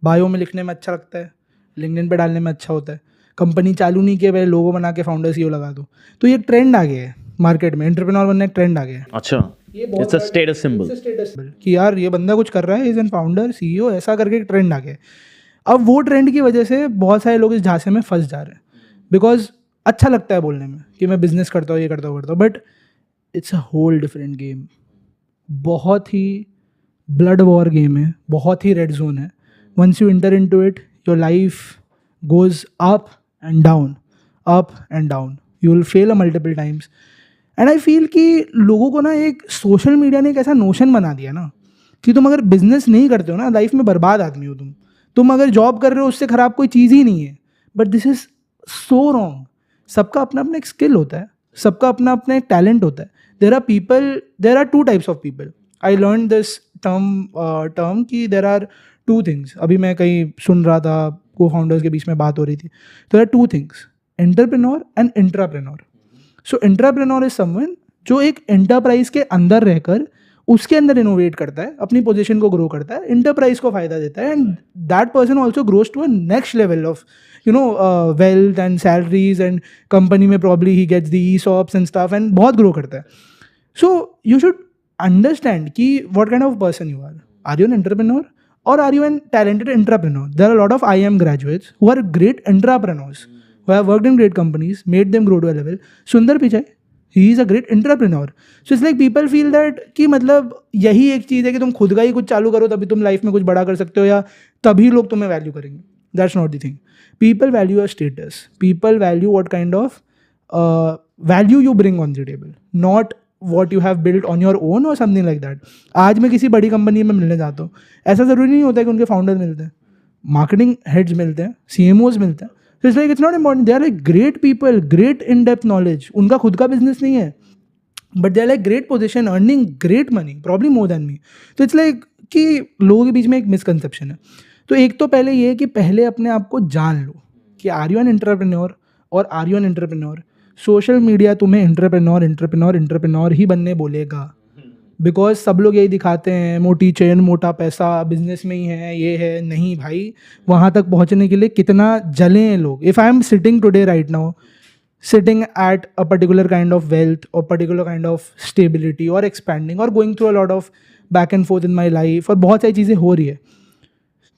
बायो में लिखने में अच्छा लगता है, लिंक्डइन पे डालने में अच्छा होता है. कंपनी चालू नहीं किया, पहले लोगो बना के फाउंडर CEO लगा दो. तो ये ट्रेंड आ गया है मार्केट में. एंटरप्रेन्योर बनने एक ट्रेंड आ गया है.
अच्छा, इट्स अ स्टेटस सिंबल
कि यार ये बंदा कुछ कर रहा है, इज एन फाउंडर, CEO, ऐसा करके एक ट्रेंड आ गया है. अब वो ट्रेंड की वजह से बहुत सारे लोग इस झांसे में फंस जा रहे हैं, बिकॉज अच्छा लगता है बोलने में कि मैं बिजनेस करता हूँ, ये करता हूँ, but it's a whole different game. बहुत ही ब्लड वॉर गेम है, बहुत ही रेड जोन है. Once you enter into it, your life goes up and down, up and down. You will fail a multiple times. And I feel कि लोगों को ना एक सोशल मीडिया ने एक ऐसा नोशन बना दिया ना कि तुम अगर बिजनेस नहीं करते हो ना, लाइफ में बर्बाद आदमी हो तुम अगर जॉब कर रहे हो उससे ख़राब कोई चीज़ ही नहीं है. But this is so wrong. सबका अपना अपना एक स्किल होता है, सबका अपना अपना एक टैलेंट होता है. There are 2 types of people. I learn this term कि देर आर 2 थिंग्स. अभी मैं कहीं सुन रहा था, को फाउंडर्स के बीच में बात हो रही थी. There are 2 things, entrepreneur and intrapreneur. So intrapreneur is someone जो एक एंटरप्राइज के अंदर रहकर उसके अंदर इनोवेट करता है, अपनी पोजीशन को ग्रो करता है, एंटरप्राइज को फायदा देता है, and that person also grows to a next level of wealth and salaries, and company में probably he gets the ESOPs and stuff, and बहुत ग्रो करता है. सो यू शुड अंडरस्टैंड कि what kind of person you are. Are you an entrepreneur or are you a talented entrepreneur? There are a lot of IIM graduates who are great entrepreneurs, who have worked in great companies, made them grow to a level. Sundar Pichai, he is a great entrepreneur. So it's like people feel that कि मतलब यही एक चीज़ है कि तुम खुद का ही कुछ चालू करो तभी तुम लाइफ में कुछ बड़ा कर सकते हो या तभी लोग तुम्हें वैल्यू करेंगे. That's not the thing. People value your status. People value what kind of value you bring on the table, not what you have built on your own or something like that. आज मैं किसी बड़ी company में मिलने जाता हूँ, ऐसा ज़रूरी नहीं होता है कि उनके फाउंडर मिलते हैं, मार्केटिंग हेड्स मिलते हैं, CMOs मिलते हैं. So it's like it's not important. They are like great people, great in-depth knowledge. उनका खुद का बिजनेस नहीं है, but they are like great position, earning great money, probably more than me. तो it's like कि लोगों के बीच में एक मिसकंसेप्शन है. तो एक तो पहले ये है कि पहले अपने आप को जान लो कि आर यू एन एंटरप्रेन्योर और are you an entrepreneur. Social media तुम्हें एंटरप्रेन्योर ही बनने बोलेगा, बिकॉज सब लोग यही दिखाते हैं, मोटी चेन, मोटा पैसा, बिजनेस में ही है, ये है. नहीं भाई, वहाँ तक पहुँचने के लिए कितना जले हैं लोग. If I am sitting today right now, sitting at a particular kind of wealth और पर्टिकुलर काइंड ऑफ स्टेबिलिटी और एक्सपैंडिंग और going through a lot of back and forth in my life, और बहुत सारी चीज़ें हो रही है.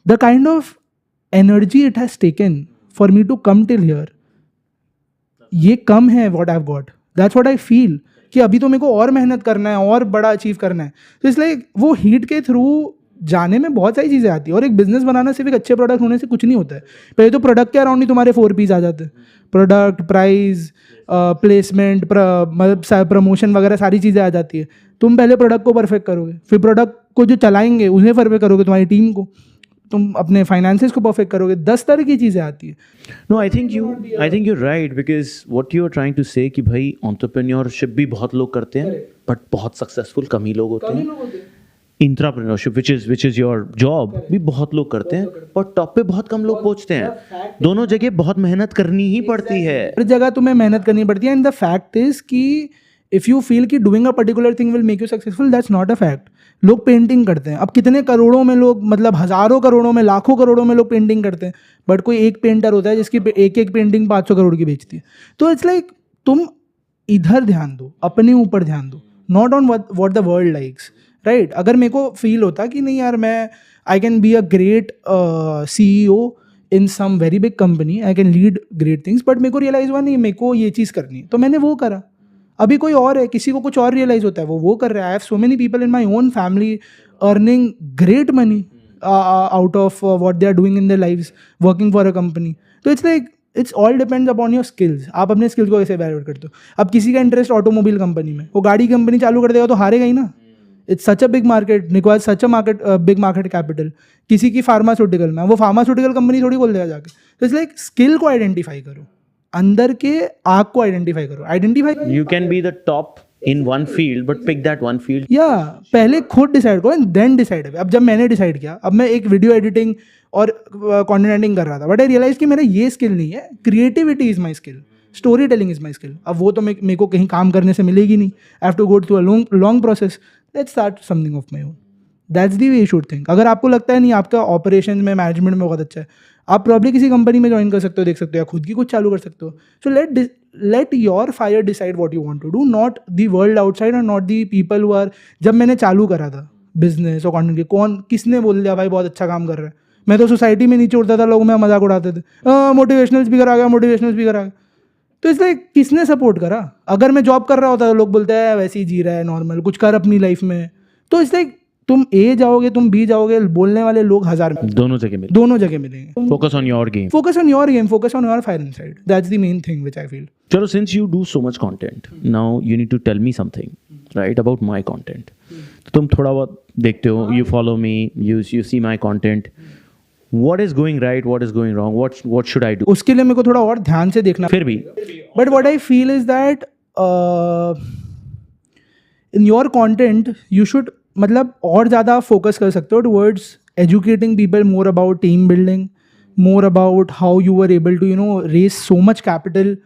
The kind of energy it has taken for me to come till here, ये कम है what I have got. That's what I feel कि अभी तो मेरे को और मेहनत करना है और बड़ा अचीव करना है. तो इसलिए वो हीट के थ्रू जाने में बहुत सारी चीज़ें आती है, और एक बिजनेस बनाना सिर्फ एक अच्छे प्रोडक्ट होने से कुछ नहीं होता है। पहले तो प्रोडक्ट के अराउंड ही तुम्हारे 4 P's आ जाते हैं, प्रोडक्ट, प्राइस, प्लेसमेंट, मतलब प्रमोशन वगैरह सारी चीज़ें आ जाती है। तुम पहले प्रोडक्ट को परफेक्ट करोगे, फिर प्रोडक्ट को जो चलाएंगे उन्हें परफेक्ट करोगे, तुम्हारी टीम को, तुम अपने फाइनेंसेस को परफेक्ट करोगे, 10 तरह की चीज़ें आती है।
No, I think you're right, because what you're trying to say कि भाई entrepreneurship भी बहुत लोग करते हैं, but बहुत successful कम ही लोग होते हैं। इंट्राप्रेन्योरशिप which is your job भी बहुत लोग करते हैं, और टॉप पे बहुत कम लोग पहुंचते हैं। दोनों जगह बहुत मेहनत करनी ही पड़ती है।
हर जगह तुम्हें मेहनत करनी पड़ती है, एंड द फैक्ट इज कि इफ यू फील कि doing a particular thing will make you successful, that's not a fact. लोग पेंटिंग करते हैं, अब कितने करोड़ों में लोग, मतलब हज़ारों करोड़ों में, लाखों करोड़ों में लोग पेंटिंग करते हैं, बट कोई एक पेंटर होता है जिसकी एक पेंटिंग 500 करोड़ की बेचती है। तो इट्स लाइक तुम इधर ध्यान दो, अपने ऊपर ध्यान दो, not on what the world likes, right. अगर मेरे को फील होता कि नहीं यार, मैं I can be a great CEO in some very big company, I can lead great things, but मेरे को रियलाइज हुआ नहीं मेरे को ये चीज़ करनी है, तो मैंने वो करा। अभी कोई और है, किसी को कुछ और रियलाइज होता है, वो कर रहा है। I have so many people in my own family earning great money out of what they are doing in their lives, working for a company. तो it's like it's all depends upon your skills. आप अपने skills को कैसे valuate करते हो। अब किसी का इंटरेस्ट ऑटोमोबाइल कंपनी में, वो गाड़ी कंपनी चालू कर देगा तो हारेगा ही ना। It's such a big market, requires such a big market capital. किसी की फार्मास्यूटिकल में, वो फार्मास्यूटिकल कंपनी थोड़ी खोल देगा जाके। तो इट्स लाइक स्किल को आइडेंटिफाई करो, अंदर के आग को आइडेंटिफाई करो, identify.
You can be the top in one field, but pick that one field.
या पहले खुद डिसाइड करो एंड देन डिसाइड। अब जब मैंने डिसाइड किया, अब मैं एक वीडियो एडिटिंग और कंटेंट एडिटिंग कर रहा था, बट आई रियलाइज कि मेरा ये स्किल नहीं है, creativity is my skill, story telling is my skill. अब वो तो मेरे को कहीं काम करने से मिलेगी नहीं, I have to go through a long process, let's start something of my own. That's the way you should think. अगर आपको लगता है नहीं आपका ऑपरेशन में, मैनेजमेंट में बहुत अच्छा है, आप प्रॉब्ली किसी कंपनी में ज्वाइन कर सकते हो, देख सकते हो, या खुद की कुछ चालू कर सकते हो। So let your fire decide what you want to do, not the world outside or not the people who are. जब मैंने चालू करा था बिजनेस और कंटेंट, किसने बोल दिया भाई बहुत अच्छा काम कर रहा है। मैं तो सोसाइटी में नीचे उड़ता था, लोग मैं मजाक उड़ाते थे, मोटिवेशनल स्पीकर आ गया, मोटिवेशनल स्पीकर आ गया। तो इसलिए किसने सपोर्ट करा। अगर मैं जॉब कर रहा होता तो लोग बोलते हैं वैसे ही जी रहा है, नॉर्मल, कुछ कर अपनी लाइफ में। तो इसलिए तुम ए जाओगे, तुम बी जाओगे, बोलने वाले लोग 1000
दोनों जगह
मिलेंगे।
Focus on your game.
Focus on your game, focus on your fire inside. That's the main thing which I feel.
Chalo, since you do so much content, now you need to tell me something, right, about my content. तो तुम थोड़ा बहुत देखते हो, you follow me, you see my content. What is going right? What is going wrong? What should I do?
उसके लिए मेरे को थोड़ा और ध्यान से देखना।
फिर भी
But what I feel is that in your content you should, मतलब और ज़्यादा फोकस कर सकते हो towards educating people more about team building, more about how you are able to raise so much capital,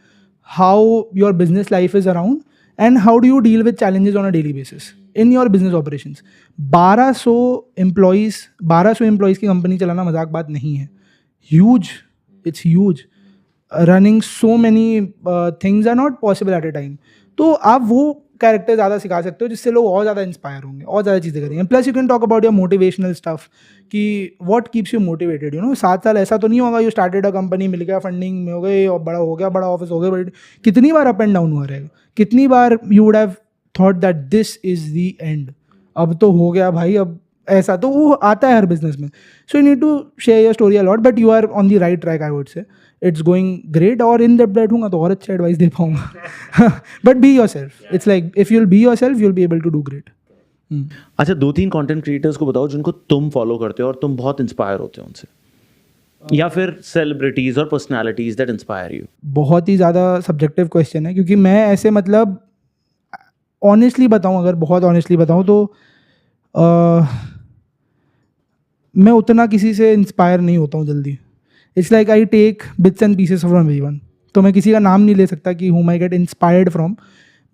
how your business life is around, and how do you deal with challenges on a daily basis in your business operations. 1200 employees की company चलाना मजाक बात नहीं है। Huge, it's huge. Running so many things are not possible at a time. तो आप वो character ज़्यादा सिखा सकते हो जिससे लोग और ज़्यादा इंस्पायर होंगे, और ज़्यादा चीज़ें करेंगे। Plus you can talk about your motivational stuff कि व्हाट कीप्स यू मोटिवेटेड। 7 साल ऐसा तो नहीं होगा यू स्टार्टेड अ कंपनी, मिल गया फंडिंग में, हो गए और बड़ा हो गया, बड़ा ऑफिस हो गया, बट कितनी बार अप एंड डाउन हुआ रहेगा। कितनी बार you would have thought that this is the end, अब तो हो गया भाई, अब ऐसा तो वो आता है हर बिजनेस में। So you need to share your story a lot, but you are on the right track, I would say. It's going great. और इन डेप्थ बैठूंगा तो और अच्छा एडवाइस दे पाऊंगा। But be yourself. It's like if you'll be yourself you'll be able to do great.
अच्छा, 2-3 content creators को बताओ जिनको तुम फॉलो करते हो और तुम बहुत इंस्पायर होते हो उनसे, या फिर सेलिब्रिटीज और पर्सनालिटीज दैट इंस्पायर यू।
बहुत ही ज़्यादा सब्जेक्टिव क्वेश्चन है, क्योंकि मैं ऐसे, मतलब ऑनेस्टली बताऊँ, अगर बहुत ऑनेस्टली बताऊँ तो मैं उतना किसी से इंस्पायर नहीं होता हूँ जल्दी। It's like I take bits and pieces from everyone. तो मैं किसी का नाम नहीं ले सकता कि whom I get inspired from,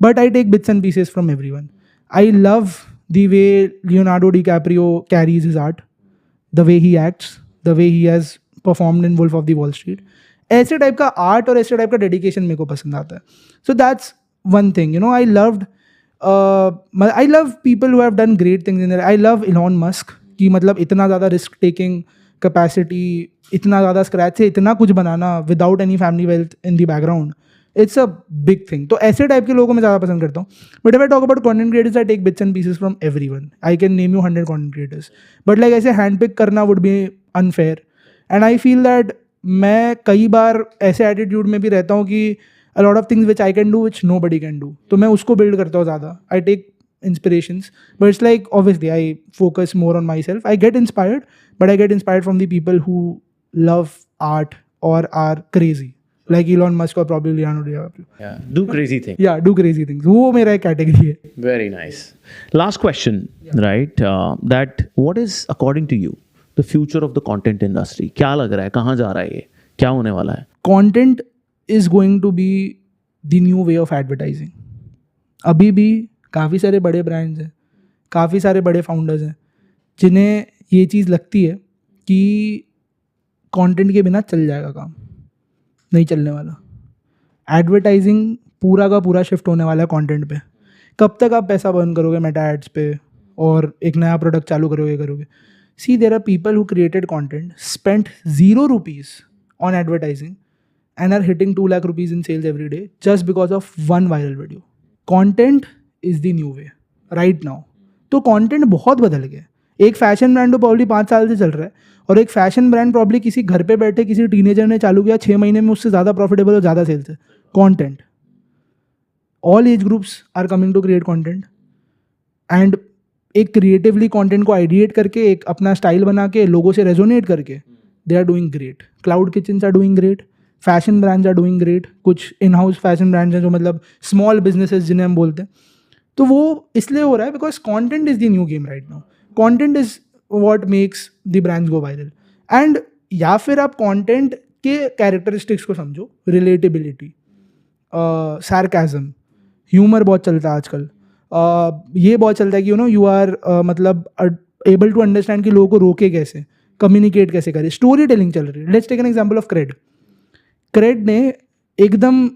but I take bits and pieces from everyone. I love the way Leonardo DiCaprio carries his art, the way he acts, the way he has performed in Wolf of the Wall Street. ऐसे type का art और ऐसे type का dedication मेरे को पसंद आता है। So that's one thing, I love people who have done great things in their life. I love Elon Musk, कि मतलब इतना ज़्यादा रिस्क टेकिंग कैपेसिटी, इतना ज़्यादा स्क्रैच से इतना कुछ बनाना without any family wealth in the background. It's a big thing. तो ऐसे टाइप के लोगों को मैं ज़्यादा पसंद करता हूँ. But if I talk about content creators, I take bits and pieces from everyone. I can name you 100 content creators, but like ऐसे हैंड पिक करना would be unfair. And I feel that मैं कई बार ऐसे attitude में भी रहता हूँ कि a lot of things which I can do which nobody can do. तो मैं उसको build करता हूँ ज़्यादा. I take inspirations, but it's like obviously I focus more on myself. I get inspired, but I get inspired from the people who love art or are crazy, like Elon Musk or probably Leonardo DiCaprio.
Yeah, do crazy things.
Yeah, do crazy things. वो मेरा एक category है.
Very nice. Last question, right? That what is according to you the future of the content industry? क्या लग रहा है, कहाँ जा रहा है ये, क्या होने वाला है?
Content is going to be the new way of advertising. अभी भी काफ़ी सारे बड़े ब्रांड्स हैं, काफ़ी सारे बड़े फाउंडर्स हैं जिन्हें ये चीज़ लगती है कि कंटेंट के बिना चल जाएगा काम. नहीं चलने वाला. एडवर्टाइजिंग पूरा का पूरा शिफ्ट होने वाला है कंटेंट पे. कब तक आप पैसा बर्न करोगे मेटा एड्स पे और एक नया प्रोडक्ट चालू करोगे. See there are people who created content, spent 0 rupees on advertising and are hitting 2 lakh rupees in sales every day just because of one viral video. Content is the new way right now. तो content बहुत बदल गया. एक fashion brand तो probably 5 साल से चल रहा है और एक फैशन ब्रांड प्रॉब्ली किसी घर पे बैठे किसी टीनेजर ने चालू किया 6 महीने में उससे ज़्यादा प्रॉफिटेबल और ज़्यादा सेल्स है. Content. All age groups are coming to create content and एक क्रिएटिवली कंटेंट को आइडिएट करके एक अपना स्टाइल बना के लोगों से रेजोनेट करके they are doing great. Cloud kitchens are doing great. Fashion brands are doing great. कुछ इन हाउस फैशन ब्रांड्स हैं जो मतलब स्मॉल बिजनेसेस जिन्हें हम बोलते हैं. तो वो इसलिए हो रहा है because content is the new game right now. Content is what makes the brands go viral. And या फिर आप कंटेंट के कैरेक्टरिस्टिक्स को समझो. रिलेटेबिलिटी, सार्काज़म, ह्यूमर बहुत चलता है आजकल. ये बहुत चलता है कि यू आर मतलब एबल टू अंडरस्टैंड कि लोगों को रोके कैसे, कम्युनिकेट कैसे करें. स्टोरी टेलिंग चल रही है. Let's take an example of Cred ने एकदम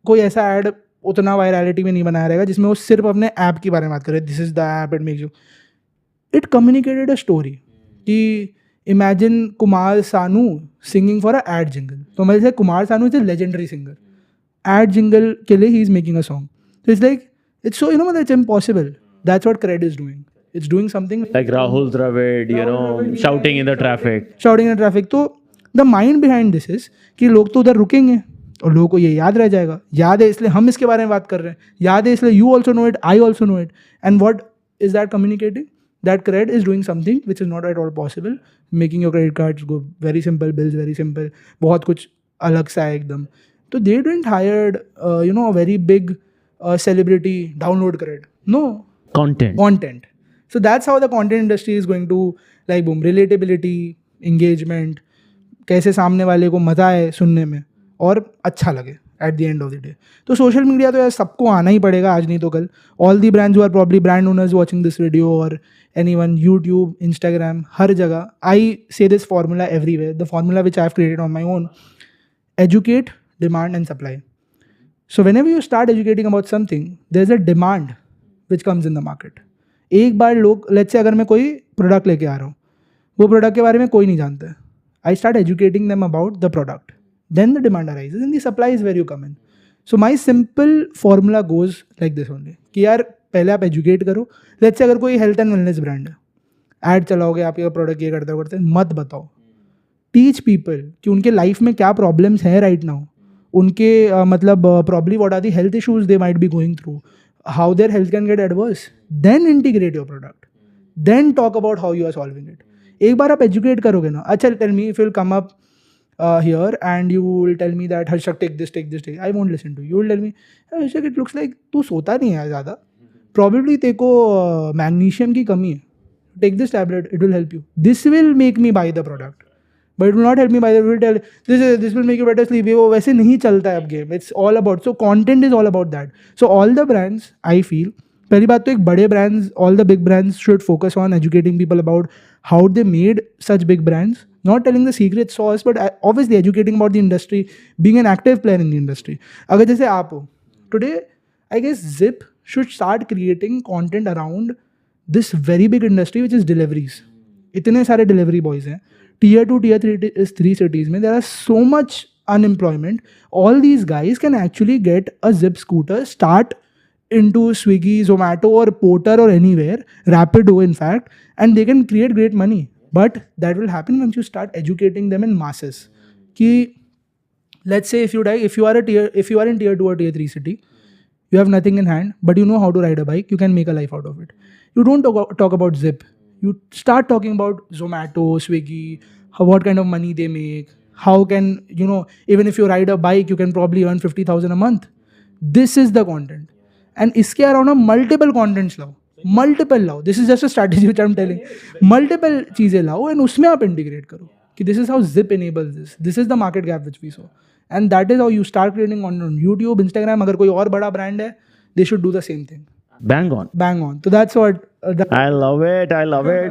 कोई ऐसा ऐड उतना वायरलिटी में नहीं बनाया रहेगा जिसमें वो सिर्फ अपने ऐप के बारे में बात करे. This is the app, it makes you. It communicated a story कि imagine Kumar Sanu singing for a ad jingle. तो मेरे से Kumar Sanu is a legendary singer. Ad jingle के लिए ही इज मेकिंग अ सॉन्ग. तो इट्स लाइक इट्स सो मतलब it's impossible. That's what Cred is doing. It's doing something
like Rahul Dravid, shouting in the traffic.
तो the mind behind this is कि लोग तो उधर रुकेंगे और लोगों को ये याद रह जाएगा. याद है इसलिए हम इसके बारे में बात कर रहे हैं. याद है इसलिए you also know it, I also know it. And what is that communicating? That cred is doing something which is not at all possible. Making your credit cards go very simple, bills very simple. बहुत कुछ अलग सा है एकदम. तो they didn't hired a very big celebrity download cred. No. Content. So that's how the content industry is going to like boom. Relatability, engagement, कैसे सामने वाले को मज़ा आए सुनने में और अच्छा लगे at the end of the day. तो सोशल मीडिया तो यार सबको आना ही पड़ेगा आज नहीं तो कल. All the brands who are probably brand owners watching this video or anyone, YouTube, Instagram, हर जगह. I say this formula everywhere. The formula which I have created on my own. Educate, demand and supply. So whenever you start educating about something, there's a demand which comes in the market. एक बार लोग let's say अगर मैं कोई product लेके आ रहा हूँ, वो product के बारे में कोई नहीं जानता है. I start educating them about the product, then the demand arises and the supply is where you come in. So my simple formula goes like this only कि यार पहले आप एजुकेट करो. लेट्स से अगर कोई हेल्थ एंड वेलनेस ब्रांड है, add चलाओगे आपके प्रोडक्ट ये करते मत बताओ. टीच पीपल कि उनके लाइफ में क्या प्रॉब्लम्स हैं राइट नाउ. उनके मतलब probably what are the health issues they might be going through, how their health can get adverse. Then integrate your product. Then talk about how you are solving it. एक बार आप educate करोगे ना. अच्छा, tell me if you'll come up here and you will tell me that Harshak take this. I won't listen to you. You will tell me, Harshak, it looks like तू सोता नहीं है ज़्यादा. Probably तेरे को magnesium की कमी है. Take this tablet. It will help you. This will make me buy the product. But it will not help me buy the. It will tell this will make you better sleep. वो वैसे नहीं चलता है अब game. It's all about. So content is all about that. So all the brands, I feel, पहली बात तो एक बड़े brands, all the big brands should focus on educating people about how they made such big brands. Not telling the secret sauce, but obviously educating about the industry, being an active player in the industry. अगर जैसे आप हो, today I guess Zip should start creating content around this very big industry which is deliveries. इतने सारे delivery boys हैं. Tier 2, Tier 3 cities में there are so much unemployment, all these guys can actually get a Zip scooter, start into Swiggy, Zomato, or Porter, or anywhere, Rapido in fact, and they can create great money. But that will happen once you start educating them in masses. Ki, let's say if you are in tier 2 or tier 3 city, you have nothing in hand, but you know how to ride a bike, you can make a life out of it. You don't talk about Zip. You start talking about Zomato, Swiggy, what kind of money they make, how can, even if you ride a bike, you can probably earn 50,000 a month. This is the content. And iske around multiple contents lao. Multiple lao. This is just a strategy which I'm telling. Multiple cheeze lao and usme aap integrate karo. Ki this is how Zip enables this. This is the market gap which we saw. And that is how you start creating content on YouTube, Instagram. Agar koi aur bada brand hai, they should do the same thing.
Bang on.
Bang on. So that's what...
I love it.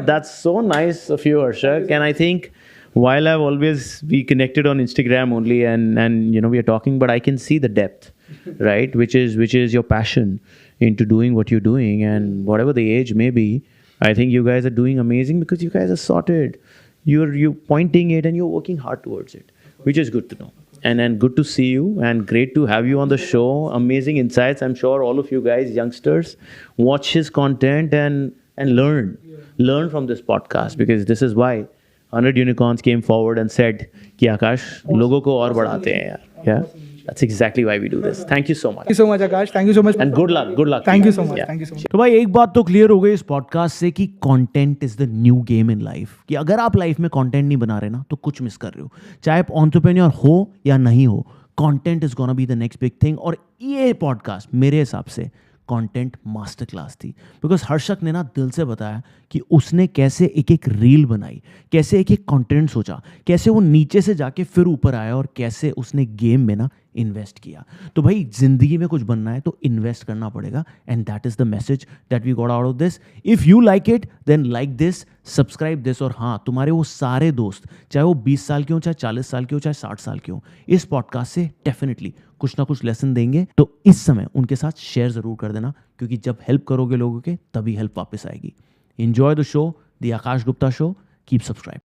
That's so nice of you, Arshak. And I think while I've always been connected on Instagram only and we are talking, but I can see the depth, right? Which is your passion into doing what you're doing, and whatever the age may be, I think you guys are doing amazing because you guys are sorted. You're pointing it and you're working hard towards it, which is good to know. And good to see you, and great to have you on the show. Amazing insights. I'm sure all of you guys, youngsters, watch his content and learn from this podcast, because this is why 100 Unicorns came forward and said कि आकाश लोगों को और बढ़ाते हैं यार. Yeah, that's exactly why we do this. Thank you so much.
Thank you so much, Akash. Thank you so much.
And good luck.
Thank you so much.
Yeah.
Thank you so much.
तो भाई एक बात तो clear हो गई इस podcast से कि content is the new game in life. कि अगर आप लाइफ में कंटेंट नहीं बना रहे ना तो कुछ मिस कर रहे हो. चाहे आप एंटरप्रेन्योर हो या नहीं हो, content is gonna be the next big thing. और ये पॉडकास्ट मेरे हिसाब से कंटेंट मास्टर क्लास थी, बिकॉज हर्षक ने ना दिल से बताया कि उसने कैसे एक एक रील बनाई, कैसे एक एक कंटेंट सोचा, कैसे वो नीचे से जाके फिर ऊपर आया और कैसे उसने गेम में ना इन्वेस्ट किया. तो भाई जिंदगी में कुछ बनना है तो इन्वेस्ट करना पड़ेगा, and that is the message that we got out of this. If you like it then like this, subscribe this. और हाँ, तुम्हारे वो सारे दोस्त, चाहे वो 20 साल के हो, चाहे 40 साल के हो, चाहे 60 साल के हो, इस पॉडकास्ट से डेफिनेटली कुछ ना कुछ लेसन देंगे. तो इस समय उनके साथ शेयर जरूर कर देना, क्योंकि जब हेल्प करोगे लोगों के तभी हेल्प वापस आएगी. Enjoy the show, the Akash Gupta show. Keep subscribe.